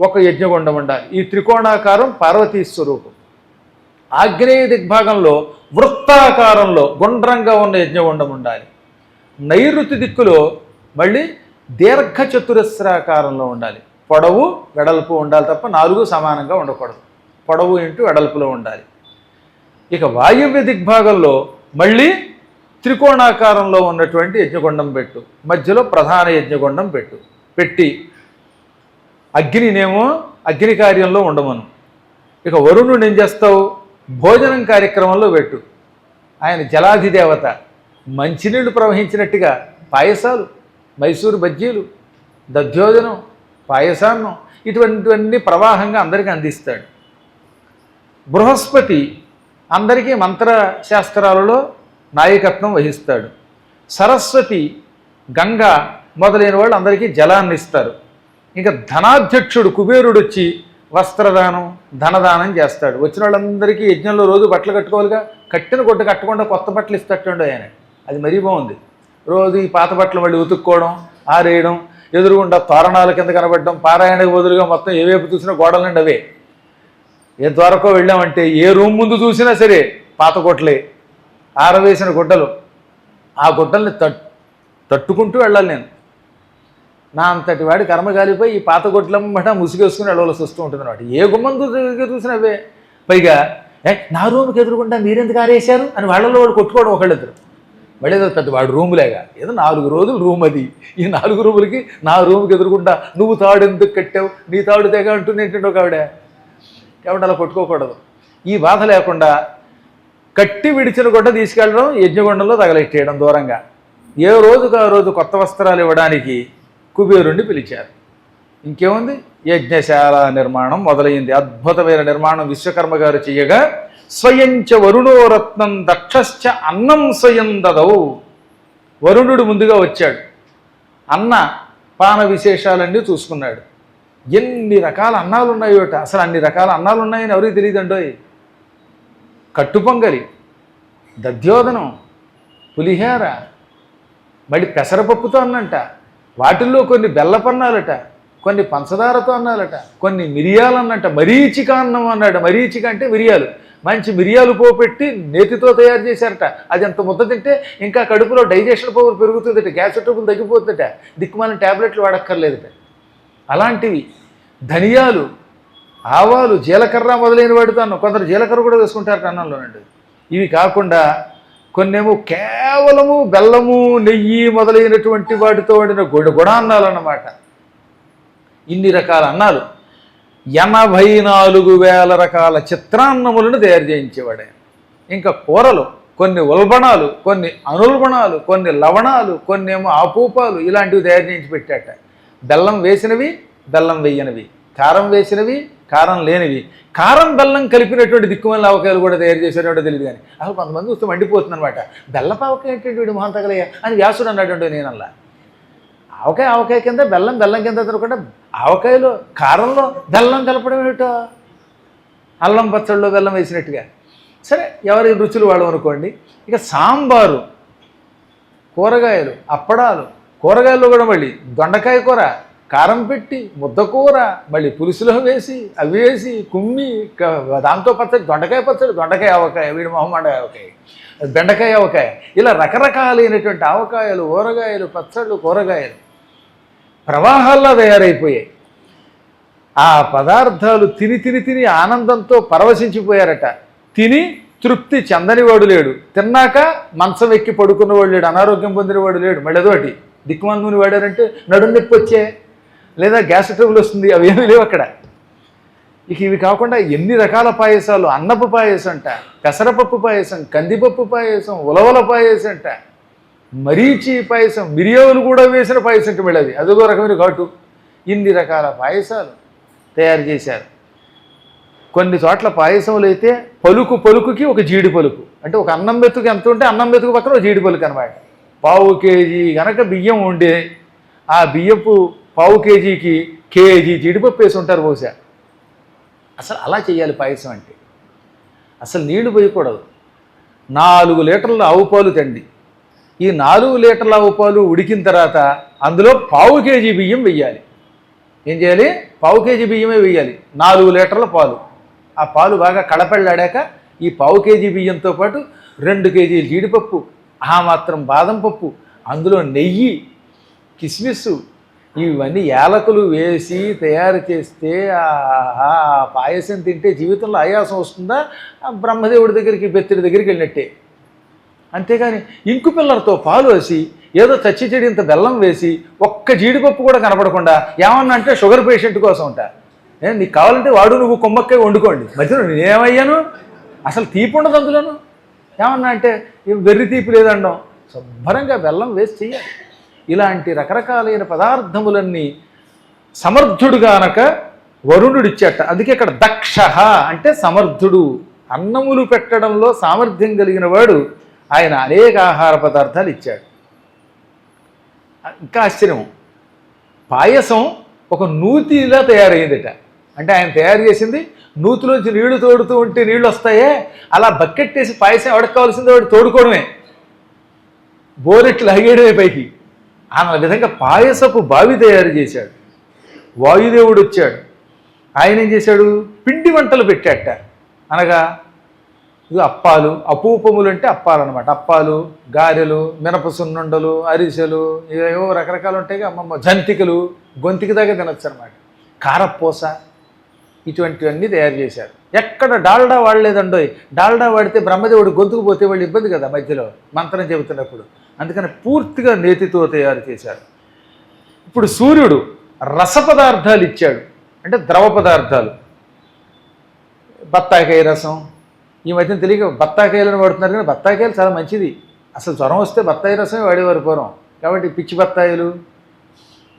ఒక యజ్ఞగుండం ఉండాలి. ఈ త్రికోణాకారం పార్వతీ స్వరూపం. ఆగ్నేయ దిగ్భాగంలో వృత్తాకారంలో గుండ్రంగా ఉన్న యజ్ఞగుండం ఉండాలి. నైరుతి దిక్కులో మళ్ళీ దీర్ఘ చతురస్రాకారంలో ఉండాలి. పొడవు వెడల్పు ఉండాలి తప్ప 4 సమానంగా ఉండకూడదు. పొడవు ఇంటూ వెడల్పులో ఉండాలి. ఇక వాయువ్య దిగ్భాగంలో మళ్ళీ త్రికోణాకారంలో ఉన్నటువంటి యజ్ఞగుండం పెట్టు. మధ్యలో ప్రధాన యజ్ఞగుండం పెట్టి అగ్నినేమో అగ్ని కార్యంలో ఉండమను. ఇక వరుణుడు ఏం చేస్తావు, భోజనం కార్యక్రమంలో పెట్టు. ఆయన జలాధిదేవత. మంచినీళ్లు ప్రవహించినట్టుగా పాయసాలు, మైసూరు బజ్జీలు, దధ్యోజనం, పాయసాన్నం ఇటువంటివన్నీ ప్రవాహంగా అందరికీ అందిస్తాడు. బృహస్పతి అందరికీ మంత్రశాస్త్రాలలో నాయకత్వం వహిస్తాడు. సరస్వతి, గంగ మొదలైన వాళ్ళు అందరికీ జలాన్ని ఇస్తారు. ఇంకా ధనాధ్యక్షుడు కుబేరుడు వచ్చి వస్త్రదానం, ధనదానం చేస్తాడు. వచ్చిన వాళ్ళందరికీ యజ్ఞంలో రోజు బట్టలు కట్టుకోవాలిగా, కట్టిన గుడ్డ కట్టకుండా కొత్త బట్టలు ఇస్తట్టుండే ఆయన. అది మరీ బాగుంది. రోజు ఈ పాత బట్టలు మళ్ళీ ఉతుక్కోవడం, ఆరేయడం, ఎదురుగుండా తోరణాల కింద కనబడడం, పారాయణకు బదులుగా మొత్తం ఏ వైపు చూసినా గోడల నుండి అవే. ఏ ద్వారకో వెళ్ళామంటే ఏ రూమ్ ముందు చూసినా సరే పాత గుడ్డలే, ఆరవేసిన గుడ్డలు. ఆ గుడ్డల్ని తట్టుకుంటూ వెళ్ళాలి నేను. నా అంతటి వాడి కర్మ కాలిపోయి ఈ పాత గుడ్డలమ్మట ముసుగేసుకుని వెళ్ళవలసి వస్తూ ఉంటుంది అనమాట. ఏ గుమ్మం చూసినా అవే. పైగా నా రూమ్కి ఎదురుకుండా మీరెందుకు ఆరేశారు అని వాళ్ళలో వాడు కొట్టుకోవడం ఒకళ్ళిద్దరు. మళ్ళీ ఏదో పెద్ద వాడు రూములేగా, ఏదో 4 రోజులు రూమ్ అది. ఈ 4 రూములకి నా రూమ్కి ఎదురుకుండా నువ్వు తాడు ఎందుకు కట్టావు, నీ తాడు తెగ అంటుంది ఏంటంటే ఒక ఆవిడ. కాబట్టి అలా కొట్టుకోకూడదు. ఈ బాధ లేకుండా కట్టి విడిచిన గుడ్డ తీసుకెళ్ళడం, యజ్ఞగుండంలో తగలెట్టేయడం దూరంగా. ఏ రోజుకు ఆ రోజు కొత్త వస్త్రాలు ఇవ్వడానికి కుబేరుణ్ణి పిలిచారు. ఇంకేముంది, యజ్ఞశాల నిర్మాణం మొదలైంది. అద్భుతమైన నిర్మాణం విశ్వకర్మ గారు చెయ్యగా, స్వయంచ వరుణోరత్నం దక్షశ్చ అన్నం స్వయం దదవు. వరుణుడు ముందుగా వచ్చాడు, అన్న పాన విశేషాలన్నీ చూసుకున్నాడు. ఎన్ని రకాల అన్నాలు ఉన్నాయోట. అసలు అన్ని రకాల అన్నాలు ఉన్నాయని ఎవరికి తెలియదండోయ్. కట్టుపొంగలి, దధ్యోదనం, పులిహేర, మళ్ళీ పెసరపప్పుతో అన్నంట. వాటిల్లో కొన్ని బెల్లపన్నాలట, కొన్ని పంచదారతో అన్నాలట, కొన్ని మిరియాలు అన్నంట. మరీచిక అన్నం అన్నాడు. మరీచిక అంటే మిరియాలు. మంచి మిరియాలు పోపెట్టి నేతితో తయారు చేశారట. అది ఎంత ముద్ద తింటే ఇంకా కడుపులో డైజెషన్ పవర్ పెరుగుతుందట, గ్యాస్ ట్రబుల్ తగ్గిపోతుందట, దిక్కుమాలిన ట్యాబ్లెట్లు వాడక్కర్లేదట. అలాంటివి ధనియాలు, ఆవాలు, జీలకర్ర మొదలైన వాటితో అన్నం. కొందరు జీలకర్ర కూడా వేసుకుంటారట అన్నంలోనండి. ఇవి కాకుండా కొన్నేమో కేవలము బెల్లము, నెయ్యి మొదలైనటువంటి వాటితో వండిన గుడాన్నాలు అన్నమాట. ఇన్ని రకాల అన్నాలు, 84,000 రకాల చిత్రాన్నములను తయారు చేయించేవాడే. ఇంకా కూరలు, కొన్ని ఉల్బణాలు, కొన్ని అనుల్బణాలు, కొన్ని లవణాలు, కొన్ని ఏమో ఆపూపాలు, ఇలాంటివి తయారు చేయించి పెట్టాట. బెల్లం వేసినవి, బెల్లం వేయనివి, కారం వేసినవి, కారం లేనివి, కారం బెల్లం కలిపినటువంటి దిక్కుమల్ల ఆవకాయలు కూడా తయారు చేసేటో తెలియదు. కానీ అసలు కొంతమంది చూస్తే మండిపోతుంది అనమాట. బెల్లపావకాయ ఏంటంటే వీడు మొహం తగలయ్యా అని వ్యాసుడు అన్నాడు. నేనల్లా ఆవకాయ కింద బెల్లం కింద తినకుండా ఆవకాయలో కారంలో బెల్లం కలపడం ఏమిటో, అల్లం పచ్చళ్ళలో బెల్లం వేసినట్టుగా. సరే, ఎవరి రుచులు వాడు అనుకోండి. ఇక సాంబారు, కూరగాయలు, అప్పడాలు, కూరగాయల్లో కూడా మళ్ళీ దొండకాయ కూర కారం పెట్టి, ముద్దకూర మళ్ళీ పులుసులో వేసి, అవి వేసి కుమ్మి, దాంతో పచ్చడి, దొండకాయ పచ్చడి, దొండకాయ ఆవకాయ, వీడి మొహమ్మాట ఆవకాయ, బెండకాయ ఆవకాయ, ఇలా రకరకాలైనటువంటి ఆవకాయలు, ఊరగాయలు, పచ్చళ్ళు, కూరగాయలు ప్రవాహాల్లో తయారైపోయాయి. ఆ పదార్థాలు తిని ఆనందంతో పరవశించిపోయారట. తిని తృప్తి చెందనివాడు లేడు, తిన్నాక మంచం ఎక్కి పడుకున్నవాడు లేడు, అనారోగ్యం పొందినవాడు లేడు. మళ్ళీ అదొకటి దిక్కుమాల నూనె వాడారంటే నడుము నొప్పి వచ్చే, లేదా గ్యాస్ ట్రబుల్ వస్తుంది, అవి ఏమీ లేవు అక్కడ. ఇక ఇవి కాకుండా ఎన్ని రకాల పాయసాలు, అన్నపు పాయసం అంట, పెసరపప్పు పాయసం, కందిపప్పు పాయసం, ఉలవల పాయసం అంట, మరీచి పాయసం, మిరియాలు కూడా వేసిన పాయసం అంటే మళ్ళీ అదొక రకమైన ఘాటు. ఇన్ని రకాల పాయసాలు తయారు చేశారు. కొన్ని చోట్ల పాయసములు అయితే పలుకు పలుకుకి ఒక జీడి పలుకు, అంటే ఒక అన్నం మెతుకు ఎంత ఉంటే అన్నం మెతుకు పక్కన ఒక జీడి పలుకు అనమాట. పావు కేజీ గనక బియ్యం ఉండే ఆ బియ్యపు పావు కేజీకి కేజీ జీడిపప్పు వేసి ఉంటారు బహుశా. అసలు అలా చేయాలి పాయసం అంటే. అసలు నీళ్లు పోయకూడదు. 4 లీటర్ల ఆవు పాలు తండి. ఈ 4 లీటర్ల ఆవు పాలు ఉడికిన తర్వాత అందులో పావు కేజీ బియ్యం వెయ్యాలి. ఏం చేయాలి? పావు కేజీ బియ్యమే వెయ్యాలి. 4 లీటర్ల పాలు. ఆ పాలు బాగా కడపళ్ళాడాక ఈ పావు కేజీ బియ్యంతో పాటు 2 కేజీలు జీడిపప్పు, ఆ మాత్రం బాదం పప్పు, అందులో నెయ్యి, కిస్మిస్సు, ఇవన్నీ యాలకులు వేసి తయారు చేస్తే ఆ పాయసం తింటే జీవితంలో ఆయాసం వస్తుందా? బ్రహ్మదేవుడి దగ్గరికి, బెత్తిడి దగ్గరికి వెళ్ళినట్టే. అంతేగాని ఇంకు పిల్లలతో పాలు వేసి ఏదో చచ్చి చెడి ఇంత బెల్లం వేసి ఒక్క జీడిపప్పు కూడా కనపడకుండా ఏమన్నా అంటే షుగర్ పేషెంట్ కోసం ఉంటా, నీకు కావాలంటే వాడు నువ్వు కొమ్మక్కాయ వండుకోండి, మధ్యలో నేనేమయ్యాను? అసలు తీపి ఉండదు అందులోను. ఏమన్నా అంటే వెర్రి తీపి లేదండం, శుభ్రంగా బెల్లం వేసి చెయ్యాలి. ఇలాంటి రకరకాలైన పదార్థములన్నీ సమర్థుడుగానక వరుణుడిచ్చట. అందుకే ఇక్కడ దక్ష అంటే సమర్థుడు, అన్నములు పెట్టడంలో సామర్థ్యం కలిగిన వాడు ఆయన అనేక ఆహార పదార్థాలు ఇచ్చాడు. ఇంకా ఆశ్చర్యం, పాయసం ఒక నూతిలా తయారయ్యిందట. అంటే ఆయన తయారు చేసింది నూతిలోంచి నీళ్లు తోడుతూ ఉంటే నీళ్ళు వస్తాయే, అలా బకెట్ వేసి పాయసం ఎవరికి కావాల్సిందో వాడు తోడుకోవడమే, బోరెట్లు లాగేయడమే పైకి. ఆ విధంగా పాయసపు బావి తయారు చేశాడు. వాయుదేవుడు వచ్చాడు, ఆయన ఏం చేశాడు? పిండి వంటలు పెట్టాట. అనగా ఇది అప్పాలు, అపూపములు అంటే అప్పాలు అనమాట. అప్పాలు, గారెలు, మినప సున్నుండలు, అరిసెలు, ఏవో రకరకాలు ఉంటాయి. అమ్మమ్మ జంతికలు, గొంతికి దాకా తినొచ్చు అనమాట. కారపూస, ఇటువంటివన్నీ తయారు చేశారు. ఎక్కడ డాల్డా వాడలేదండోయ్. డాల్డా వాడితే బ్రహ్మదేవుడు గొంతుకు పోతే వాళ్ళు ఇబ్బంది కదా మధ్యలో మంత్రం చెబుతున్నప్పుడు. అందుకని పూర్తిగా నేతితో తయారు చేశారు. ఇప్పుడు సూర్యుడు రస పదార్థాలు ఇచ్చాడు, అంటే ద్రవ పదార్థాలు. బత్తాకాయ రసం, ఈ మధ్యన తెలియక బత్తాకాయలను వాడుతున్నారు, కానీ బత్తాకాయలు చాలా మంచిది. అసలు జ్వరం వస్తే బత్తాయి రసమే వాడేవారు పూర్వం. కాబట్టి పిచ్చి బత్తాయిలు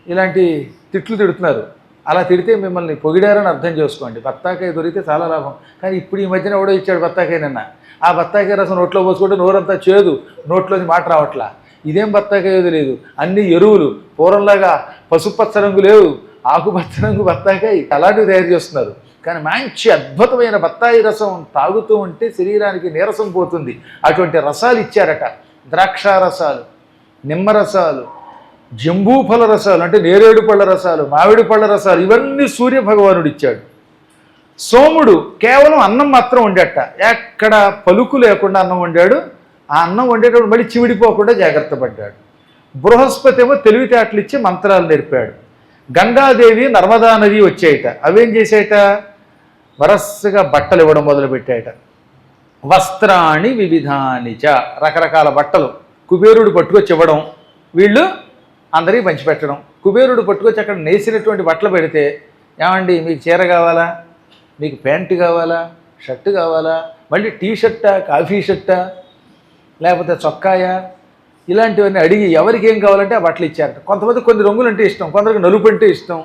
ఇలాంటి తిట్లు తిడుతున్నారు. అలా తిడితే మిమ్మల్ని పొగిడారని అర్థం చేసుకోండి. బత్తాకాయ దొరికితే చాలా లాభం. కానీ ఇప్పుడు ఈ మధ్యన ఎవడో ఇచ్చాడు బత్తాకాయ నిన్న. ఆ బత్తాకాయ రసం నోట్లో పోసుకుంటే నోరంతా చేదు, నోట్లోని మాట రావట్లా. ఇదేం బత్తాకాయ తెలియదు, అన్ని ఎరువులు. పూర్వంలాగా పసుపచ్చ రంగు లేవు, ఆకుపచ్చ రంగు బత్తాకాయ, అలాంటివి తయారు చేస్తున్నారు. కానీ మంచి అద్భుతమైన బత్తాయి రసం తాగుతూ ఉంటే శరీరానికి నీరసం పోతుంది. అటువంటి రసాలు ఇచ్చారట. ద్రాక్ష రసాలు, నిమ్మరసాలు, జంబూఫల రసాలు అంటే నేరేడు పళ్ళ రసాలు, మామిడి పళ్ళ రసాలు, ఇవన్నీ సూర్య భగవానుడు ఇచ్చాడు. సోముడు కేవలం అన్నం మాత్రం వండేట. ఎక్కడ పలుకు లేకుండా అన్నం వండాడు. ఆ అన్నం వండేటప్పుడు మళ్ళీ చివిడిపోకుండా జాగ్రత్త పడ్డాడు. బృహస్పతి ఏమో తెలివితేటలు ఇచ్చి మంత్రాలు నేర్పాడు. గంగాదేవి, నర్మదా నది వచ్చాయట. అవేం చేసాయట? వరసగా బట్టలు ఇవ్వడం మొదలుపెట్టాయట. వస్త్రాణి వివిధానిచ, రకరకాల బట్టలు కుబేరుడు పట్టుకొచ్చి ఇవ్వడం, వీళ్ళు అందరికీ పంచిపెట్టడం. కుబేరుడు పట్టుకొచ్చి అక్కడ నేసినటువంటి బట్టలు పెడితే, ఏమండి మీకు చీర కావాలా, మీకు ప్యాంటు కావాలా, షర్టు కావాలా, మళ్ళీ టీ షర్టా, కాఫీ షర్టా, లేకపోతే చొక్కాయా, ఇలాంటివన్నీ అడిగి ఎవరికి ఏం కావాలంటే ఆ బట్టలు ఇచ్చారట. కొంతమంది కొన్ని రంగులు అంటే ఇష్టం, కొందరికి నలుపు అంటే ఇష్టం,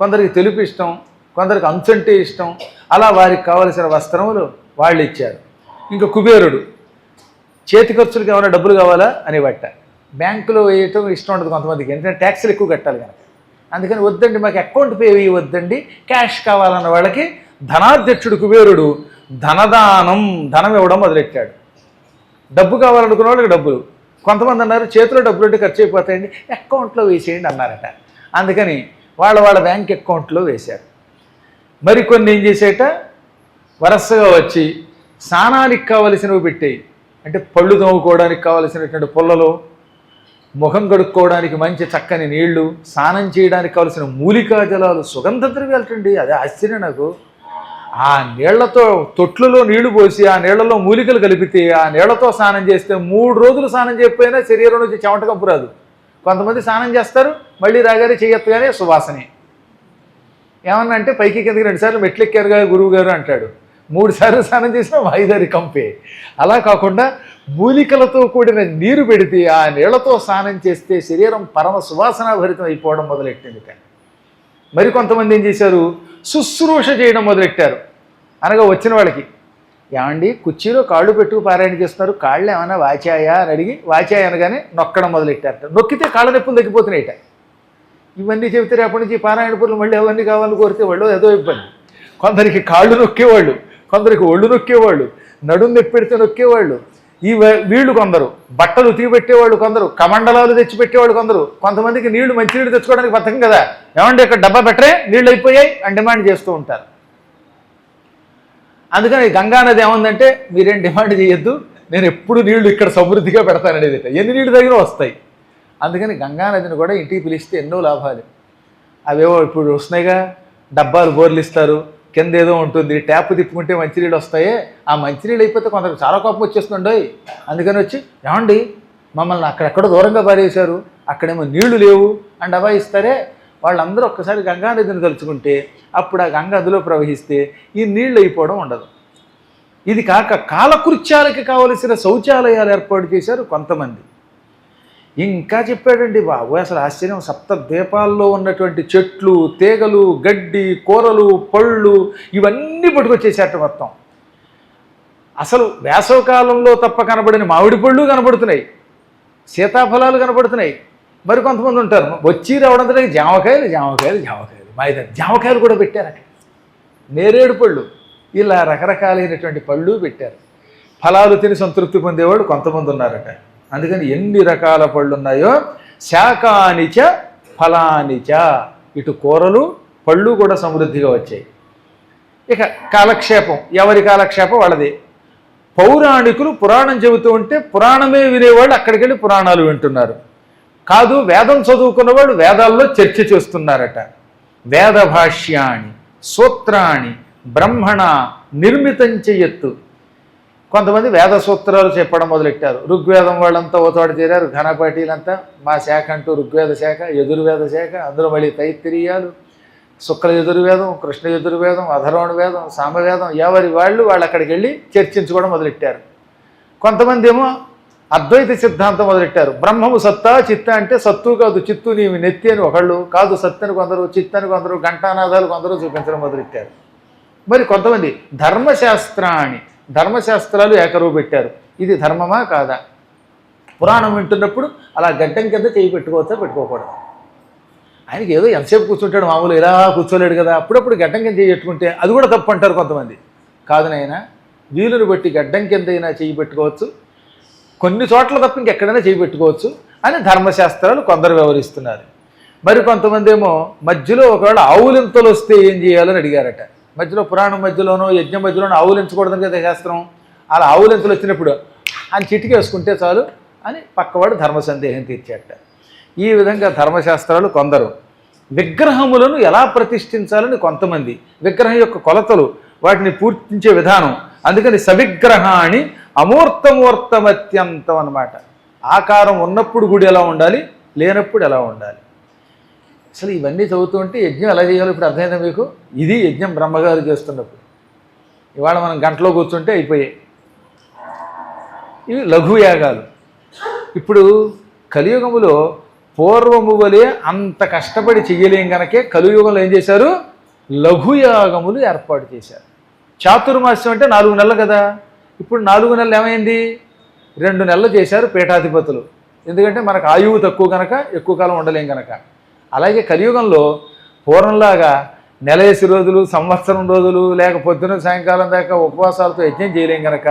కొందరికి తెలుపు ఇష్టం, కొందరికి అంచు అంటే ఇష్టం. అలా వారికి కావలసిన వస్త్రములు వాళ్ళు ఇచ్చారు. ఇంకా కుబేరుడు చేతి ఖర్చులకు ఏమైనా డబ్బులు కావాలా అని బట్ట. బ్యాంకులో వేయటం ఇష్టం ఉండదు కొంతమందికి, ఎందుకంటే ట్యాక్స్లు ఎక్కువ కట్టాలి కనుక. అందుకని వద్దండి మాకు అకౌంట్ పే వద్దండి, క్యాష్ కావాలన్న వాళ్ళకి ధనాధ్యక్షుడు కుబేరుడు ధనదానం, ధనం ఇవ్వడం మొదలెట్టాడు. డబ్బు కావాలనుకున్న వాళ్ళకి డబ్బులు. కొంతమంది అన్నారు చేతిలో డబ్బులు ఉంటే ఖర్చు అయిపోతాయండి, అకౌంట్లో వేసేయండి అన్నారట. అందుకని వాళ్ళ బ్యాంక్ అకౌంట్లో వేశారు. మరికొన్ని ఏం చేసేట, వరసగా వచ్చి స్నానానికి కావలసినవి పెట్టేవి. అంటే పళ్ళు తోముకోవడానికి కావలసినటువంటి పుల్లలు, ముఖం కడుక్కోవడానికి మంచి చక్కని నీళ్లు, స్నానం చేయడానికి కావలసిన మూలికా జలాలు, సుగంధ ద్రవ్యాలటండి. అదే ఆశ్చర్యం నాకు. ఆ నీళ్లతో తొట్లులో నీళ్లు పోసి ఆ నీళ్లలో మూలికలు కలిపితే ఆ నీళ్లతో స్నానం చేస్తే 3 రోజులు స్నానం చేయకపోయినా శరీరం నుంచి చెమట కంపు రాదు. కొంతమంది స్నానం చేస్తారు, మళ్ళీ రాగానే చేయెత్తగానే సువాసనే. ఏమన్నా అంటే పైకి కిందకి 2 సార్లు మెట్లెక్కారు కదా గురువు గారు అంటాడు. 3 సార్లు స్నానం చేసినా వాయిదారి కంపే. అలా కాకుండా మూలికలతో కూడిన నీరు పెడితే ఆ నీళ్లతో స్నానం చేస్తే శరీరం పరమ సువాసనాభరితం అయిపోవడం మొదలెట్టింది. కానీ మరి కొంతమంది ఏం చేశారు, శుశ్రూష చేయడం మొదలెట్టారు. అనగా వచ్చిన వాళ్ళకి, ఏమండి కుర్చీలో కాళ్ళు పెట్టుకు పారాయణ చేస్తున్నారు, కాళ్ళు ఏమైనా వాచాయా అని అడిగి వాచాయ అనగానే నొక్కడం మొదలెట్టారట. నొక్కితే కాళ్ళ నొప్పులు తగ్గిపోతున్నాయిట. ఇవన్నీ చెబితే రేపటి నుంచి పారాయణ పనులు మళ్ళీ అవన్నీ కావాలని కోరితే వాళ్ళు ఏదో ఇబ్బంది. కొందరికి కాళ్ళు నొక్కేవాళ్ళు, కొందరికి ఒళ్ళు నొక్కేవాళ్ళు, నడుము నొప్పి పెడితే నొక్కేవాళ్ళు. వీళ్ళు కొందరు బట్టలు ఉతికి పెట్టేవాళ్ళు, కొందరు కమండలాలు తెచ్చిపెట్టేవాళ్ళు, కొంతమందికి నీళ్లు మంచినీళ్ళు తెచ్చుకోవడానికి బతకం కదా, ఏమంటే ఇక్కడ డబ్బా పెట్టరే నీళ్ళు అయిపోయాయి అని డిమాండ్ చేస్తూ ఉంటారు. అందుకని గంగానది ఏముందంటే మీరేం డిమాండ్ చేయొద్దు, నేను ఎప్పుడు నీళ్లు ఇక్కడ సమృద్ధిగా పెడతాననేది. ఎన్ని నీళ్లు తగిన వస్తాయి. అందుకని గంగానదిని కూడా ఇంటికి పిలిస్తే ఎన్నో లాభాలు. అవేవో ఇప్పుడు వస్తున్నాయిగా, డబ్బాలు బోర్లు ఇస్తారు, కింద ఏదో ఉంటుంది, ట్యాప్ తిప్పుకుంటే మంచినీళ్ళు వస్తాయే. ఆ మంచినీళ్ళు అయిపోతే కొందరికి చాలా కోపం వచ్చేస్తుండీ. అందుకని వచ్చి ఏమండి మమ్మల్ని అక్కడెక్కడో దూరంగా పారేశారు, అక్కడేమో నీళ్లు లేవు అని డబ్బా ఇస్తారే. వాళ్ళందరూ ఒక్కసారి గంగానదిని తలుచుకుంటే అప్పుడు ఆ గంగ అందులో ప్రవహిస్తే ఈ నీళ్ళు అయిపోవడం ఉండదు. ఇది కాక కాలకృత్యాలకి కావలసిన శౌచాలయాలు ఏర్పాటు చేశారు కొంతమంది. ఇంకా చెప్పాడండి బాబు, అసలు ఆశ్చర్యం. 7 ద్వీపాల్లో ఉన్నటువంటి చెట్లు, తీగలు, గడ్డి, కూరలు, పళ్ళు ఇవన్నీ పట్టుకొచ్చేసేట మొత్తం. అసలు వేసవకాలంలో తప్ప కనబడిన మామిడి పళ్ళు కనబడుతున్నాయి, సీతాఫలాలు కనబడుతున్నాయి. మరి కొంతమంది ఉంటారు వచ్చి రావడంతో జామకాయలు జామకాయలు జామకాయలు మైదా జామకాయలు కూడా పెట్టారు అక్కడ, నేరేడు పళ్ళు, ఇలా రకరకాలైనటువంటి పళ్ళు పెట్టారు. ఫలాలు తిని సంతృప్తి పొందేవాడు కొంతమంది ఉన్నారట. అందుకని ఎన్ని రకాల పళ్ళు ఉన్నాయో శాకానిచ ఫలానిచ, ఇటు కూరలు పళ్ళు కూడా సమృద్ధిగా వచ్చాయి. ఇక కాలక్షేపం, ఎవరి కాలక్షేపం వాళ్ళది. పౌరాణికులు పురాణం చెబుతూ ఉంటే పురాణమే వినేవాళ్ళు అక్కడికి వెళ్ళి పురాణాలు వింటున్నారు. కాదు వేదం చదువుకున్నవాళ్ళు వేదాల్లో చర్చ చేస్తున్నారట. వేద భాష్యాన్ని సూత్రాన్ని బ్రహ్మణ నిర్మితం చెయ్యత్తు. కొంతమంది వేద సూత్రాలు చెప్పడం మొదలెట్టారు. ఋగ్వేదం వాళ్ళంతా ఓతోట చేరారు, ఘనపాటీలంతా. మా శాఖ అంటూ ఋగ్వేద శాఖ, యజుర్వేద శాఖ, అందులో మళ్ళీ తైత్తిరీయాలు, శుక్ల యజుర్వేదం, కృష్ణ యజుర్వేదం, అధర్వణ వేదం, సామవేదం, ఎవరి వాళ్ళు అక్కడికి వెళ్ళి చర్చించుకోవడం మొదలెట్టారు. కొంతమంది ఏమో అద్వైత సిద్ధాంతం మొదలెట్టారు. బ్రహ్మము సత్తా చిత్త అంటే సత్తు కాదు చిత్తు నీవి నెత్తి అని ఒకళ్ళు, కాదు సత్తని కొందరు, చిత్తని కొందరు, ఘంటానాదాలు కొందరు చూపించడం మొదలెట్టారు. మరి కొంతమంది ధర్మశాస్త్రాన్ని, ధర్మశాస్త్రాలు ఏకరువు పెట్టారు. ఇది ధర్మమా కాదా? పురాణం వింటున్నప్పుడు అలా గడ్డం కింద చేయి పెట్టుకోవచ్చా పెట్టుకోకూడదు? ఆయనకి ఏదో ఎంతసేపు కూర్చుంటాడు, మామూలు ఇలా కూర్చోలేడు కదా, అప్పుడప్పుడు గడ్డం కింద చేయి పెట్టుకుంటే అది కూడా తప్పు అంటారు కొంతమంది. కాదునైనా వీలుని బట్టి గడ్డం కింద అయినా చేయి పెట్టుకోవచ్చు, కొన్ని చోట్ల తప్ప ఇంకెక్కడైనా చేయి పెట్టుకోవచ్చు అని ధర్మశాస్త్రాలు కొందరు వ్యవహరిస్తున్నారు. మరి కొంతమంది ఏమో మధ్యలో ఒకవేళ ఆవులింతలు వస్తే ఏం చేయాలని అడిగారట. మధ్యలో పురాణం మధ్యలోనో యజ్ఞం మధ్యలోనో ఆవులించకూడదని కదా శాస్త్రం. అలా ఆవులింతలు వచ్చినప్పుడు ఆయన చిటికి వేసుకుంటే చాలు అని పక్కవాడు ధర్మ సందేహం తీర్చేట. ఈ విధంగా ధర్మశాస్త్రాలు కొందరు. విగ్రహములను ఎలా ప్రతిష్ఠించాలని కొంతమంది, విగ్రహం యొక్క కొలతలు, వాటిని పూర్తించే విధానం. అందుకని సవిగ్రహాన్ని అమూర్తమూర్తమత్యంతం అన్నమాట. ఆకారం ఉన్నప్పుడు గుడి ఎలా ఉండాలి, లేనప్పుడు ఎలా ఉండాలి. అసలు ఇవన్నీ చదువుతూ ఉంటే యజ్ఞం ఎలా చేయాలో ఇప్పుడు అర్థమైందా మీకు? ఇది యజ్ఞం బ్రహ్మగారు చేస్తున్నప్పుడు. ఇవాళ మనం గంటలో కూర్చుంటే అయిపోయాయి. ఇవి లఘుయాగాలు. ఇప్పుడు కలియుగములో పూర్వము వలె అంత కష్టపడి చెయ్యలేం కనుకే కలియుగంలో ఏం చేశారు, లఘుయాగములు ఏర్పాటు చేశారు. చాతుర్మాస్యం అంటే 4 నెలలు కదా, ఇప్పుడు 4 నెలలు ఏమైంది, 2 నెలలు చేశారు పీఠాధిపతులు. ఎందుకంటే మనకు ఆయువు తక్కువ కనుక, ఎక్కువ కాలం ఉండలేం కనుక. అలాగే కలియుగంలో పూర్వంలాగా 41 రోజులు, సంవత్సరం రోజులు, లేక పొద్దున సాయంకాలం దాకా ఉపవాసాలతో యజ్ఞం చేయలేం కనుక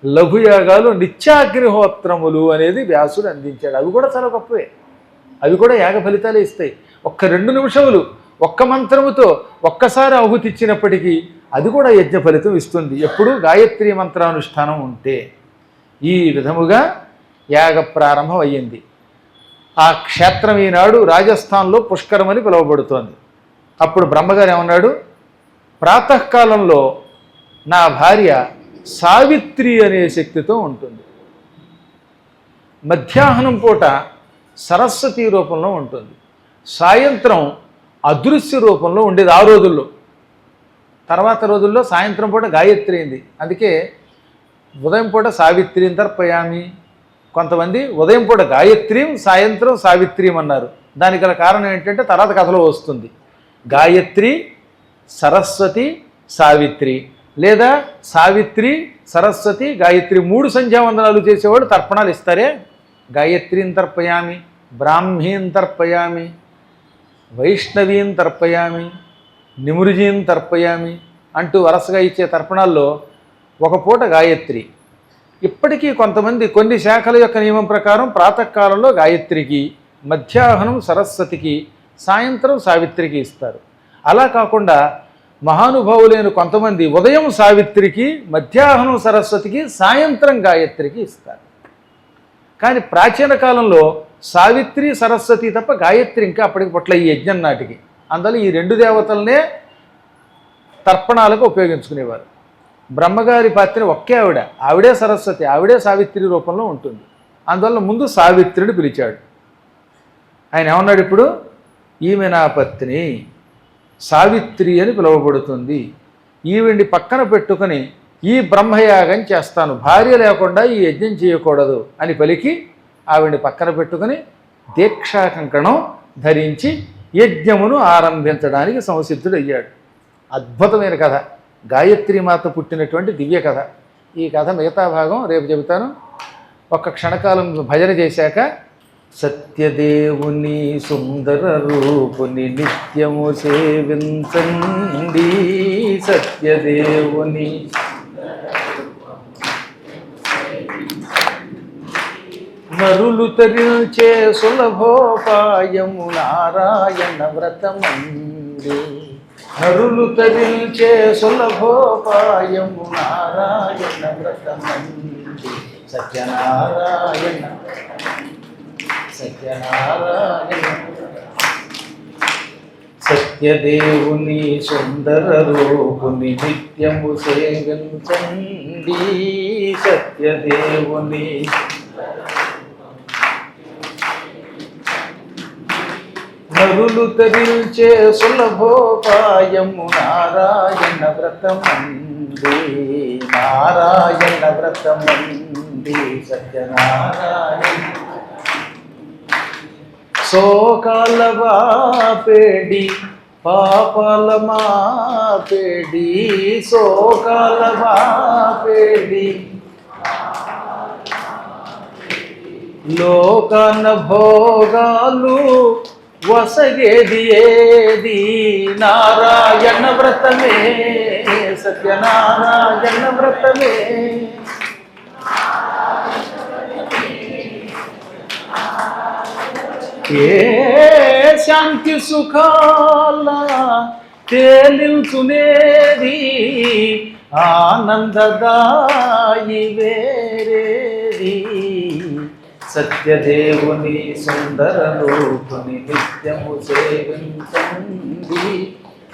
లఘుయాగాలు, నిత్యాగ్నిహోత్రములు అనేది వ్యాసుడు అందించాడు. అవి కూడా చాలా గొప్పవే, అవి కూడా యాగ ఫలితాలే ఇస్తాయి. ఒక్క 2 నిమిషములు ఒక్క మంత్రముతో ఒక్కసారి ఆహుతి ఇచ్చినప్పటికీ అది కూడా యజ్ఞ ఫలితం ఇస్తుంది, ఎప్పుడు గాయత్రీ మంత్రానుష్ఠానం ఉంటే. ఈ విధముగా యాగ ప్రారంభం అయ్యింది. ఆ క్షేత్రం ఈనాడు రాజస్థాన్లో పుష్కరం అని పిలువబడుతోంది. అప్పుడు బ్రహ్మగారు ఏమన్నాడు, ప్రాతకాలంలో నా భార్య సావిత్రి అనే శక్తితో ఉంటుంది, మధ్యాహ్నం పూట సరస్వతి రూపంలో ఉంటుంది, సాయంత్రం అదృశ్య రూపంలో ఉండేది ఆ రోజుల్లో. తర్వాత రోజుల్లో సాయంత్రం పూట గాయత్రి అయింది. అందుకే ఉదయం పూట సావిత్రిని తర్పయామి, కొంతమంది ఉదయం పూట గాయత్రీం సాయంత్రం సావిత్రీం అన్నారు. దానికి గల కారణం ఏంటంటే తర్వాత కథలో వస్తుంది. గాయత్రి సరస్వతి సావిత్రి, లేదా సావిత్రి సరస్వతి గాయత్రి 3 సంధ్యావందనాలు చేసేవాడు తర్పణాలు ఇస్తారే. గాయత్రీం తర్పయామి, బ్రాహ్మీం తర్పయామి, వైష్ణవీం తర్పయామి, నిమృజీం తర్పయామి అంటూ వరుసగా ఇచ్చే తర్పణాల్లో ఒక పూట గాయత్రి. ఇప్పటికీ కొంతమంది కొన్ని శాఖల యొక్క నియమం ప్రకారం ప్రాతకాలంలో గాయత్రికి, మధ్యాహ్నం సరస్వతికి, సాయంత్రం సావిత్రికి ఇస్తారు. అలా కాకుండా మహానుభావులైన కొంతమంది ఉదయం సావిత్రికి, మధ్యాహ్నం సరస్వతికి, సాయంత్రం గాయత్రికి ఇస్తారు. కానీ ప్రాచీన కాలంలో సావిత్రి సరస్వతి తప్ప గాయత్రి ఇంకా అప్పటికి పుట్ల ఈ యజ్ఞం నాటికి. అందువల్ల ఈ 2 దేవతలనే తర్పణాలకు ఉపయోగించుకునేవారు. బ్రహ్మగారి పత్ని ఒకే ఆవిడే సరస్వతి, ఆవిడే సావిత్రి రూపంలో ఉంటుంది. అందువల్ల ముందు సావిత్రిని పిలిచాడు. ఆయన ఏమన్నాడు, ఇప్పుడు ఈమె నా పత్ని సావిత్రి అని పిలువబడుతుంది, ఈవిడ్ని పక్కన పెట్టుకుని ఈ బ్రహ్మయాగం చేస్తాను, భార్య లేకుండా ఈ యజ్ఞం చేయకూడదు అని పలికి ఆవిడ్ని పక్కన పెట్టుకుని దీక్షా కంకణం ధరించి యజ్ఞమును ఆరంభించడానికి సంసిద్ధుడయ్యాడు. అద్భుతమైన కథ, గాయత్రి మాత పుట్టినటువంటి దివ్య కథ. ఈ కథ మిగతా భాగం రేపు చెబుతాను. ఒక్క క్షణకాలం భజన చేశాక సత్యదేవుని సుందర రూపుని నిత్యము సేవించండి, సత్యదేవుని నరులు తరించే సులభోపాయము నారాయణ వ్రతమండి, నరులు తరించే సులభోపాయము నారాయణ వ్రతమండి, సత్యనారాయణ సత్యనారాయణ. సత్యదేవుని సుందర రూపుని నిత్యము సేవించండి, సత్యదేవుని నరులు తరించే సులభోపాయము నారాయణ వ్రతమంది, నారాయణ వ్రతమంది, సత్యనారాయణ. శోకాల వాపేడి పాపాల మాపేడి, శోకాల వాపేడి లోకాన భోగాలు వసగేది ఏది, నారాయణ వ్రతమే, సత్యనారాయణ వ్రతమే. ఏ శాంతి సుఖాల తేలించునేది, ఆనందదాయి వేరేది, సత్యదేవుని సుందర రూపుని నిత్యము సేవించండి,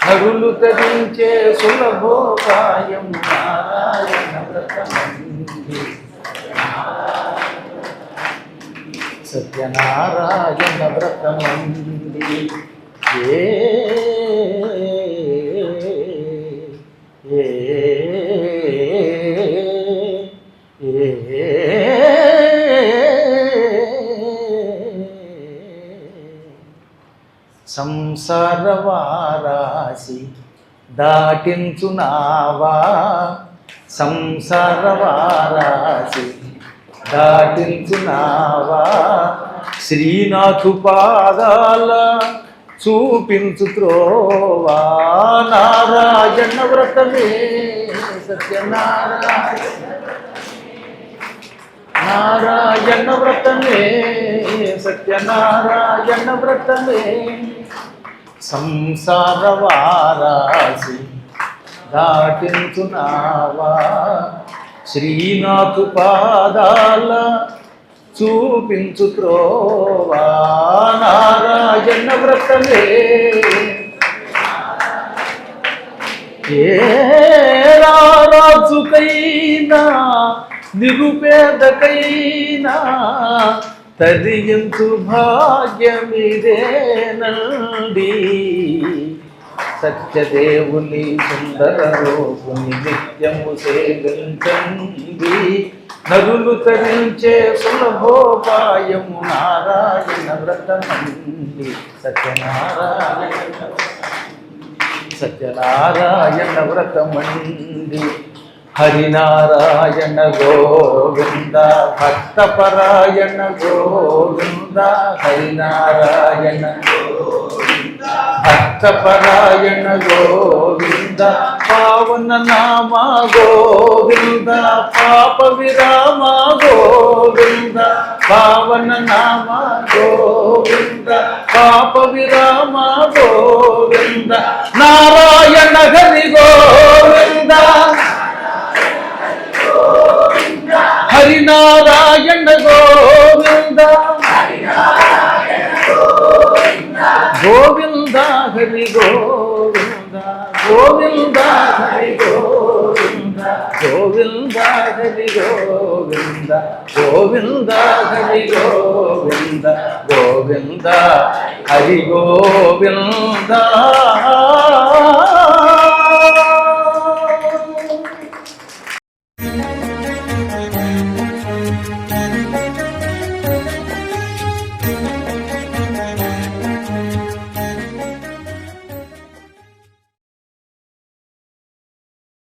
నరులు తరించే సులభోపాయం నారాయణ వ్రతమంది, సత్యనారాయణ వ్రతమంది. ఏ సంసార వారాసి దాటించునావా, సంసార వారాసి దాటించునావా, శ్రీనాథు పాదాల చూపించు త్రోవా, నారాయణ వ్రతమే, సత్యనారాయణ నారాయణ వ్రతమే, సత్యనారాయణ వ్రతమే. సంసార వారాసి దాటించునావా, శ్రీనాథు పాదాల చూపించు త్రోవా, నారాయణ వ్రతమే, ఏ రాజుకైనా నిరుపేదకైనా తరించు భాగ్యమిదేనండి. సత్యదేవుని సుందర రూపుని నిత్యము సేవించండి. నరులు తరించే సులభోపాయము నారాయణ వ్రతమండి. సత్యనారాయణ వ్రతమండి. హరినారాయణ గోవింద భక్తపరాయణ గోవింద. హరినారాయణ భక్తపరాయణ గోవింద. పావన నామ గోవింద పాప విరామ గోవింద. పావన నామ గోవింద పాప విరామ గోవింద. నారాయణ హరి గోవింద. హరినారాయణ గోవింద. గోవింద హరి గోవింద. గోవింద హరి గోవింద. గోవింద హరి గోవింద. గోవింద హరి గోవింద. గోవింద హరి గోవింద.